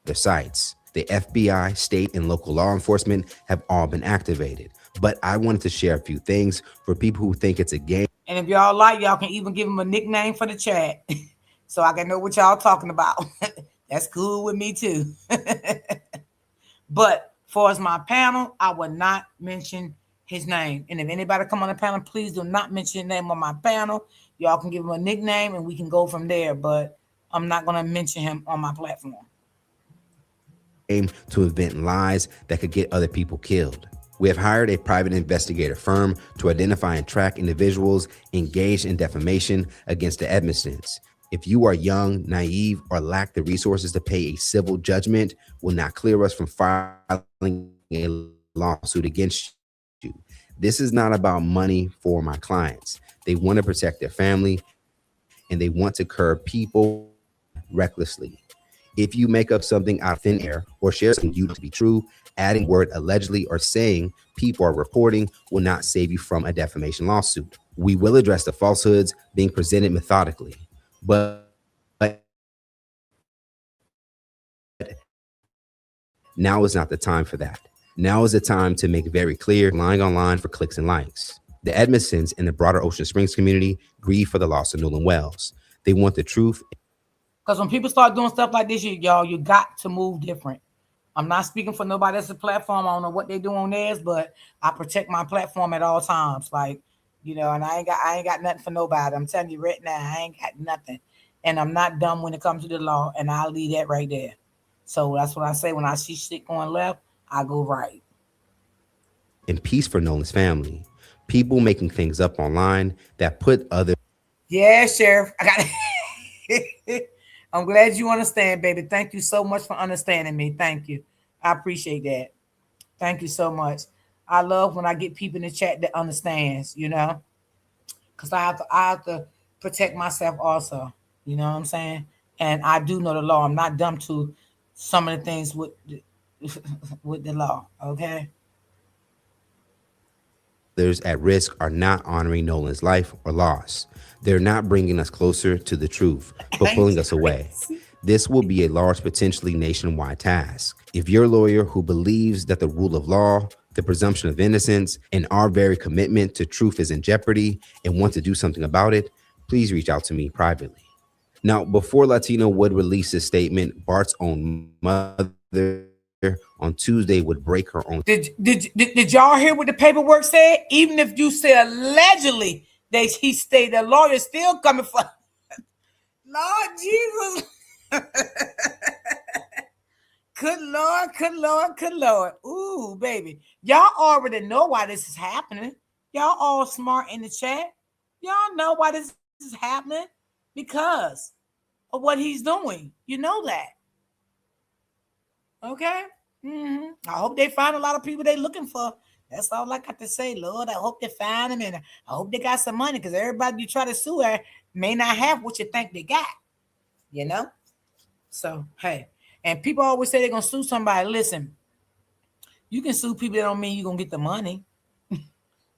Their sites. The FBI, state, and local law enforcement have all been activated. But I wanted to share a few things for people who think it's a game. And if y'all like, y'all can even give him a nickname for the chat so I can know what y'all talking about. That's cool with me too. But for as my panel, I will not mention his name. And if anybody come on the panel, please do not mention his name on my panel. Y'all can give him a nickname and we can go from there. But I'm not going to mention him on my platform. To invent lies that could get other people killed. We have hired a private investigator firm to identify and track individuals engaged in defamation against the Edmondsons. If you are young, naive, or lack the resources to pay a civil judgment, will not clear us from filing a lawsuit against you. This is not about money for my clients. They want to protect their family and they want to curb people recklessly. If you make up something out of thin air or share something you know to be true, adding word allegedly or saying people are reporting will not save you from a defamation lawsuit. We will address the falsehoods being presented methodically, but now is not the time for that. Now is the time to make very clear, lying online for clicks and likes. The Edmondsons and the broader Ocean Springs community grieve for the loss of Nolan Wells. They want the truth. Because when people start doing stuff like this, y'all, you got to move different. I'm not speaking for nobody else's platform. I don't know what they do on theirs, but I protect my platform at all times. Like, and I ain't got nothing for nobody. I'm telling you right now, I ain't got nothing. And I'm not dumb when it comes to the law, and I'll leave that right there. So that's what I say. When I see shit going left, I go right. And peace for Nolan's family. People making things up online that put other... Yeah, Sheriff. I got it. I'm glad you understand, baby. Thank you so much for understanding me. Thank you. I appreciate that. Thank you so much. I love when I get people in the chat that understands, because I have to protect myself also. You know what I'm saying? And I do know the law. I'm not dumb to some of the things with the law. Okay. Others at risk are not honoring Nolan's life or loss. They're not bringing us closer to the truth, but pulling us away. This will be a large, potentially nationwide task. If you're a lawyer who believes that the rule of law, the presumption of innocence, and our very commitment to truth is in jeopardy and want to do something about it, please reach out to me privately. Now, before Latino would release a statement, Bart's own mother on Tuesday would break her own. Did y'all hear what the paperwork said? Even if you say allegedly he stayed, the lawyer's still coming for. Lord Jesus. Good Lord, good Lord, good Lord. Ooh, baby. Y'all already know why this is happening. Y'all all smart in the chat. Y'all know why this is happening because of what he's doing. You know that. Okay? Mm-hmm. I hope they find a lot of people they're looking for. That's all I got to say, Lord. I hope they find them and I hope they got some money because everybody you try to sue her may not have what you think they got. You know? So, hey. And people always say they're going to sue somebody. Listen, you can sue people that don't mean you're going to get the money. That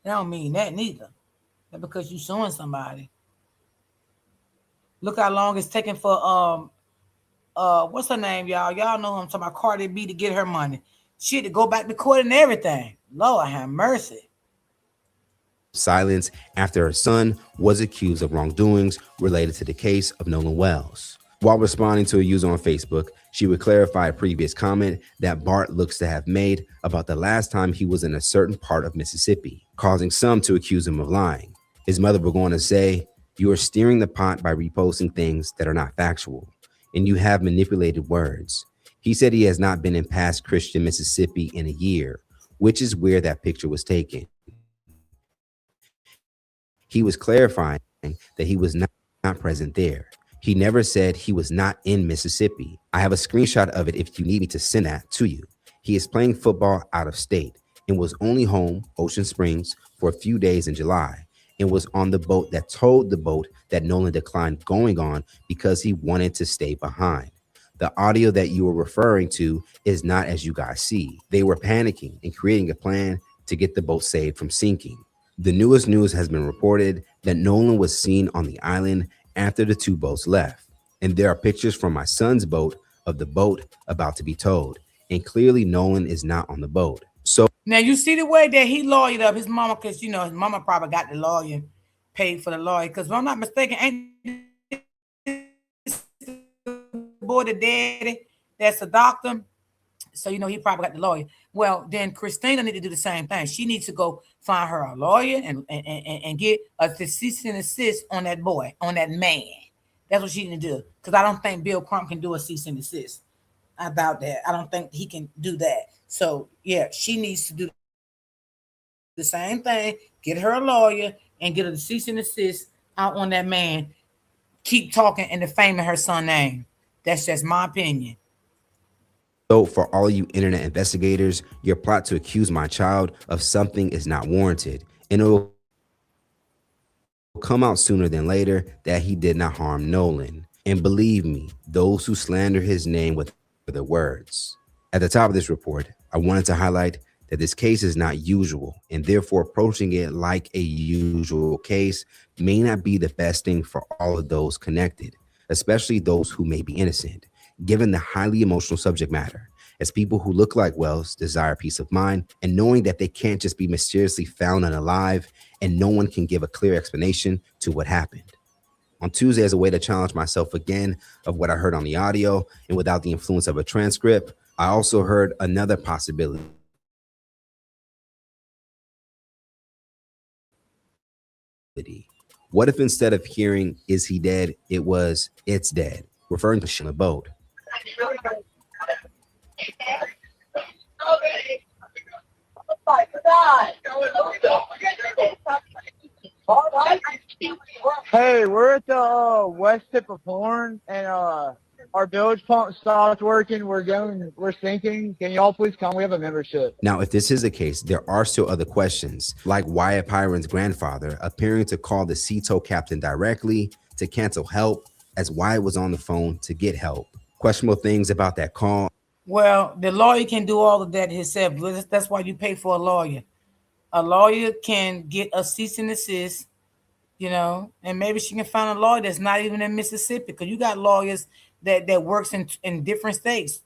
don't mean that neither. That's because you're suing somebody. Look how long it's taking for what's her name, y'all? Y'all know I'm talking about Cardi B to get her money. She had to go back to court and everything. Lord have mercy. Silence after her son was accused of wrongdoings related to the case of Nolan Wells. While responding to a user on Facebook, she would clarify a previous comment that Bart looks to have made about the last time he was in a certain part of Mississippi, causing some to accuse him of lying. His mother would go on to say, "You are steering the pot by reposting things that are not factual, and you have manipulated words." He said he has not been in past Christian Mississippi in a year, which is where that picture was taken. He was clarifying that he was not present there. He never said he was not in Mississippi. I have a screenshot of it if you need me to send that to you. He is playing football out of state and was only home, Ocean Springs, for a few days in July and was on the boat that towed the boat that Nolan declined going on because he wanted to stay behind. The audio that you were referring to is not as you guys see. They were panicking and creating a plan to get the boat saved from sinking. The newest news has been reported that Nolan was seen on the island after the two boats left. And there are pictures from my son's boat of the boat about to be towed. And clearly Nolan is not on the boat. So now you see the way that he lawyered up his mama, because his mama probably got the lawyer, paid for the lawyer. Because if I'm not mistaken, ain't boy the daddy that's a doctor? So he probably got the lawyer. Well, then Christina need to do the same thing. She needs to go find her a lawyer and get a cease and desist on that boy, on that man. That's what she need to do. Because I don't think Bill Crump can do a cease and desist about that. I don't think he can do that. So yeah, she needs to do the same thing. Get her a lawyer and get a cease and desist out on that man. Keep talking and defaming her son's name. That's just my opinion. So for all you internet investigators, your plot to accuse my child of something is not warranted, and it will come out sooner than later that he did not harm Nolan. And believe me, those who slander his name with their words. At the top of this report, I wanted to highlight that this case is not usual, and therefore approaching it like a usual case may not be the best thing for all of those connected, especially those who may be innocent, given the highly emotional subject matter, as people who look like Wells desire peace of mind and knowing that they can't just be mysteriously found unalive and no one can give a clear explanation to what happened. On Tuesday, as a way to challenge myself again of what I heard on the audio and without the influence of a transcript, I also heard another possibility. What if instead of hearing, "Is he dead?" it was, "It's dead," referring to the boat? Hey, we're at the west tip of Horn, and our bilge pump stopped working. We're sinking. Can y'all please come? We have a membership. Now, if this is the case, there are still other questions, like Wyatt Pyron's grandfather appearing to call the Sea-Tow captain directly to cancel help, as Wyatt was on the phone to get help. Questionable things about that call. Well, the lawyer can do all of that himself. That's why you pay for a lawyer. A lawyer can get a cease and desist, and maybe she can find a lawyer that's not even in Mississippi, because you got lawyers that works in different states.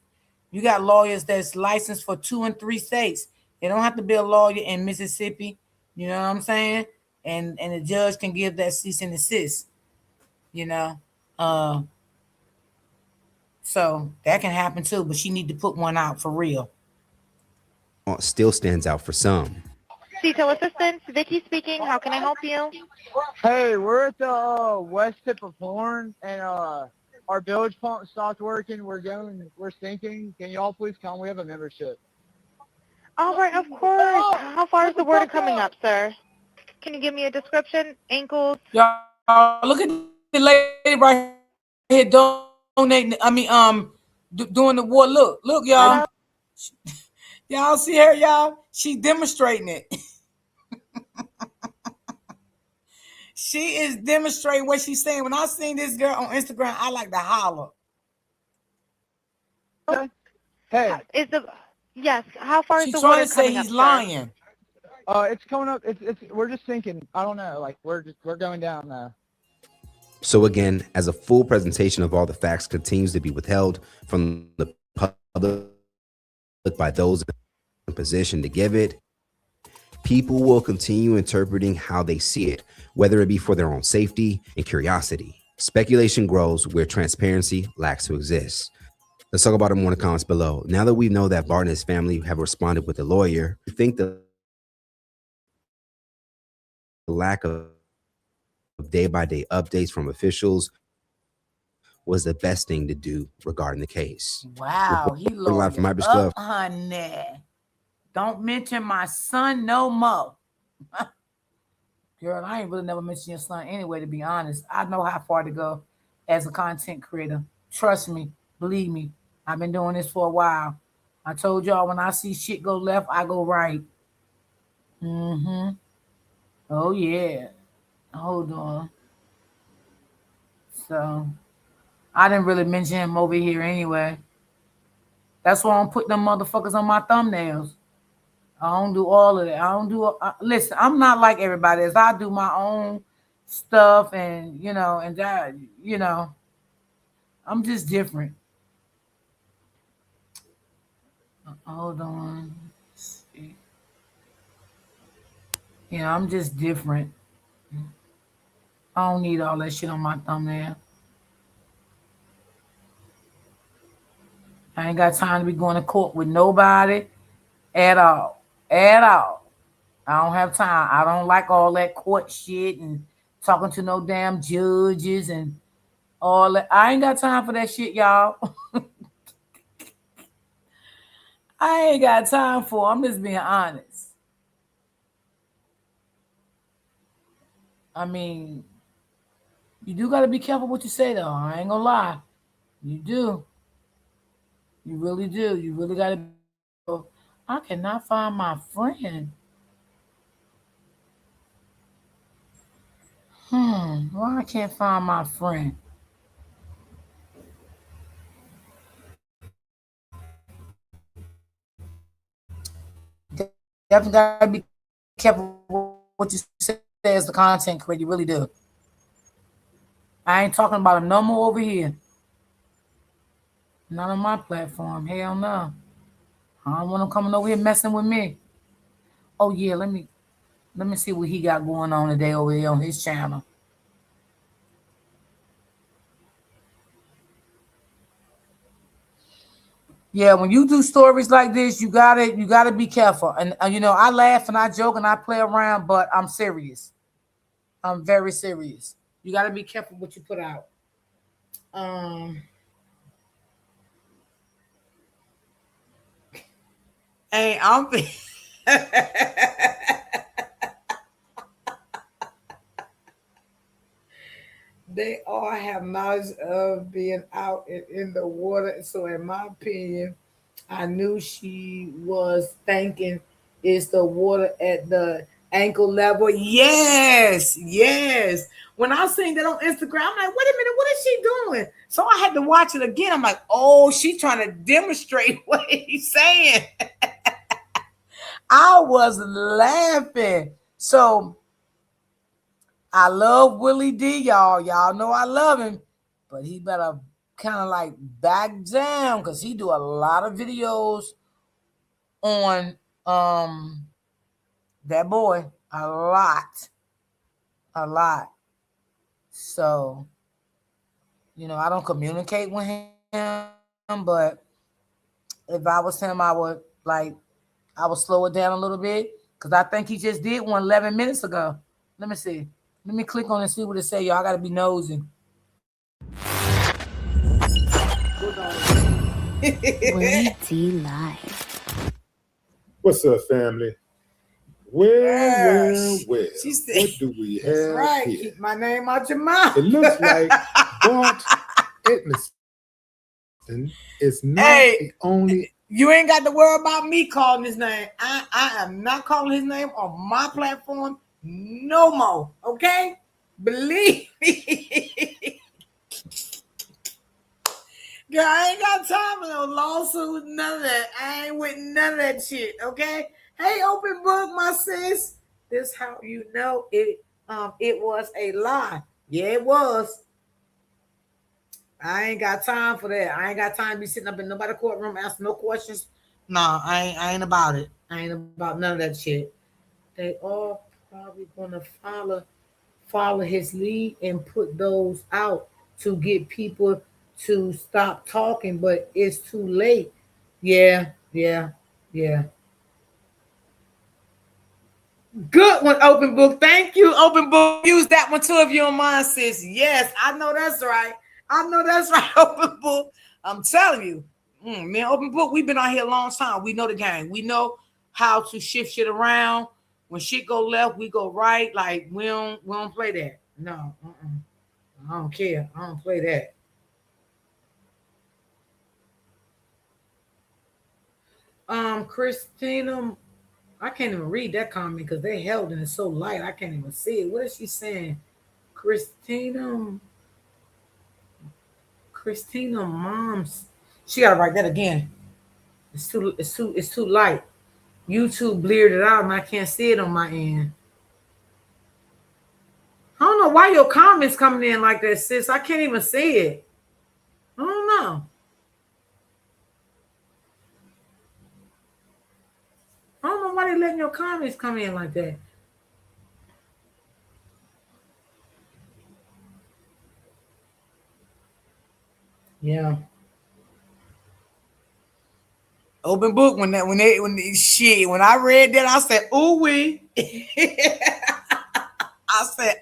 You got lawyers that's licensed for 2 and 3 states. They don't have to be a lawyer in Mississippi. You know what I'm saying? And the judge can give that cease and desist. So that can happen too, but she need to put one out for real. Still stands out for some. Detail assistance, Vicky speaking. How can I help you? Hey, we're at the west tip of Horn, and our bilge pump stopped working. We're sinking. Can y'all please come? We have a membership. All right, of course. How far is the water coming up, sir? Can you give me a description? Ankles? Y'all look at the lady right here donating. Doing the war. Look, y'all. Y'all see her, y'all? She demonstrating it. She is demonstrating what she's saying. When I seen this girl on Instagram, I like to holler. Hey. Yes. How far is She's the trying water to say coming he's up, lying. It's coming up. We're just sinking. I don't know. Like we're going down now. So again, as a full presentation of all the facts continues to be withheld from the public by those in position to give it, people will continue interpreting how they see it, whether it be for their own safety and curiosity. Speculation grows where transparency lacks to exist. Let's talk about it more in the comments below. Now that we know that Bart and his family have responded with a lawyer, I think the lack of day-by-day updates from officials was the best thing to do regarding the case. Wow, he Live from lawyered Hypersclub. up, honey. Don't mention my son no more. Girl, I ain't really never mentioned your son anyway, to be honest. I know how far to go as a content creator. Trust me, believe me. I've been doing this for a while. I told y'all when I see shit go left, I go right. Mm-hmm. Oh, yeah. Hold on. So, I didn't really mention him over here anyway. That's why I don't put them motherfuckers on my thumbnails. I don't do all of that. I don't do. Listen, I'm not like everybody else. I do my own stuff, and and that, I'm just different. Hold on. Yeah, I'm just different. I don't need all that shit on my thumbnail. I ain't got time to be going to court with nobody at all. At all. I don't have time. I don't like all that court shit and talking to no damn judges and all that. I ain't got time for that shit, y'all. I ain't got time for it. I'm just being honest. I mean, you do got to be careful what you say, though. I ain't gonna lie. You do. You really do. You really got to be careful. I cannot find my friend. Why I can't find my friend? Definitely got to be careful what you say as the content creator. You really do. I ain't talking about him no more over here. Not on my platform. Hell no. I don't want him coming over here messing with me. Oh yeah, let me see what he got going on today over here on his channel. Yeah, when you do stories like this, you gotta be careful. And I laugh and I joke and I play around, but I'm serious. I'm very serious. You gotta be careful what you put out. Hey, I'm they all have knowledge of being out in the water. So in my opinion, I knew she was thinking it's the water at the ankle level. Yes, yes. When I seen that on Instagram, I'm like, wait a minute, what is she doing? So I had to watch it again. I'm like, oh, she's trying to demonstrate what he's saying. I was laughing. So I love Willie D, y'all. Y'all know I love him, but he better kind of like back down because he do a lot of videos on that boy. A lot. So You know, I don't communicate with him, but if I was him, I would slow it down a little bit because I think he just did one 11 minutes ago. Let me see. Let me click on it and see what it say, y'all. I gotta be nosy. Willie D Live. What's up, family? Well. She said, what do we that's have right. here? Keep my name out your mouth. It looks like Bart Edmiston is not the only. You ain't got to worry about me calling his name. I am not calling his name on my platform no more. Okay? Believe me. Girl, I ain't got time for no lawsuits, none of that. I ain't with none of that shit, okay? Hey, open book, my sis. This how you know it was a lie. Yeah, it was. I ain't got time for that. I ain't got time to be sitting up in nobody's courtroom asking no questions. No, I ain't about it. I ain't about none of that shit. They all probably gonna follow his lead and put those out to get people to stop talking, but it's too late. Yeah. Good one, open book. Thank you, open book. Use that one too if you don't mind, sis. Yes, I know that's right. Open book. I'm telling you, man, open book. We've been out here a long time. We know the game. We know how to shift shit around. When shit go left, we go right. Like we don't play that. No, I don't care. I don't play that. Christina, I can't even read that comment because they held it. It's so light. I can't even see it. What is she saying? Christina moms. She gotta write that again. It's too light. YouTube bleared it out and I can't see it on my end. I don't know why your comments coming in like that, sis. I can't even see it. I don't know. I don't know why they letting your comments come in like that. Yeah. Open book when I read that, I said, ooh wee. I said,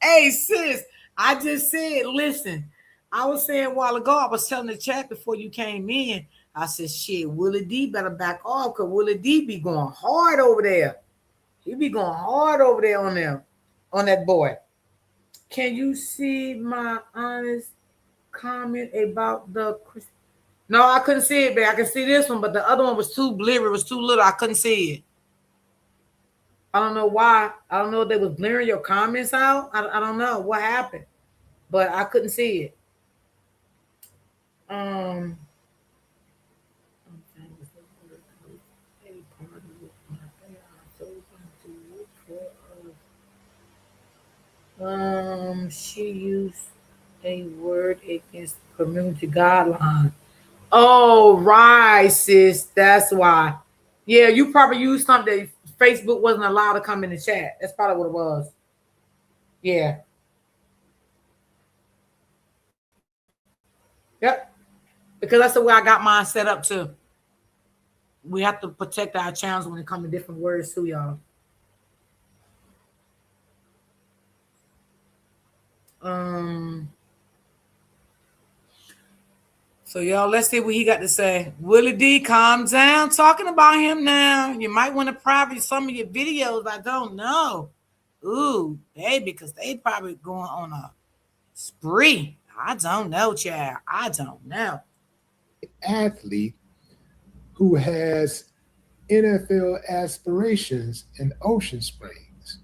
Hey, sis, I just said, listen, I was saying a while ago, I was telling the chat before you came in, I said, shit, Willie D better back off because Willie D be going hard over there. He be going hard over there on that boy. Can you see my honest comment about the... No, I couldn't see it, babe. I can see this one, but the other one was too blurry. It was too little. I couldn't see it. I don't know why. I don't know if they was blurring your comments out. I don't know what happened, but I couldn't see it. She used a word against community guidelines. Oh, right, sis. That's why. Yeah, you probably used something that Facebook wasn't allowed to come in the chat. That's probably what it was. Yeah. Yep. Because that's the way I got mine set up too. We have to protect our channels when it comes to different words too, y'all. So y'all, let's see what he got to say. Willie D, calm down. Talking about him now. You might want to private some of your videos. I don't know. Ooh, baby, because they probably going on a spree. I don't know, child. I don't know. Athlete who has NFL aspirations in Ocean Springs.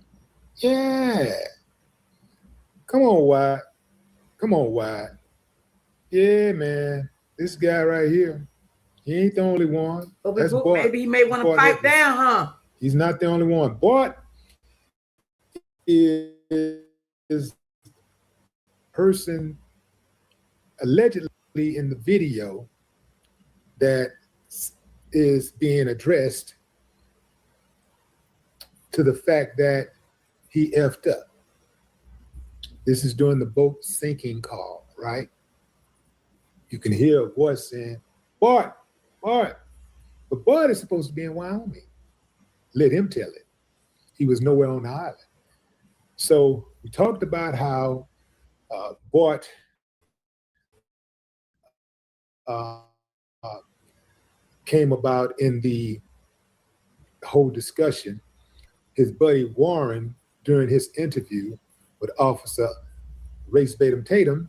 Yeah. Come on, Wyatt. Yeah, man. This guy right here, he ain't the only one. That's Bart. Maybe he may want to pipe down, huh? He's not the only one. Bart is person allegedly in the video that is being addressed to the fact that he effed up. This is during the boat sinking call, right? You can hear a voice saying, Bart, Bart. But Bart is supposed to be in Wyoming. Let him tell it. He was nowhere on the island. So we talked about how Bart came about in the whole discussion. His buddy Warren, during his interview with Officer Race Batum Tatum,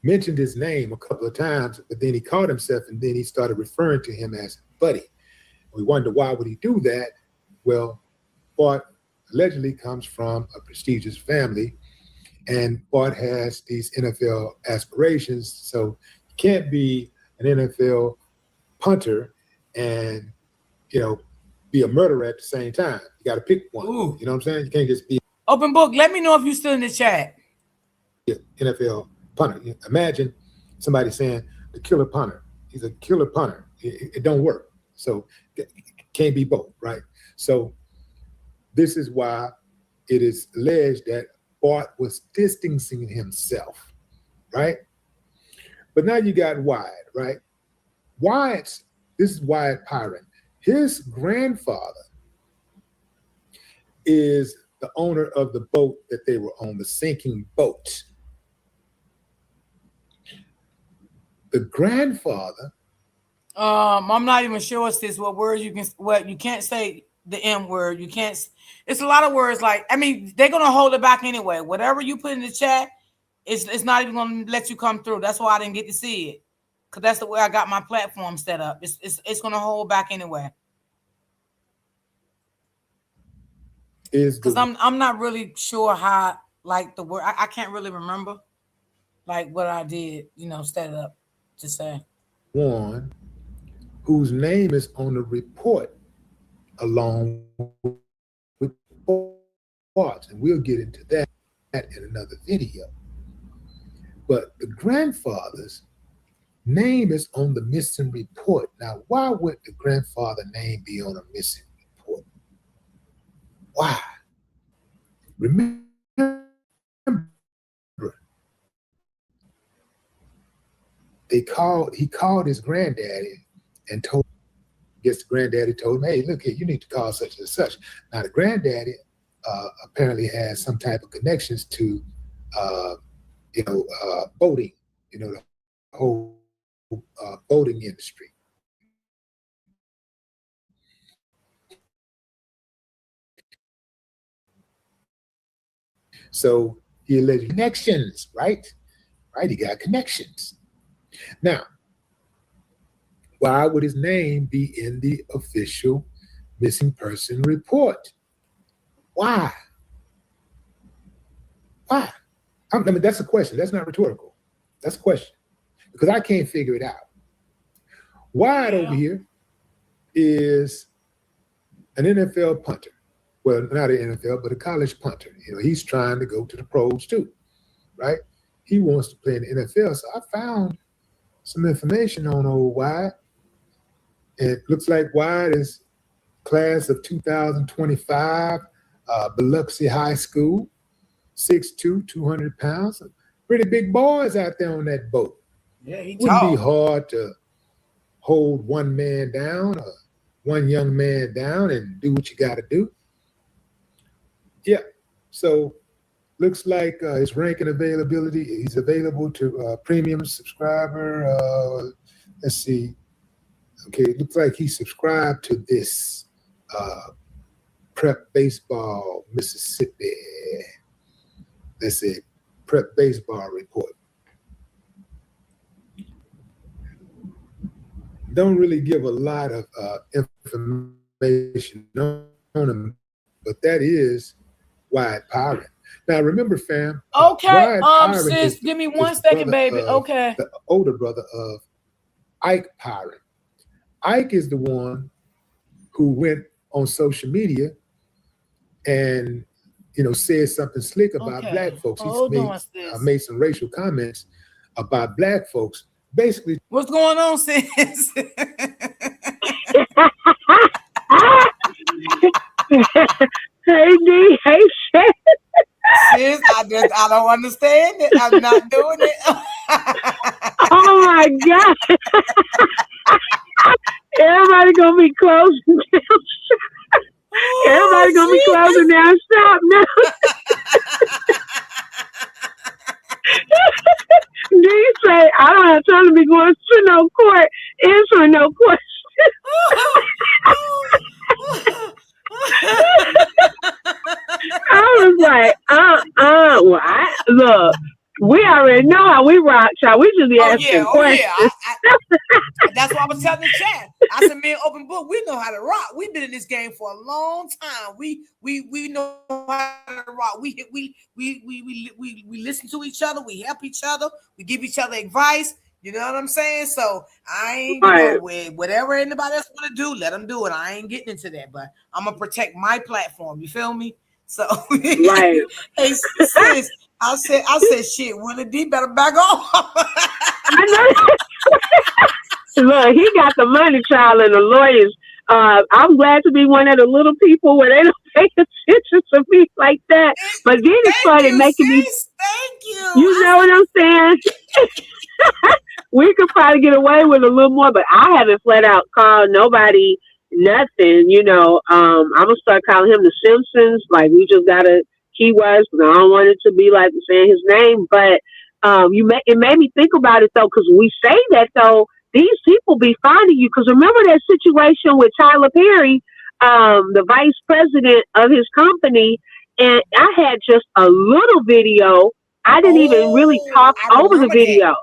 mentioned his name a couple of times, but then he caught himself and then he started referring to him as buddy. We wonder why would he do that? Well, Bart allegedly comes from a prestigious family, and Bart has these NFL aspirations, so you can't be an NFL punter and, you know, be a murderer at the same time. You got to pick one. Ooh. You know what I'm saying? You can't just be open book. Let me know if you're still in the chat. NFL punter. Imagine somebody saying the killer punter. He's a killer punter. It don't work. So it can't be both, right? So this is why it is alleged that Bart was distancing himself, right? But now you got Wyatt, right? This is Wyatt Pyron. His grandfather is the owner of the boat that they were on, the sinking boat. The grandfather. I'm not even sure what words you can't say the M word. You can't. It's a lot of words. Like, I mean, they're gonna hold it back anyway. Whatever you put in the chat, it's not even gonna let you come through. That's why I didn't get to see it, because that's the way I got my platform set up. It's gonna hold back anyway. Because I'm not really sure how, like, the word. I can't really remember like what I did, set it up to say. One whose name is on the report along with Bart, and we'll get into that in another video. But the grandfather's name is on the missing report. Now, why would the grandfather's name be on a missing report? Why? Remember, he called his granddaddy and told, the granddaddy told him, hey, look here, you need to call such and such. Now, the granddaddy apparently has some type of connections to, boating, the whole boating industry. So he alleged connections, right? Right, he got connections. Now, why would his name be in the official missing person report? Why? Why? I mean, that's a question. That's not rhetorical. That's a question. Because I can't figure it out. Wyatt over here is an NFL punter. Well, not an NFL, but a college punter. He's trying to go to the pros too, right? He wants to play in the NFL. So I found some information on old Wyatt. And it looks like Wyatt is class of 2025, Biloxi High School, 6'2", 200 pounds. Pretty big boys out there on that boat. Yeah, he wouldn't be hard to hold one man down or one young man down and do what you got to do. Yeah, so looks like his rank and availability, he's available to premium subscriber. Let's see. Okay, it looks like he subscribed to this Prep Baseball Mississippi. That's it, Prep Baseball Report. Don't really give a lot of information on him, but that is Wyatt Pyron. Now, remember, fam. Okay, sis, give me 1 second, baby. Okay. The older brother of Ike Pyron. Ike is the one who went on social media and, said something slick about black folks. He made some racial comments about black folks. Basically, what's going on, sis? Hey, D. Hey, Shay. Sis, I don't understand it. I'm not doing it. Oh my God. Everybody gonna be closing down. Everybody gonna be closing down shop now. They say I don't have time to be going to no court answering no questions. I was like, look, we already know how we rock, child. We just be asking questions. That's why I was telling the chat. I said, man, open book. We know how to rock. We've been in this game for a long time. We know how to rock. We listen to each other. We help each other. We give each other advice. You know what I'm saying? So I ain't, whatever anybody else want to do, let them do it. I ain't getting into that, but I'm gonna protect my platform. You feel me? So right. Hey, sis, I said, shit. Willie D better back off. I know. Look, he got the money, child, and the lawyers. I'm glad to be one of the little people where they don't pay attention to me like that. But then it started making me. Thank you. You know what I'm saying? We could probably get away with a little more, but I haven't flat out called nobody nothing. You know, I'm gonna start calling him the Simpsons. Like we just gotta keywords. I don't want it to be like saying his name, but it made me think about it though, because we say that though. These people be finding you, because remember that situation with Tyler Perry, the vice president of his company, and I had just a little video. I didn't even really talk over the video. That.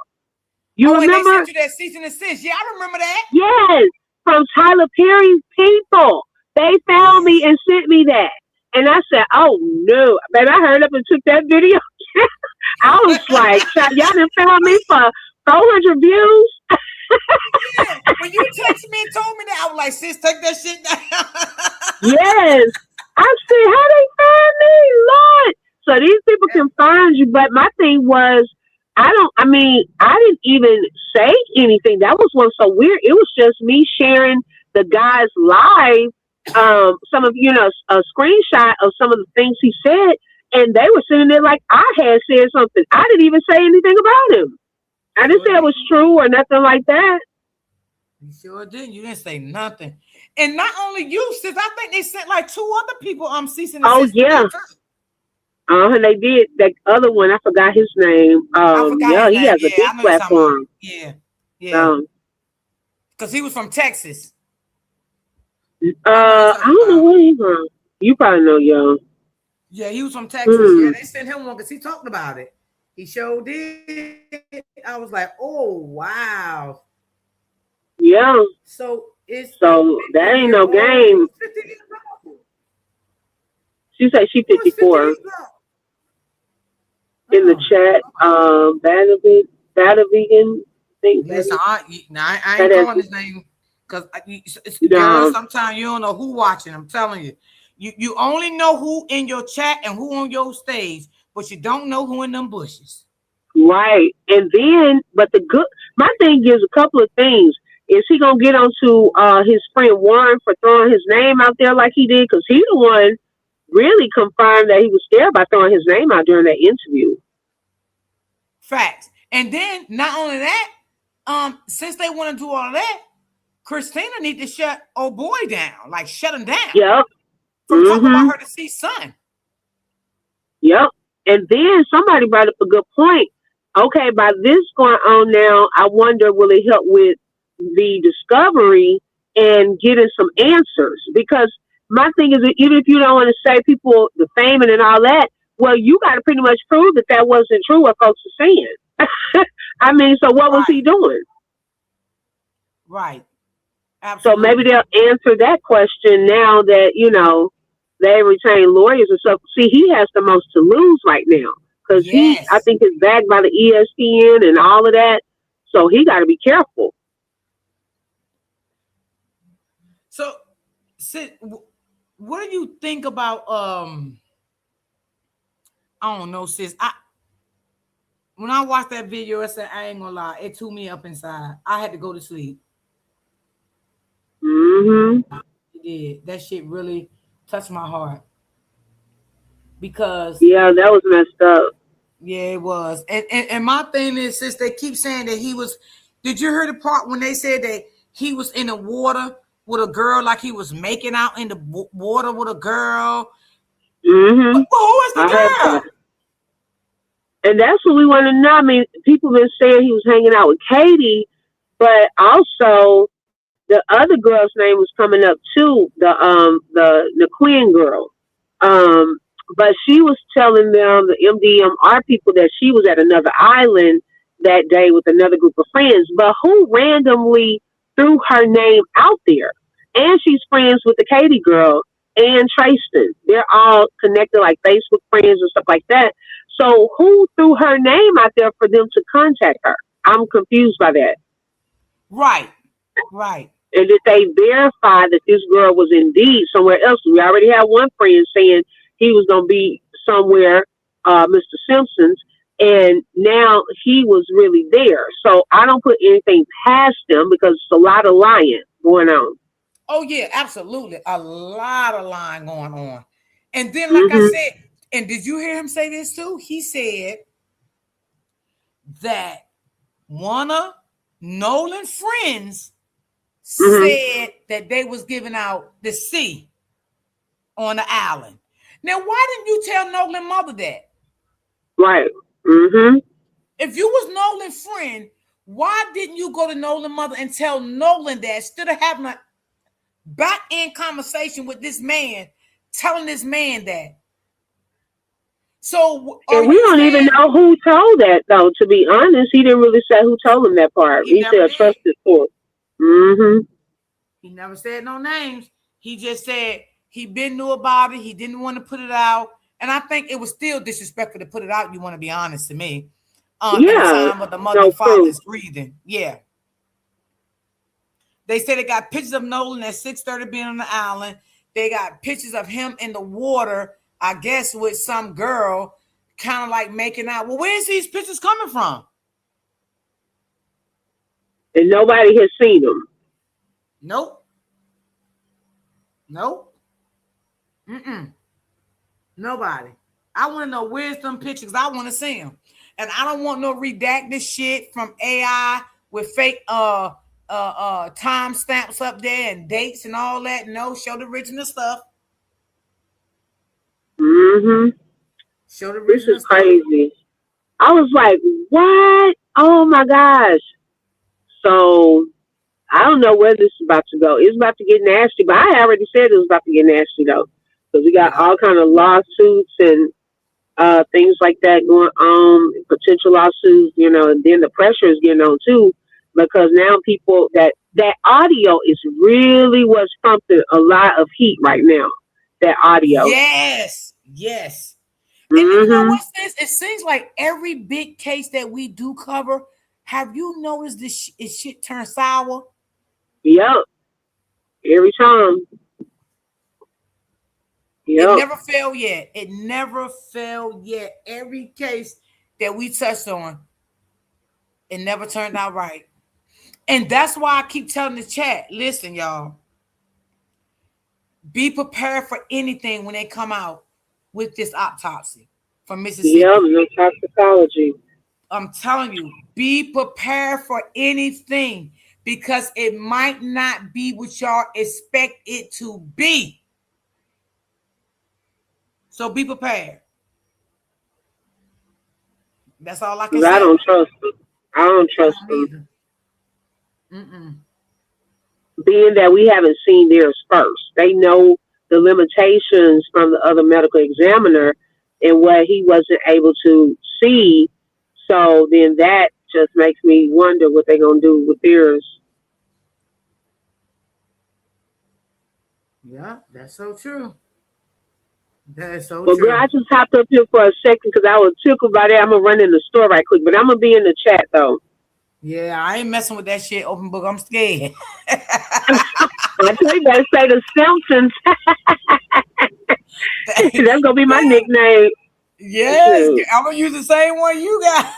You remember? They sent you that cease and desist. Yeah, I remember that. Yes, from Tyler Perry's people. They found me and sent me that. And I said, oh no. Baby, I hurried up and took that video. I was like, y'all done found me for 400 views. Yeah, when you texted me and told me that, I was like, sis, take that shit down. Yes. I said, how they find me, Lord? So these people can find you. But my thing was, I didn't even say anything. That was what's so weird. It was just me sharing the guy's live, some of, a screenshot of some of the things he said. And they were sitting there like I had said something. I didn't even say anything about him. I didn't say it was true or nothing like that. You sure didn't. You didn't say nothing. And not only you, sis, I think they sent like 2 other people cease and desist. Oh, yeah. They did. That other one, I forgot his name. He has a big platform. Yeah. Because he was from Texas. I don't know where he's from. You probably know, yo. Yeah, he was from Texas. Yeah, they sent him one because he talked about it. He sure did. I was like, oh, wow. Yeah. So that ain't no game. She said she's 54. In the chat, Battle Vegan. Listen, I ain't calling his name because girl, sometimes you don't know who watching. I'm telling you. You only know who in your chat and who on your stage, but you don't know who in them bushes. Right. And then, my thing is a couple of things. Is he going to get onto his friend Warren for throwing his name out there like he did? Because he the one really confirmed that he was scared by throwing his name out during that interview. Facts. And then, not only that, since they want to do all of that, Christina need to shut old boy down. Like, shut him down. Yep. From talking about her deceased son. Yep. And then somebody brought up a good point. Okay, by this going on now, I wonder, will it help with the discovery and getting some answers? Because my thing is that even if you don't want to say people, the fame and all that, well, you got to pretty much prove that wasn't true what folks are saying. I mean, so what was he doing? Right. Absolutely. So maybe they'll answer that question now that, they retain lawyers and stuff. See, he has the most to lose right now because I think he's backed by the ESPN and all of that. So he got to be careful. So, Sid, what do you think about, I don't know, sis. When I watched that video, I said, I ain't gonna lie, it threw me up inside. I had to go to sleep. It did. That shit really touched my heart. Because that was messed up. Yeah, it was. And my thing is, since they keep saying that he was, did you hear the part when they said that he was in the water with a girl, like he was making out in the water with a girl? Mm-hmm. But who is the girl? And that's what we want to know. I mean, people been saying he was hanging out with Katie, but also the other girl's name was coming up too. The Queen girl. But she was telling them, the MDMR people, that she was at another island that day with another group of friends. But who randomly threw her name out there? And she's friends with the Katie girl and Tristan. They're all connected, like Facebook friends and stuff like that. So who threw her name out there for them to contact her? I'm confused by that. Right. And did they verify that this girl was indeed somewhere else? We already had one friend saying he was going to be somewhere, Mr. Simpson's, and now he was really there. So I don't put anything past them because it's a lot of lying going on. Oh, yeah, absolutely. A lot of lying going on. And then, like I said, and did you hear him say this too? He said that one of Nolan's friends said that they was giving out the C on the island. Now, why didn't you tell Nolan's mother that? Right. If you was Nolan's friend, why didn't you go to Nolan's mother and tell Nolan that instead of having a back-end conversation with this man, telling this man that? So, and we don't even know who told that, though, to be honest. He didn't really say who told him that part. He said a trusted source. He never said no names. He just said he been knew about it. He didn't want to put it out. And I think it was still disrespectful to put it out, you want to be honest to me. At the time of the mother and father is breathing. Yeah. They said they got pictures of Nolan at 6:30 being on the island. They got pictures of him in the water, I guess, with some girl, kind of like making out. Well, where's these pictures coming from? And nobody has seen them. Nope. Nobody. I want to know where's them pictures. I want to see them. And I don't want no redacted shit from AI with fake time stamps up there and dates and all that. No, show the original stuff. Show the original This is stuff. crazy. I was like, what? Oh my gosh. So I don't know where this is about to go. It's about to get nasty, but I already said it was about to get nasty though. Because we got all kind of lawsuits and things like that going on, potential lawsuits, and then the pressure is getting on too, because now people that audio is really what's pumping a lot of heat right now. That audio. Yes. And you know what's this? It seems like every big case that we do cover, have you noticed this shit turn sour? Yep. Every time. Yep. It never failed yet. Every case that we touched on, it never turned out right. And that's why I keep telling the chat, listen, y'all, be prepared for anything when they come out with this autopsy from Mississippi. Yep, no toxicology. I'm telling you, be prepared for anything because it might not be what y'all expect it to be. So be prepared. That's all I can say. I don't trust them. Being that we haven't seen theirs first. They know the limitations from the other medical examiner and what he wasn't able to see. So then that just makes me wonder what they're going to do with theirs. Yeah, that's so true. That is so well, true. Girl, I just hopped up here for a second because I was tickled by that. I'm going to run in the store right quick, but I'm going to be in the chat, though. Yeah, I ain't messing with that shit, open book. I'm scared. I tell you, better say the Simpsons. That's going to be my nickname. Yes, I'm going to use the same one you got.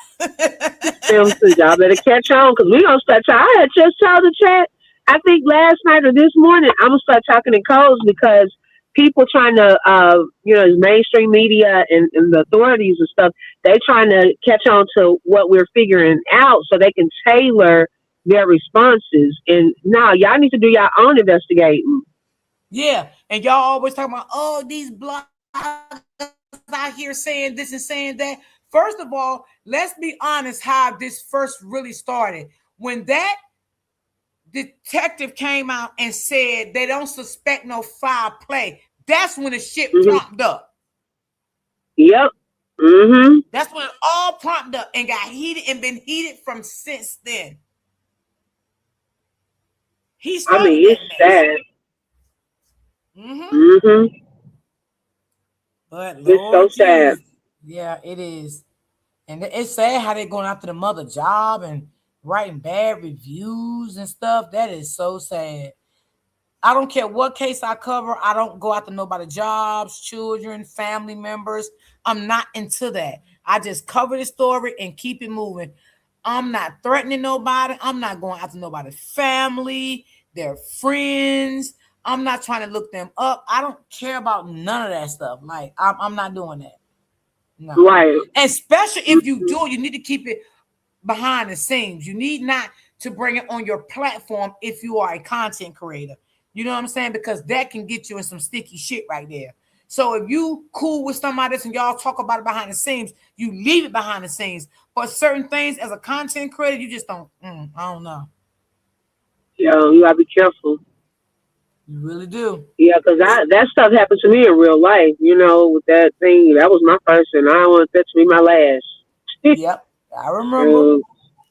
Simpsons, y'all better catch on because we're going to start talking. I had just told the chat, I think last night or this morning, I'm going to start talking in codes because people trying to, mainstream media and the authorities and stuff, they trying to catch on to what we're figuring out so they can tailor their responses. And now y'all need to do your own investigating. Yeah, and y'all always talking about, oh, these bloggers out here saying this and saying that. First of all, let's be honest how this first really started. When that detective came out and said they don't suspect no foul play, that's when the shit prompted up. Yep. Mm-hmm. That's when it all prompted up and got heated and been heated from since then. He started it's sad. Mm-hmm. But it's Lord so sad. Jesus, yeah, it is. And it's sad how they're going after the mother job and writing bad reviews and stuff. That is so sad. I don't care what case I cover. I don't go after nobody's jobs, children, family members. I'm not into that. I just cover the story and keep it moving. I'm not threatening nobody. I'm not going after nobody's family, their friends. I'm not trying to look them up. I don't care about none of that stuff. Like, I'm not doing that. No. Right. Especially if you do, you need to keep it behind the scenes. You need not to bring it on your platform if you are a content creator. You know what I'm saying? Because that can get you in some sticky shit right there. So if you cool with somebody else and y'all talk about it behind the scenes, you leave it behind the scenes. But certain things as a content creator, you just don't, I don't know. Yeah, you gotta be careful. You really do. Yeah, because that stuff happened to me in real life, with that thing. That was my first, and I don't want that to be my last. Yep, I remember.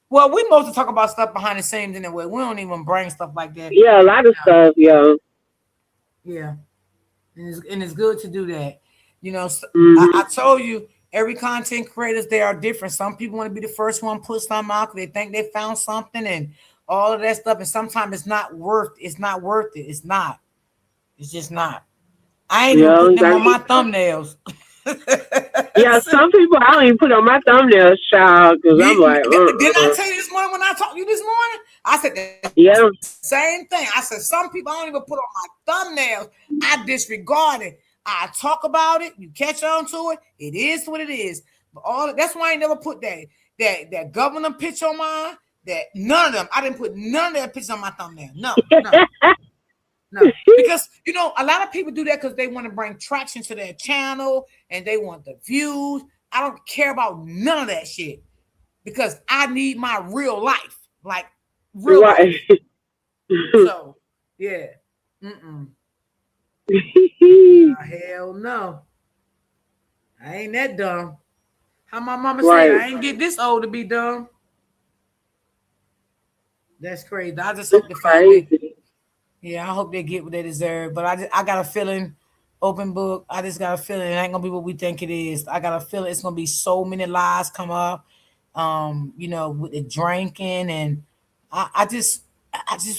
Well, we mostly talk about stuff behind the scenes anyway. We don't even bring stuff like that. Yeah, a lot of stuff, yeah. Yeah. And it's good to do that. I told you, every content creators, they are different. Some people want to be the first one, put something out. They think they found something and all of that stuff. And sometimes it's not worth it. It's not. It's just not. I ain't even putting them on my thumbnails. Yeah, some people I don't even put on my thumbnails, child, because I'm like, Didn't I tell you this morning when I talked to you this morning? I said the same thing. I said some people I don't even put on my thumbnails. I disregard it. I talk about it. You catch on to it. It is what it is. But that's why I ain't never put that governor picture on mine. That none of them. I didn't put none of their pictures on my thumbnail. No. No, because a lot of people do that because they want to bring traction to their channel and they want the views. I don't care about none of that shit because I need my real life, like real life. So, yeah, hell no, I ain't that dumb. How my mama said, I ain't get this old to be dumb. That's crazy. I just hope the family. Yeah, I hope they get what they deserve. But I got a feeling, open book, I just got a feeling it ain't going to be what we think it is. I got a feeling it's going to be so many lies come up, with the drinking. And I just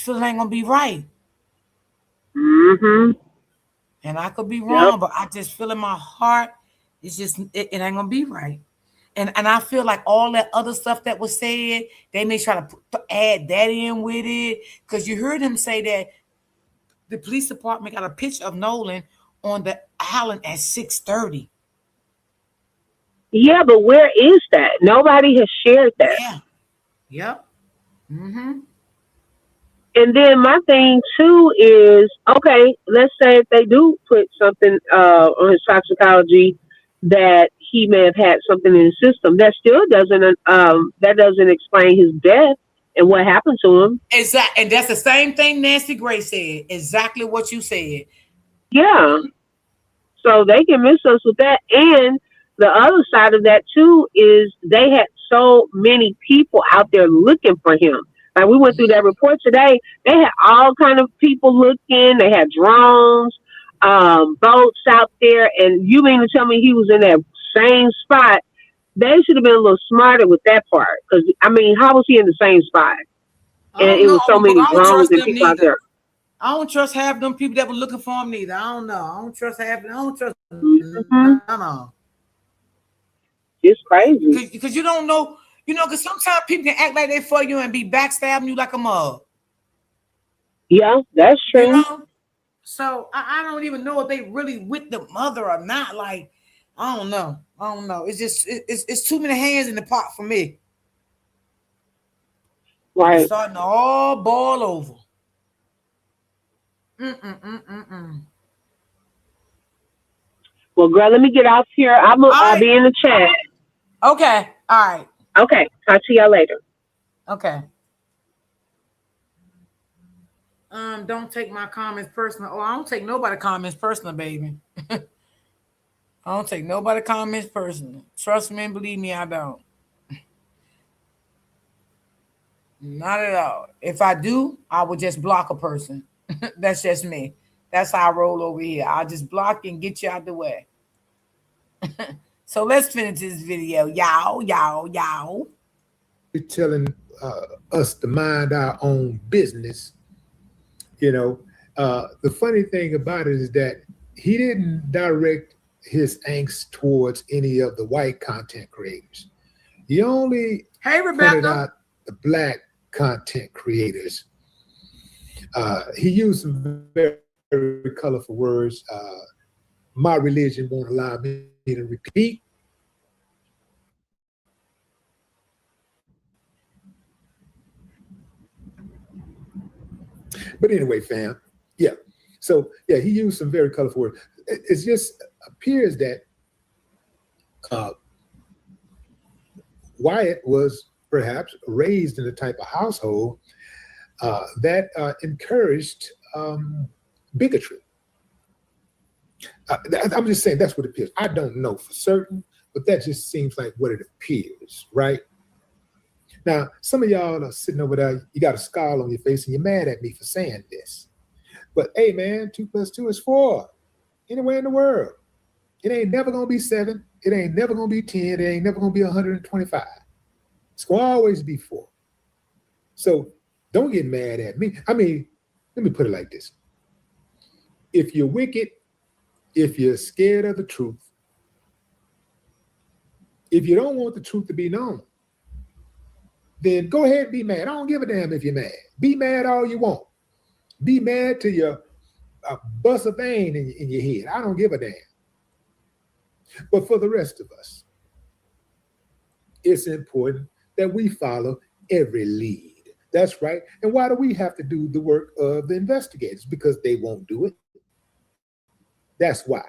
feel it ain't going to be right. Mm-hmm. And I could be wrong, but I just feel in my heart, it's just, it ain't going to be right. And I feel like all that other stuff that was said, they may try to add that in with it. Because you heard him say that the police department got a picture of Nolan on the island at 6:30. Yeah, but where is that? Nobody has shared that. Yeah. Yep. Mm-hmm. And then my thing too is, okay, let's say if they do put something on his toxicology that he may have had something in his system, that still doesn't explain his death and what happened to him. Exactly. And that's the same thing Nancy Gray said. Exactly what you said. Yeah. So they can miss us with that. And the other side of that too is they had so many people out there looking for him. Like we went through that report today. They had all kind of people looking. They had drones, boats out there. And you mean to tell me he was in that same spot? They should have been a little smarter with that part. Because, how was he in the same spot? And it was so many drones and people out there. I don't trust half them people that were looking for him neither. I don't know. I don't trust half. I don't trust none of them. It's crazy. Because you don't know, because sometimes people can act like they for you and be backstabbing you like a mug. Yeah, that's true. So I don't even know if they really with the mother or not. Like, I don't know. It's just it's too many hands in the pot for me. Right. It's starting to all boil over. Mm-mm. Well, girl, let me get off here. I'll be in the chat. Okay. All right. Okay. Talk to y'all later. Okay. Don't take my comments personal. Oh, I don't take nobody comments personal, baby. I don't take nobody comments personal. Trust me and believe me, I don't. Not at all. If I do, I would just block a person. That's just me. That's how I roll over here. I'll just block and get you out the way. So let's finish this video. Y'all. Telling us to mind our own business. The funny thing about it is that he didn't direct his angst towards any of the white content creators. He only pointed out the black content creators. He used some very, very colorful words. My religion won't allow me to repeat. But anyway, fam, yeah. So yeah, he used some very colorful words. It just appears that Wyatt was perhaps raised in a type of household that encouraged bigotry. I'm just saying that's what it appears. I don't know for certain, but that just seems like what it appears, right? Now, some of y'all are sitting over there, you got a scowl on your face and you're mad at me for saying this. But hey, man, 2 + 2 is 4. Anywhere in the world. It ain't never going to be 7. It ain't never going to be 10. It ain't never going to be 125. It's going to always be 4. So don't get mad at me. I mean, let me put it like this. If you're wicked, if you're scared of the truth, if you don't want the truth to be known, then go ahead and be mad. I don't give a damn if you're mad. Be mad all you want. Be mad till you bust a vein in your head. I don't give a damn. But for the rest of us, it's important that we follow every lead. That's right. And why do we have to do the work of the investigators? Because they won't do it. That's why.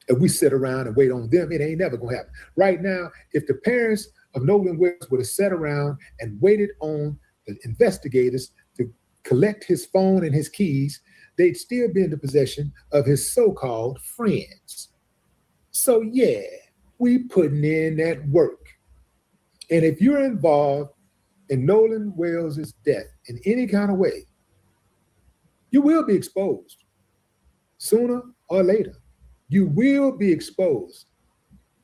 If we sit around and wait on them, it ain't never going to happen. Right now, if the parents of Nolan Wells would have sat around and waited on the investigators to collect his phone and his keys, they'd still be in the possession of his so-called friends. So yeah, we putting in that work. And if you're involved in Nolan Wells' death in any kind of way, you will be exposed sooner or later. You will be exposed.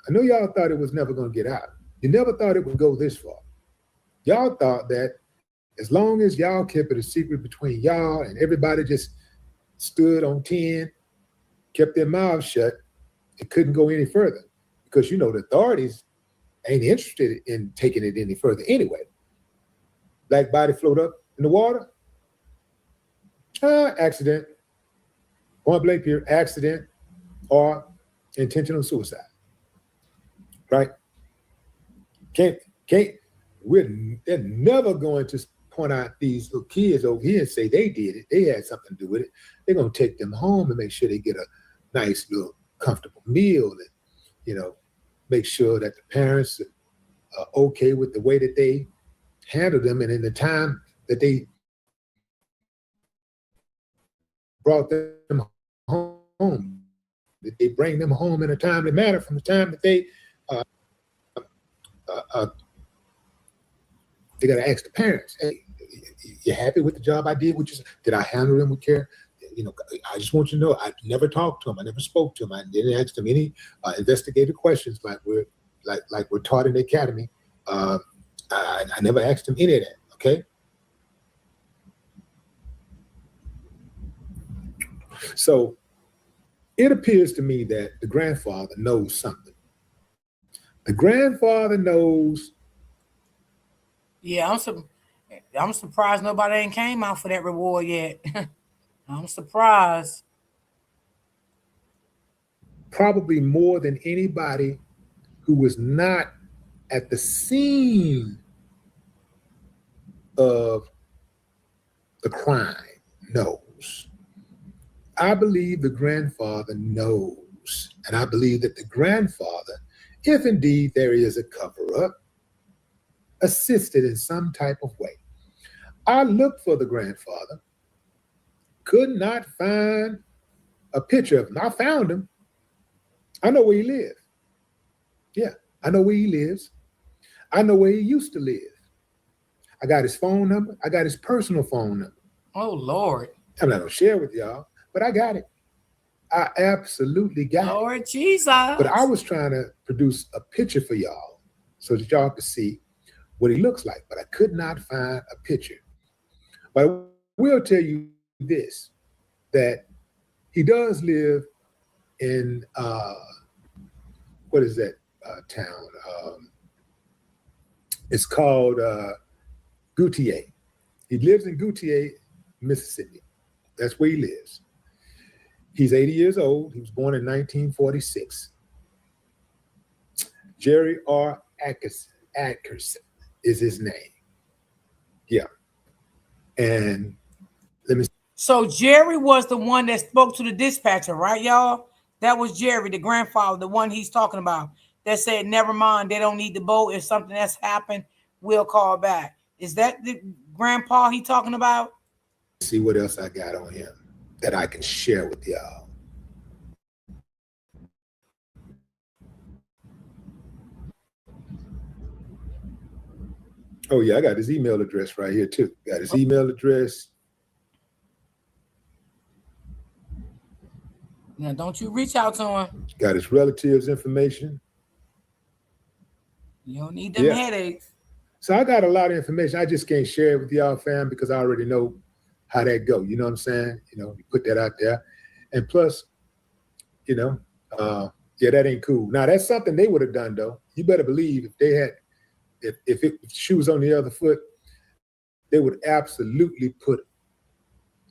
I know y'all thought it was never going to get out. You never thought it would go this far. Y'all thought that as long as y'all kept it a secret between y'all and everybody just stood on 10, kept their mouths shut, it couldn't go any further because, the authorities ain't interested in taking it any further anyway. Black body float up in the water. Accident. Point blank period, accident or intentional suicide. Right? They're never going to point out these little kids over here and say they did it. They had something to do with it. They're going to take them home and make sure they get a nice little comfortable meal and, make sure that the parents are okay with the way that they handle them. And in the time that they brought them home, that they bring them home in a timely manner from the time that they got to ask the parents, hey, you happy with the job I did? Did I handle them with care? I just want you to know, I never talked to him. I never spoke to him. I didn't ask them any investigative questions like we're taught in the academy. I never asked him any of that. Okay. So it appears to me that the grandfather knows something. The grandfather knows. Yeah, I'm surprised nobody ain't came out for that reward yet. I'm surprised. Probably more than anybody who was not at the scene of the crime knows. I believe the grandfather knows. And I believe that the grandfather, if indeed there is a cover up, assisted in some type of way. I looked for the grandfather, could not find a picture of him. I found him. I know where he lives. Yeah, I know where he lives. I know where he used to live. I got his phone number. I got his personal phone number. Oh, Lord. I'm not going to share with y'all, but I got it. I absolutely got it. Lord Jesus. But I was trying to produce a picture for y'all so that y'all could see what he looks like, but I could not find a picture. But I will tell you this, that he does live in, what is that town? It's called WTH. He lives in WTH, Mississippi. That's where he lives. He's 80 years old. He was born in 1946. Jerry R. Atkerson is his name. Yeah. And let me. So Jerry was the one that spoke to the dispatcher, right, y'all? That was Jerry, the grandfather, the one he's talking about, that said, never mind, they don't need the boat. If something has happened, we'll call back. Is that the grandpa he talking about? See what else I got on him that I can share with y'all. Oh, yeah, I got his email address right here, too. Got his email address. Now, don't you reach out to him. Got his relatives' information. You don't need them headaches. So I got a lot of information. I just can't share it with y'all, fam, because I already know how that go. You know what I'm saying? You know, you put that out there. And plus, you know, yeah, that ain't cool. Now, that's something they would have done, though. You better believe if they had, if she was on the other foot, they would absolutely put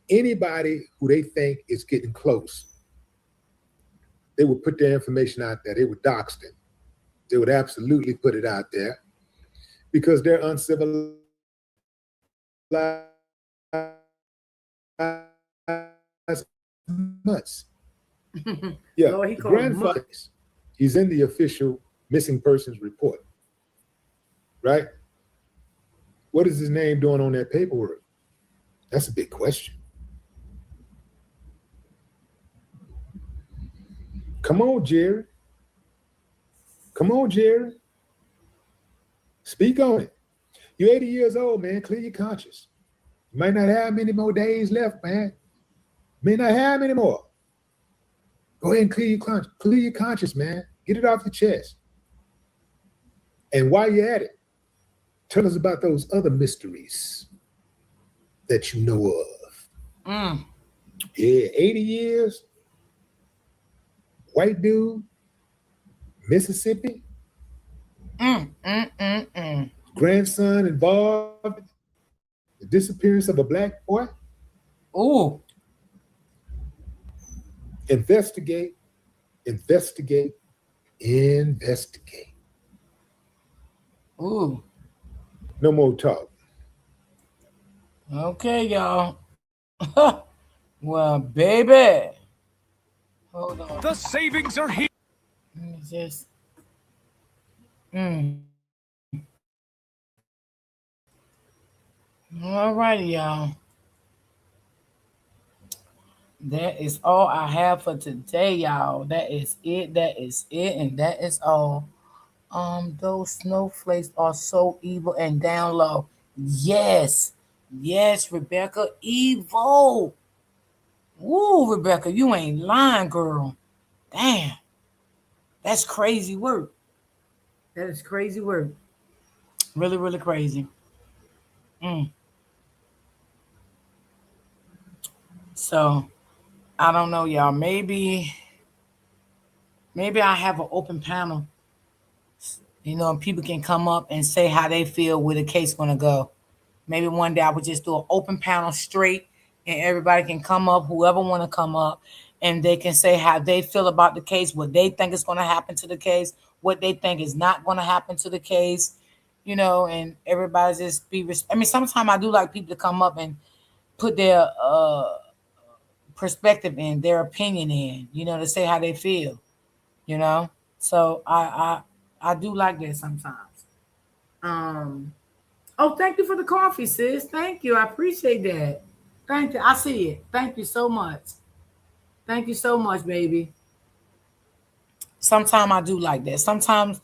anybody who they think is getting close. They would put their information out there. They would dox them. They would absolutely put it out there because they're uncivilized nuts. Yeah, Lord, grandfather, he's in the official missing persons report, right? What is his name doing on that paperwork? That's a big question. Come on, Jerry. Come on, Jerry. Speak on it. You're 80 years old, man. Clear your conscience. You might not have many more days left, man. May not have many more. Go ahead and clear your conscience, man. Get it off your chest. And while you're at it, tell us about those other mysteries that you know of. Yeah, 80 years, white dude, Mississippi. Grandson involved in the disappearance of a black boy. Ooh. Investigate, investigate, investigate. Ooh. No more talk. Okay, y'all. Well, baby. Hold on. The savings are here. Let me just. All righty, y'all. That is all I have for today, y'all. That is it. That is it. And that is all. Those snowflakes are so evil and down low. Yes. Yes, Rebecca. Evil. Woo, Rebecca, you ain't lying, girl. Damn. That's crazy work. That is crazy work. Really, really crazy. So, I don't know, y'all. Maybe I have an open panel. You know, and people can come up and say how they feel where the case gonna go. Maybe one day I would just do an open panel straight and everybody can come up, whoever want to come up, and they can say how they feel about the case, what they think is going to happen to the case, what they think is not going to happen to the case, and everybody just be. I mean, sometimes I do like people to come up and put their perspective in, their opinion in, to say how they feel, you know. So I do like that sometimes. Um. Oh, thank you for the coffee, sis. Thank you. I appreciate that. Thank you. I see it. Thank you so much. Thank you so much, baby. Sometimes I do like that. Sometimes,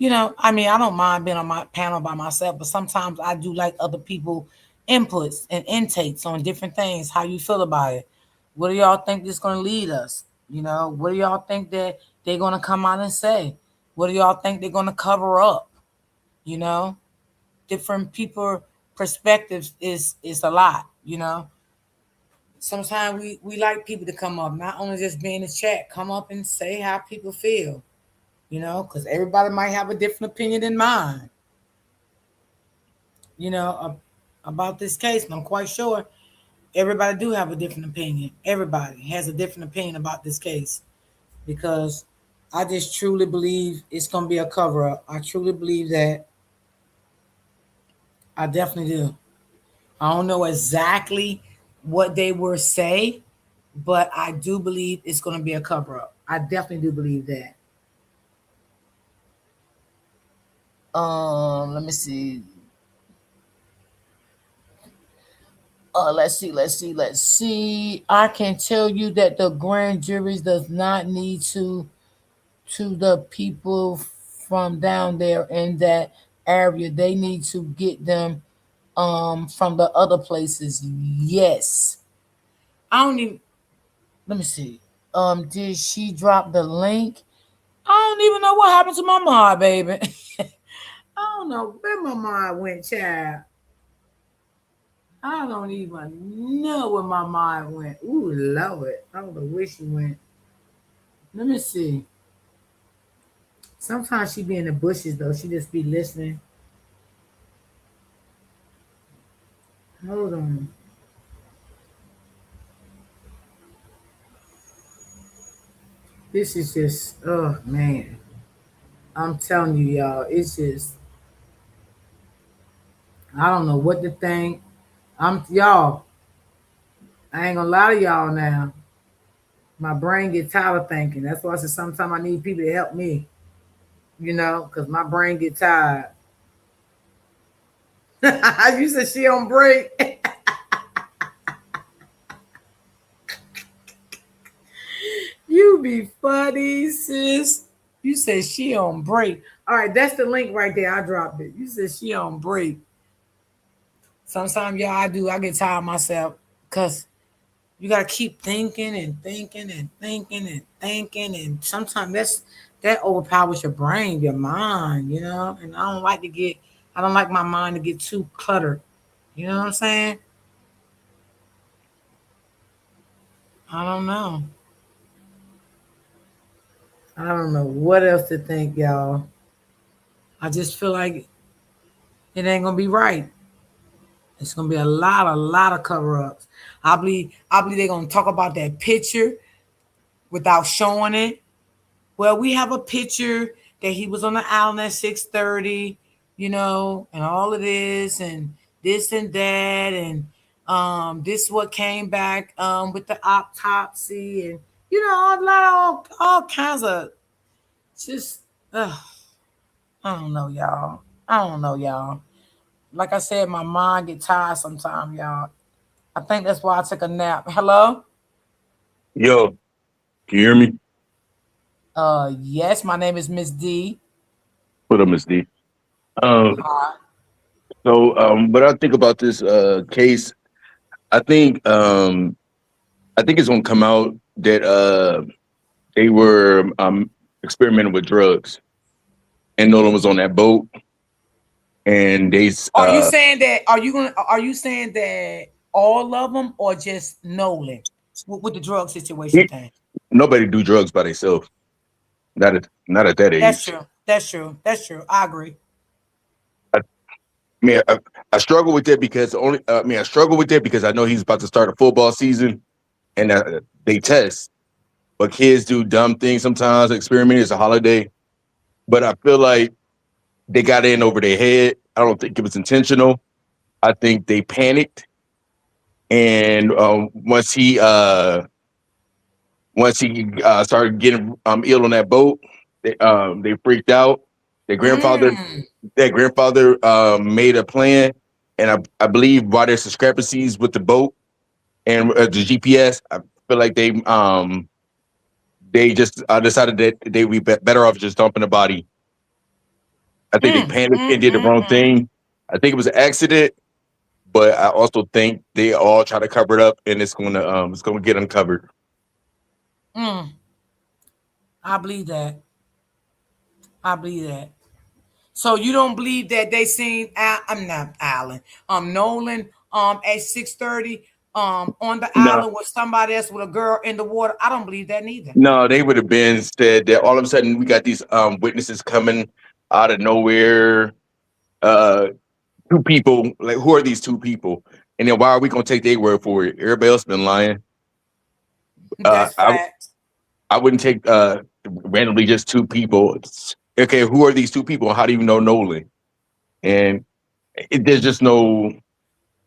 I mean, I don't mind being on my panel by myself, but sometimes I do like other people inputs and intakes on different things. How you feel about it? What do y'all think this going to lead us? What do y'all think that they're going to come out and say? What do y'all think they're going to cover up? You know, different people perspectives is a lot. Sometimes we like people to come up, not only just be in the chat, come up and say how people feel, because everybody might have a different opinion than mine, you know, about this case. And I'm quite sure everybody do have a different opinion. Everybody has a different opinion about this case because I just truly believe it's going to be a cover up. I truly believe that. I definitely do. I don't know exactly what they will say, but I do believe it's going to be a cover up. I definitely do believe that. Let me see. Let's see. I can tell you that the grand jury does not need to the people from down there in that area. They need to get them from the other places. Yes. I don't even let me see. Did she drop the link? I don't even know what happened to my mind, baby. I don't know where my mind went, child. I don't even know where my mind went. Ooh, Lord. I don't know where she went. Let me see. Sometimes she be in the bushes, though. She just be listening. Hold on. This is just, oh, man. I'm telling you, y'all. It's just, I don't know what to think. Y'all, I ain't gonna lie to y'all now. My brain get tired of thinking. That's why I said sometimes I need people to help me, because my brain get tired. You said she on break. You be funny, sis. You said she on break. All right, that's the link right there. I dropped it. You said she on break. Sometimes, y'all, I get tired of myself because you gotta keep thinking and thinking and thinking and thinking, and sometimes that overpowers your brain, your mind. And I don't like my mind to get too cluttered. You know what I'm saying? I don't know. I don't know what else to think, y'all. I just feel like it ain't gonna be right. It's gonna be a lot of cover-ups. I believe they're gonna talk about that picture without showing it. Well, we have a picture that he was on the island at 6:30, and all of this and that, and this what came back with the autopsy, and all kinds of just I don't know, y'all. I don't know, y'all. Like I said, my mind get tired sometimes, y'all. I think that's why I took a nap. Hello? Yo, can you hear me? Yes, my name is Miss D. What up, Miss D? Um, Hi. what I think about this case, I think I think it's gonna come out that they were experimenting with drugs, and Nolan was on that boat, and they Are you saying that? Are you saying that all of them, or just Nolan with the drug situation thing? nobody do drugs by themselves. Not at that That's age. true. That's true. That's true. I agree. Man, I struggle with that because I struggle with that because I know he's about to start a football season, and they test. But kids do dumb things sometimes. Experiment. It's a holiday, but I feel like they got in over their head. I don't think it was intentional. I think they panicked, and once he started getting ill on that boat, they freaked out. Their grandfather, made a plan, and I believe why there's discrepancies with the boat and the GPS, I feel like they just decided that they would be better off just dumping the body. I think they panicked and did the wrong thing. I think it was an accident, but I also think they all try to cover it up, and it's gonna get uncovered. I believe that. I believe that. So you don't believe that they seen I'm not Alan, Nolan, at 6:30, on the No, island with somebody else with a girl in the water? I don't believe that neither. no, they would have been said that all of a sudden we got these witnesses coming out of nowhere. Uh, Two people, like who are these two people? And then why are we gonna take their word for it? Everybody else been lying. That's I facts. I wouldn't take randomly just two people. Okay, who are these two people? How do you know Nolan? And there's just no.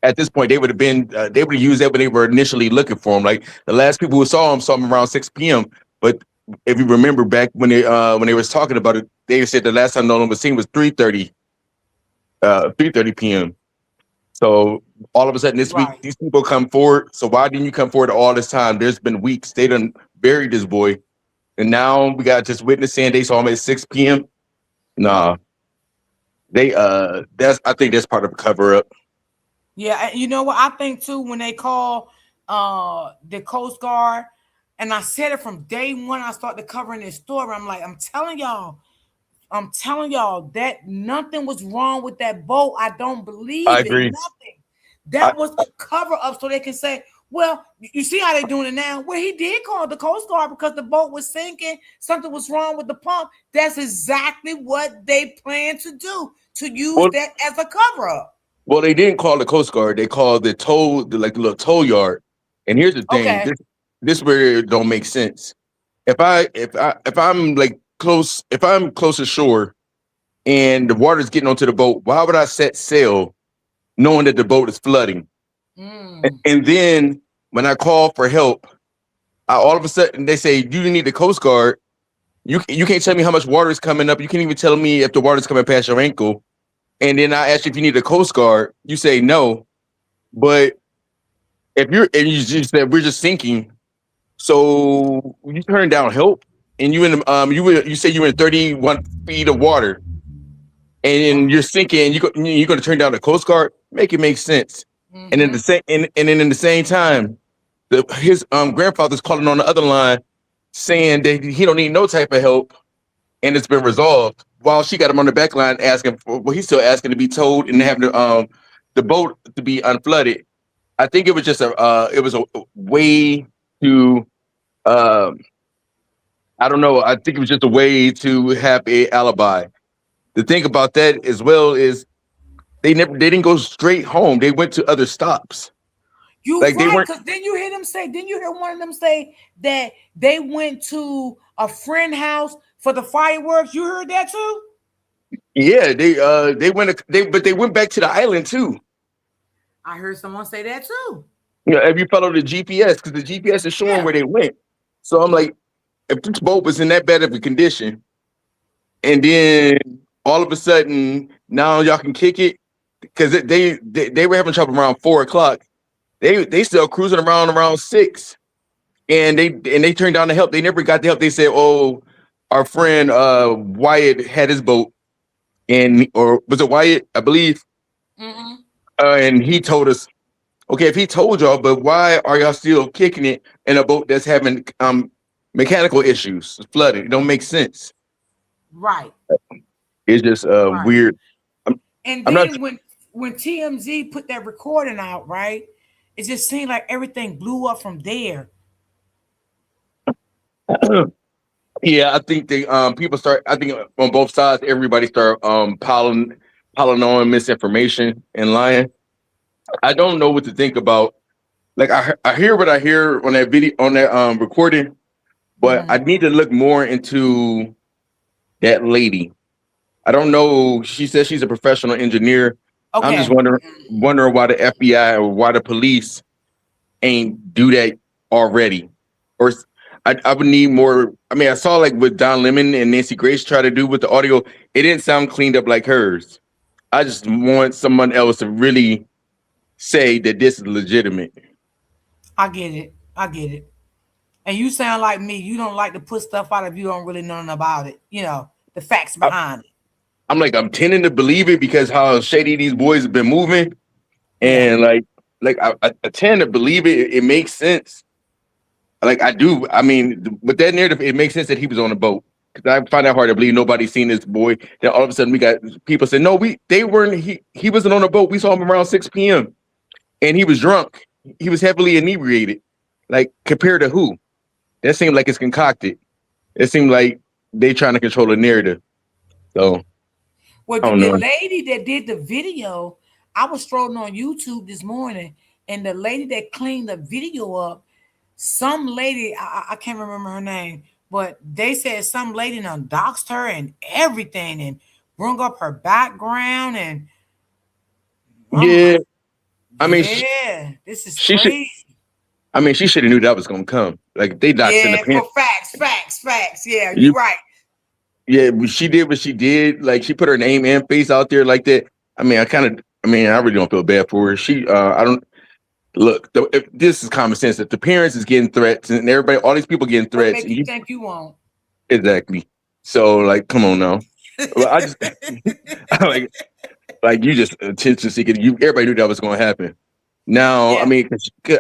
At this point, they would have used that when they were initially looking for him. Like the last people who saw him around 6 p.m. But if you remember back when they was talking about it, they said the last time Nolan was seen was 3:30 p.m. So all of a sudden this week, these people come forward. So why didn't you come forward all this time? There's been weeks. They done buried this boy. And now we got just witness saying they saw him at 6 p.m. Nah. I think that's part of a cover up. Yeah, you know what? I think too, when they call the Coast Guard, and I said it from day one, I started covering this story. I'm like, I'm telling y'all that nothing was wrong with that boat. I don't I believe it. agree. Nothing. That was a cover up so they can say, well, you see how they're doing it now? Well, he did call the Coast Guard because the boat was sinking. Something was wrong with the pump. That's exactly what they plan to do, to use that as a cover up. Well, they didn't call the Coast Guard. They called the little tow yard. And here's the thing: Okay. this where it don't make sense. If I'm like close, if I'm close to shore and the water's getting onto the boat, why would I set sail knowing that the boat is flooding? And then when I call for help, all of a sudden they say you need the Coast Guard. You can't tell me how much water is coming up. You can't even tell me if the water's coming past your ankle. And then I ask you if you need a Coast Guard. You say no. But if you just said we're just sinking, so you turn down help, and you say you're in 31 feet of water, and you're sinking, and you're going to turn down the Coast Guard. Make it make sense. And then in the same time, his grandfather's calling on the other line, saying that he don't need no type of help, and it's been resolved. While she got him on the back line asking for, well, he's still asking to be towed and having the boat to be unflooded. I think it was just a way to I don't know. I think it was just a way to have a alibi. The thing about that as well is they didn't go straight home. They went to other stops. You Like they right, weren't. because then you hear them say, didn't you hear one of them say that they went to a friend house for the fireworks? You heard that too? Yeah, but they went back to the island too. I heard someone say that too. You know, if you follow the GPS, because the GPS is showing where they went. So I'm like, if this boat was in that bad of a condition, and then all of a sudden now y'all can kick it, because they were having trouble around 4 o'clock. They still cruising around 6, and they turned down the help. They never got the help. They said, "Oh, our friend Wyatt had his boat, or was it Wyatt? I believe." And he told us, okay, if he told y'all, but why are y'all still kicking it in a boat that's having mechanical issues, flooding? It don't make sense. Right. It's just weird. And I'm not. then when TMZ put that recording out, right, it just seemed like everything blew up from there. Yeah, I think they people start. I think on both sides, everybody start piling piling on misinformation and lying. I don't know what to think about. Like I hear what I hear on that video on that recording, but I need to look more into that lady. I don't know. She says she's a professional engineer. I'm just Okay. wondering why the FBI or why the police ain't do that already. Or I would need more. I mean, I saw like what Don Lemon and Nancy Grace try to do with the audio. It didn't sound cleaned up like hers. I just want someone else to really say that this is legitimate. I get it. I get it. And you sound like me. You don't like to put stuff out if you don't really know nothing about it. You know, the facts behind it. I'm tending to believe it because how shady these boys have been moving, Yeah. and I tend to believe it. It makes sense. Like I do. I mean, with that narrative, it makes sense that he was on a boat. Because I find that hard to believe nobody's seen this boy. Then all of a sudden we got people saying, no, they weren't. He wasn't on a boat. We saw him around 6 p.m. and he was drunk. He was heavily inebriated. Like compared to who? That seemed like it's concocted. It seemed like they trying to control the narrative. So Well, I don't the know. lady that did the video, I was strolling on YouTube this morning, and the lady that cleaned the video up, some lady, I can't remember her name, but they said some lady done doxed her and everything and brung up her background. And I'm Yeah, like, I mean, yeah, this is she should. crazy. I mean, she should have knew that was gonna come. Like they doxed in the Yeah, pants. for facts. Yeah, You, you're right. yeah, she did what she did. Like she put her name and face out there like that. I mean, I really don't feel bad for her. I don't look. If this is common sense. If the parents is getting threats and everybody, all these people getting What threats, make and you you think you won't? exactly. So like, come on now. Well, I just like you just attention seeking. Everybody knew that was going to happen. Now, I Yeah. mean,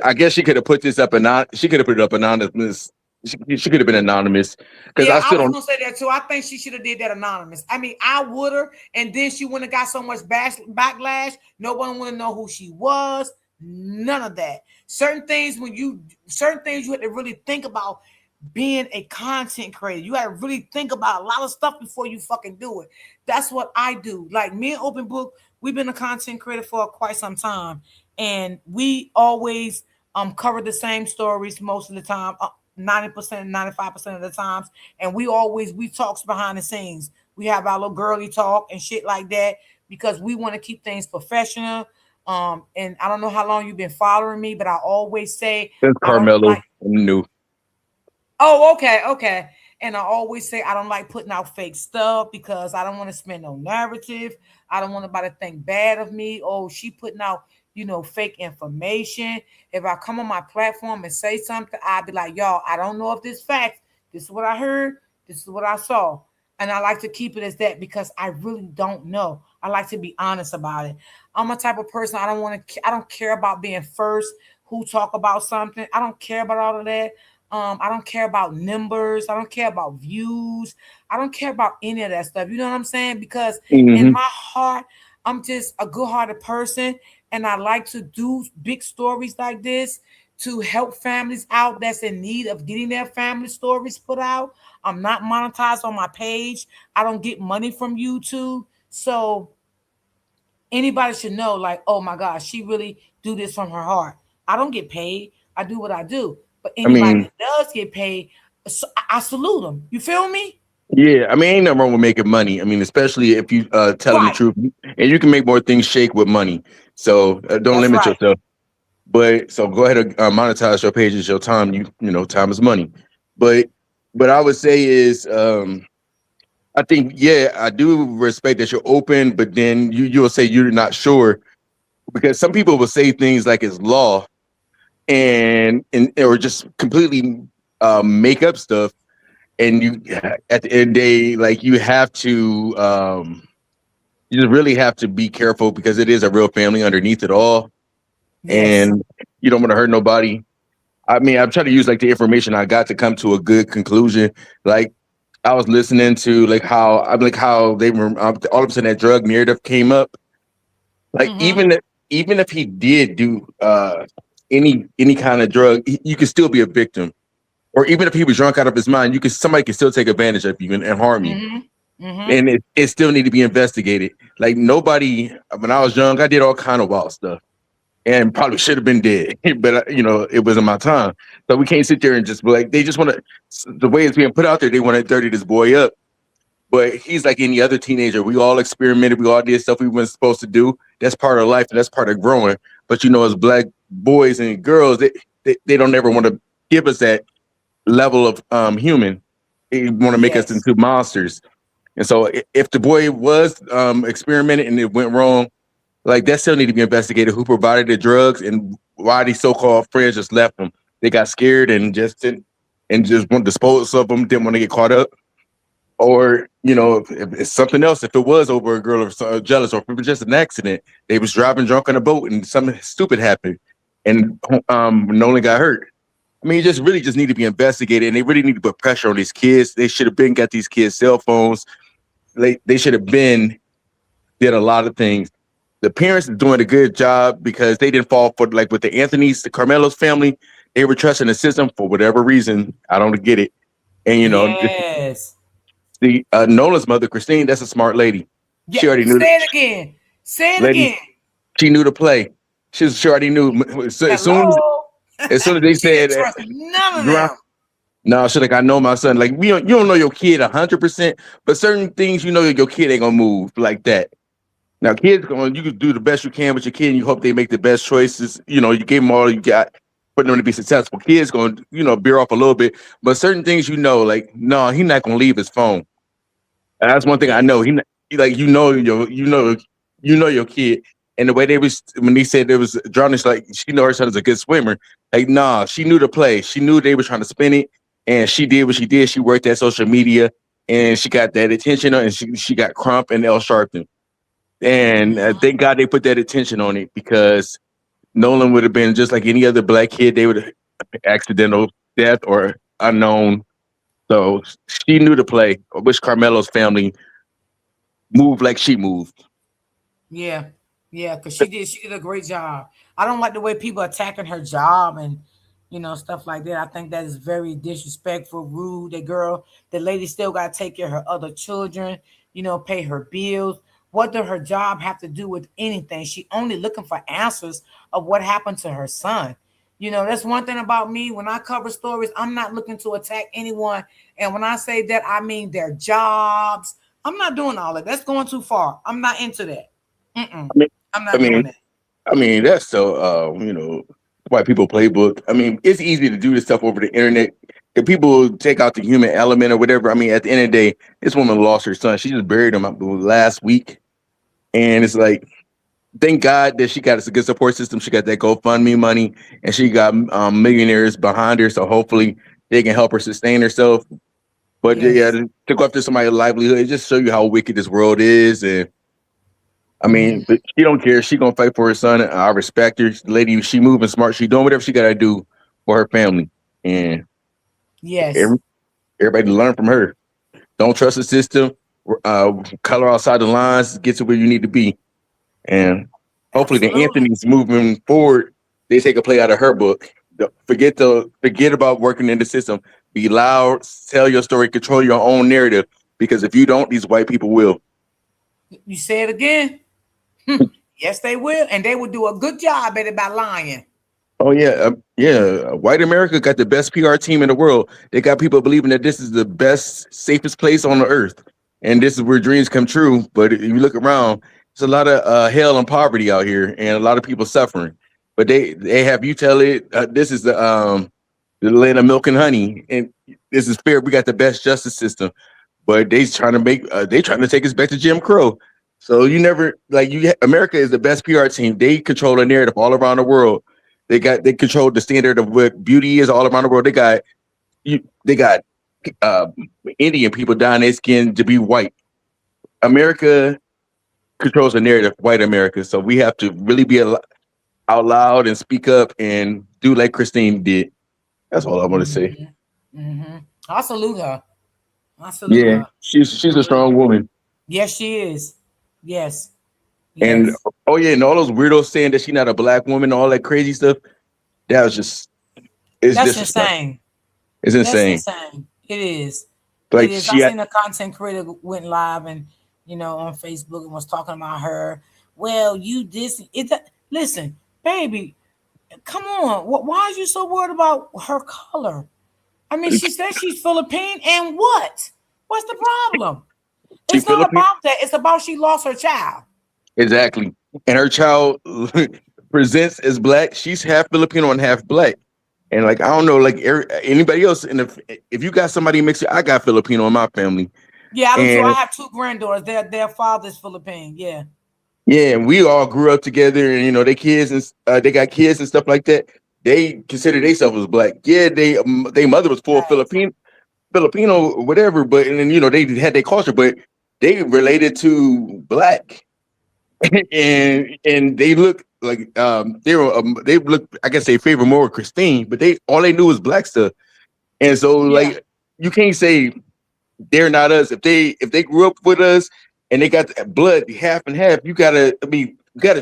I guess she could have put this up she could have put it up anonymous. She could have been anonymous because Yeah, I I still was don't. gonna say that too. I think she should have did that anonymous. I mean, I would have, and then she wouldn't have got so much backlash. No one would know who she was. None of that. Certain things you have to really think about being a content creator. You got to really think about a lot of stuff before you fucking do it. That's what I do. Like me and Open Book, we've been a content creator for quite some time, and we always cover the same stories most of the time. 90%, 95% of the times. And we talks behind the scenes. We have our little girly talk and shit like that because we want to keep things professional. And I don't know how long you've been following me, but I always say Since I don't Carmelo, like. I'm new. Oh, okay. And I always say I don't like putting out fake stuff because I don't want to spend no narrative. I don't want nobody to think bad of me. Oh, she putting out, fake information. If I come on my platform and say something, I'll be like, y'all, I don't know if this fact. This is what I heard. This is what I saw. And I like to keep it as that because I really don't know. I like to be honest about it. I'm a type of person I don't care about being first who talk about something. I don't care about all of that. I don't care about numbers. I don't care about views. I don't care about any of that stuff. You know what I'm saying? Because in Mhm. my heart, I'm just a good-hearted person, and I like to do big stories like this to help families out that's in need of getting their family stories put out. I'm not monetized on my page. I don't get money from YouTube, so anybody should know, like, oh my gosh, she really do this from her heart. I don't get paid. I do what I do. But I anybody mean, that does get paid, I salute them. You feel me? yeah, I mean, ain't nothing wrong with making money. I mean, especially if you telling the Right. truth, and you can make more things shake with money. So don't That's limit right. yourself. But so go ahead and monetize your page. It's your time. You know, time is money. But I would say is I think yeah, I do respect that you're open, but then you'll say you're not sure because some people will say things like it's law and or just completely make up stuff. And you at the end of the day, like you have to you just really have to be careful because it is a real family underneath it all. Yes. And you don't want to hurt nobody. I mean, I'm trying to use like the information I got to come to a good conclusion. Like I was listening to how they were all of a sudden that drug narrative came up. Like Mm-hmm. even if he did do any kind of drug, you could still be a victim. Or even if he was drunk out of his mind, somebody can still take advantage of you and harm you. Mm-hmm. and it still need to be investigated. Like nobody, when I was young, I did all kind of wild stuff, and probably should have been dead, but it wasn't my time. So we can't sit there and just be like, they just want to. The way it's being put out there, they want to dirty this boy up. But he's like any other teenager. We all experimented. We all did stuff we weren't supposed to do. That's part of life, and that's part of growing. But as black boys and girls, they don't ever want to give us that level of human. They want to make us into monsters. And so if the boy was experimented and it went wrong, like that still need to be investigated. Who provided the drugs and why these so-called friends just left them? They got scared and just want to dispose of them. Didn't want to get caught up. Or if it's something else. If it was over a girl or jealous, or if it was just an accident, they was driving drunk on a boat and something stupid happened, and Nolan got hurt. I mean, just need to be investigated, and they really need to put pressure on these kids. They should have been got these kids cell phones. They should have been did a lot of things. The parents are doing a good job because they didn't fall for like with the Anthony's, the Carmelo's family. They were trusting the system for whatever reason. I don't get it. And Nolan's mother, Christine, that's a smart lady. Yeah, she already knew. Say it again. Say it again. She knew the play. She already knew. As soon as they said, none of them. No, she's like, I know my son. Like, you don't know your kid 100%, but certain things your kid ain't gonna move like that. Now, you can do the best you can with your kid, and you hope they make the best choices. You gave them all you got for them to be successful. Kids gonna, veer off a little bit, but certain things, like, no, he's not gonna leave his phone. And that's one thing I know. Your kid. And the way when they said there was drowning, like she know her son is a good swimmer. Like, nah, she knew the play. She knew they were trying to spin it, and she did what she did. She worked at social media, and she got that attention on, and she got Crump and L Sharpton. And thank God they put that attention on it, because Nolan would have been just like any other black kid. They would have accidental death or unknown. So she knew the play. I wish Carmelo's family moved like she moved. Yeah, because she did a great job. I don't like the way people attacking her job and stuff like that. I think that is very disrespectful, rude. The lady still got to take care of her other children, pay her bills. What does her job have to do with anything? She only looking for answers of what happened to her son. That's one thing about me. When I cover stories, I'm not looking to attack anyone. And when I say that, I mean their jobs. I'm not doing all that. That's going too far. I'm not into that. I'm not doing that. I mean, that's so, white people playbook. I mean, it's easy to do this stuff over the internet. If people take out the human element or whatever, I mean, at the end of the day, this woman lost her son. She just buried him last week. And it's like, thank God that she got a good support system. She got that GoFundMe money, and she got millionaires behind her. So hopefully they can help her sustain herself. But to go after somebody's livelihood, it just show you how wicked this world is. And I mean, but she don't care. She gonna fight for her son. I respect her. Lady, she moving smart. She doing whatever she gotta do for her family. And everybody learn from her. Don't trust the system. Color outside the lines. Get to where you need to be. And hopefully the Anthony's moving forward, they take a play out of her book. Forget about working in the system. Be loud, tell your story, control your own narrative. Because if you don't, these white people will. You say it again? Yes, they will. And they will do a good job at it by lying. Oh, yeah. White America got the best PR team in the world. They got people believing that this is the best, safest place on the earth. And this is where dreams come true. But if you look around, there's a lot of hell and poverty out here, and a lot of people suffering. But they have you tell it, this is the land of milk and honey, and this is fair. We got the best justice system, but they trying to take us back to Jim Crow. So America is the best PR team. They control the narrative all around the world. They control the standard of what beauty is all around the world. They got Indian people dyeing their skin to be white. America controls the narrative, white America. So we have to really be out loud and speak up and do like Christine did. That's all I want to say. I salute her. Her. She's a strong woman. Yes, she is. Yes. And and all those weirdos saying that she's not a black woman, all that crazy stuff. That was just that's insane. It's insane. That's insane. It is. It Like is. I she, seen a content creator went live and on Facebook and was talking about her. Well, you this it. Listen, baby, come on. Why are you so worried about her color? I mean, she said she's Philippine, and what? What's the problem? she It's not Filipino. about that. It's about she lost her child. Exactly. And her child presents as black. She's half Filipino and half black. And like I don't know, like anybody else, and if you got somebody mixed, I got Filipino in my family, Yeah, I do too. I and have two granddaughters. Their father's Philippine. Yeah. yeah, and we all grew up together, and they kids and they got kids and stuff like that. They consider themselves as black. Yeah, they mother was full Filipino or whatever, but and then they had their culture, but they related to black. and they look like they look, I guess they favor more Christine, but they knew was black stuff. And so Yeah. like you can't say they're not us. If they grew up with us and they got the blood half and half, you gotta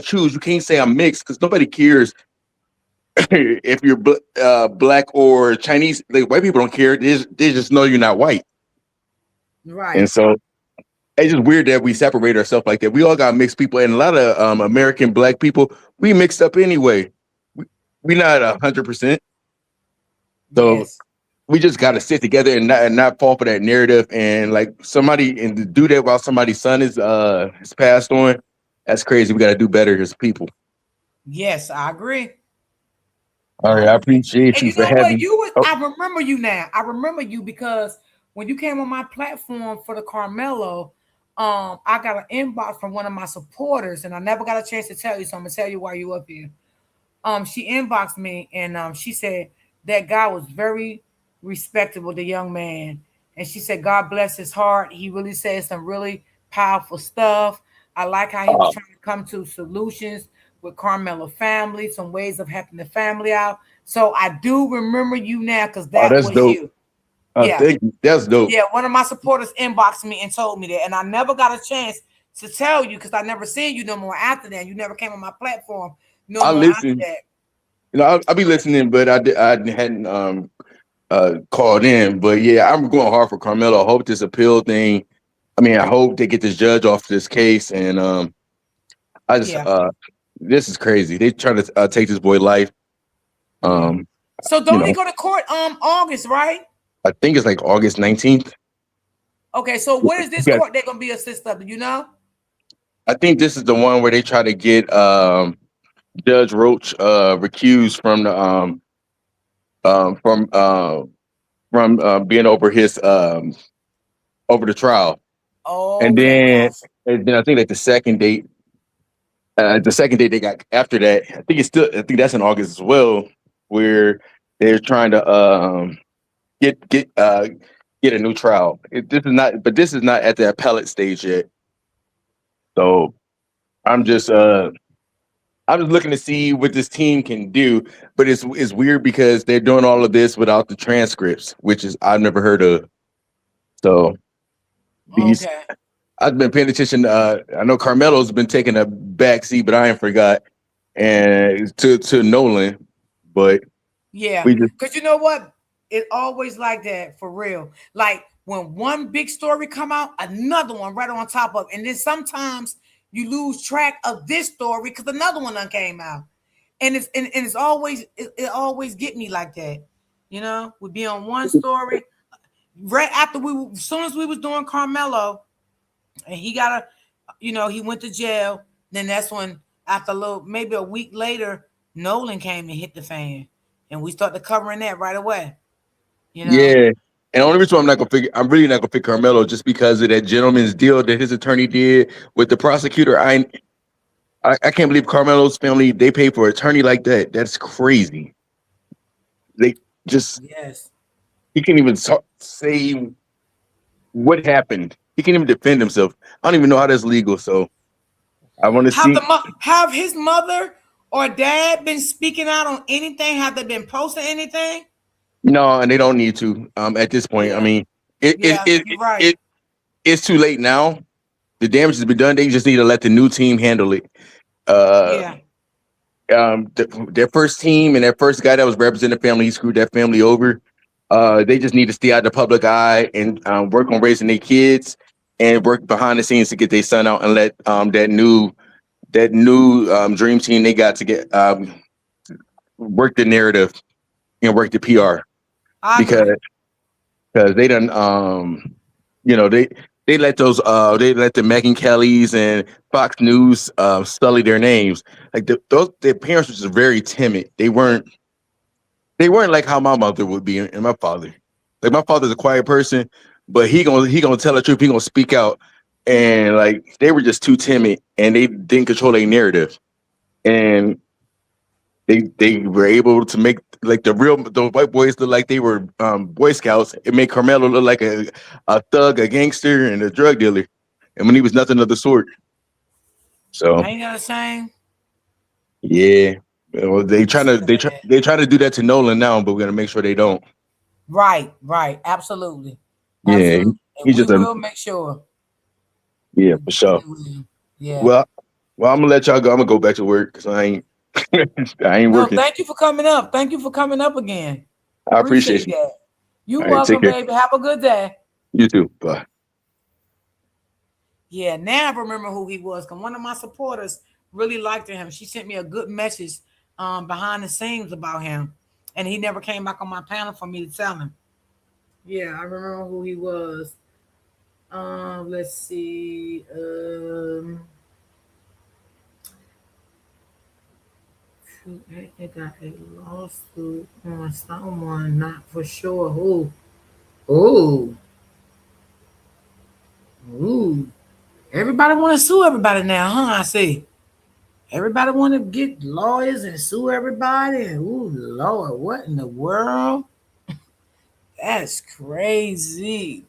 choose. You can't say I'm mixed because nobody cares if you're black or Chinese. Like white people don't care. They just know you're not white. Right. And so it's just weird that we separate ourselves like that. We all got mixed people, and a lot of American black people, we mixed up anyway. We not 100%. So Yes. we just got to sit together and not fall for that narrative. And like and to do that while somebody's son is passed on, that's crazy. We got to do better as people. Yes, I agree. All right, I appreciate And you you for know what? having. I remember you now. I remember you because when you came on my platform for the Carmelo, I got an inbox from one of my supporters, and I never got a chance to tell you, so I'm gonna tell you why you up here. She inboxed me and she said that guy was very respectable, the young man. And she said, God bless his heart. He really said some really powerful stuff. I like how he was trying to come to solutions with Carmelo family, some ways of helping the family out. So I do remember you now because that That's was dope. you. Yeah. Thank you. That's dope. Yeah, one of my supporters inboxed me and told me that. And I never got a chance to tell you because I never seen you no more after that. You never came on my platform no I more after listen. that. I'll be listening, but I hadn't called in. But yeah, I'm going hard for Carmelo. I hope this appeal thing. I mean, I hope they get this judge off this case. And I just this is crazy. They trying to take this boy life. So don't he go to court August, right? I think it's like August 19th. Okay, so what is this court they're gonna be assist of? Do you know? I think this is the one where they try to get Judge Roach recused from the from being over his over the trial. Oh, and then gotcha. and then I think like the second date they got after that, I think that's in August as well, where they're trying to get a new trial. This is not at the appellate stage yet. So I'm just looking to see what this team can do, but it's weird because they're doing all of this without the transcripts, which is I've never heard of. So I've been paying attention. I know Carmelo's been taking a back seat, but I ain't forgot, and to Nolan, but Yeah, we just because you know what? It always like that for real. Like when one big story come out, another one right on top of, and then sometimes you lose track of this story because another one done came out, and it's always it always get me like that. We be on one story right after as soon as we was doing Carmelo, and he got he went to jail. Then that's when after maybe a week later, Nolan came and hit the fan. And we started covering that right away. Yeah. And the only reason I'm really not gonna pick Carmelo just because of that gentleman's deal that his attorney did with the prosecutor. I can't believe Carmelo's family, they pay for an attorney like that. That's crazy. They just he can't even say what happened. He can't even defend himself. I don't even know how that's legal. So I want to see. Have his mother or dad been speaking out on anything? Have they been posting anything? No, and they don't need to. At this point, I mean, you're right. It's too late now. The damage has been done. They just need to let the new team handle it. Their first team and their first guy that was representing the family, he screwed that family over. They just need to stay out of the public eye and work on raising their kids and work behind the scenes to get their son out and let that new dream team they got to get work the narrative and work the PR I because agree. they done they let they let the Megan Kellys and Fox News sully their names. Like those their parents were just very timid. They weren't like how my mother would be and my father. Like my father's a quiet person, but he gonna tell the truth. He gonna speak out, and like they were just too timid and they didn't control their narrative, and they were able to make like the white boys look like they were Boy Scouts. It made Carmelo look like a thug, a gangster, and a drug dealer, and when he was nothing of the sort. So Ain't that a shame? yeah, well, they try to do that to Nolan now, but we're gonna make sure they don't. Right. Absolutely. Yeah, Absolutely. And he's we just a will make sure. yeah We for sure. definitely will. Yeah. Well, I'm gonna let y'all go. I'm gonna go back to work because I ain't I ain't No, working. thank you for coming up. Thank you for coming up again. I appreciate Appreciate you. that. You All right, take welcome, care. baby. Have a good day. You too. Bye. Yeah, now I remember who he was. Cause one of my supporters really liked him. She sent me a good message behind the scenes about him. And he never came back on my panel for me to tell him. Yeah, I remember who he was. Let's see. They got a lawsuit on someone, not for sure who. Oh, ooh. Everybody want to sue everybody now, huh? I see. Everybody want to get lawyers and sue everybody. Ooh, Lord, what in the world? That's crazy.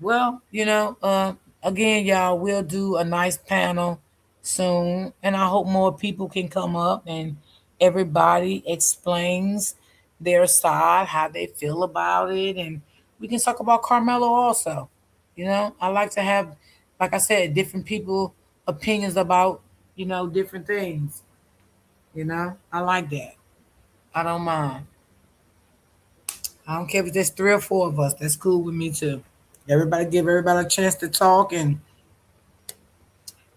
Well, again, y'all, we'll do a nice panel soon, and I hope more people can come up and everybody explains their side, how they feel about it, and we can talk about Carmelo also. I like to have, like I said, different people opinions about different things. I like that. I don't mind. I don't care if there's three or four of us. That's cool with me too. Everybody give everybody a chance to talk, and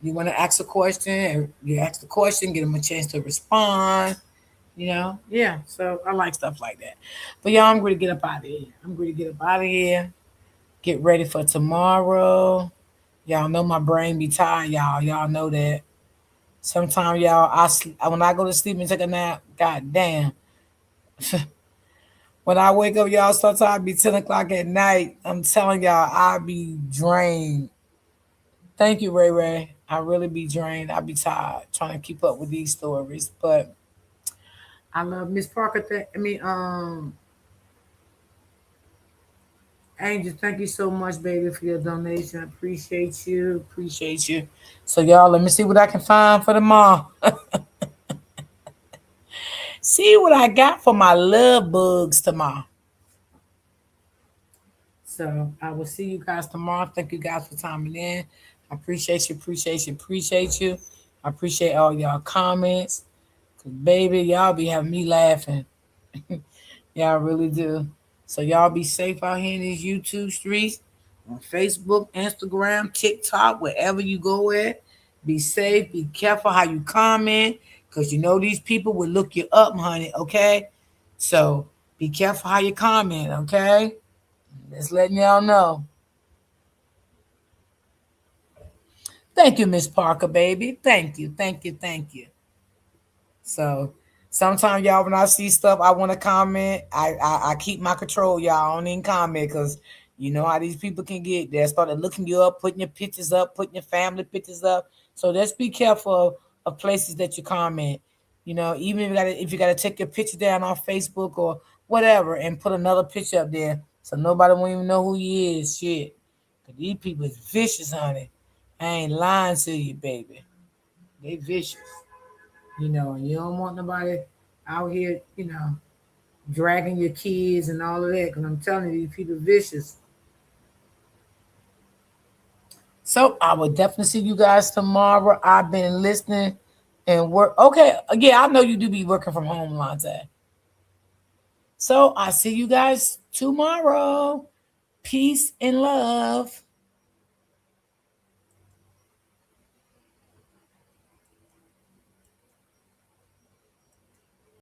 you want to ask a question, and you ask the question, give them a chance to respond. Yeah. So I like stuff like that. But y'all, I'm going to get up out of here. Get ready for tomorrow. Y'all know my brain be tired, y'all. Y'all know that. Sometimes y'all, when I go to sleep and take a nap, god damn. When I wake up, y'all, sometimes it be 10 o'clock at night. I'm telling y'all, I be drained. Thank you, Ray Ray. I really be drained. I be tired trying to keep up with these stories. But I love Miss Parker. Angel, thank you so much, baby, for your donation. I appreciate you. Appreciate you. So, y'all, let me see what I can find for tomorrow. See what I got for my love bugs tomorrow. So I will see you guys tomorrow. Thank you guys for timing in. I appreciate you, appreciate you, appreciate you. I appreciate all y'all comments. Cause baby, y'all be having me laughing. Y'all really do. So y'all be safe out here in these YouTube streets, on Facebook, Instagram, TikTok, wherever you go at. Be safe. Be careful how you comment, cause these people will look you up, honey. Okay, so be careful how you comment. Okay, just letting y'all know. Thank you, Miss Parker, baby. Thank you, thank you, thank you. So sometimes y'all, when I see stuff I want to comment, I keep my control, y'all. I don't even comment because you know how these people can get. They started looking you up, putting your pictures up, putting your family pictures up. So just be careful of places that you comment. Even if you gotta take your picture down on Facebook or whatever and put another picture up there so nobody won't even know who you is. Shit. 'Cause these people is vicious, honey. I ain't lying to you, baby. They vicious. And you don't want nobody out here, dragging your kids and all of that. Because I'm telling you, these people vicious. So I will definitely see you guys tomorrow. I've been listening and work. Okay, yeah, I know you do be working from home, Lonte. So I'll see you guys tomorrow. Peace and love.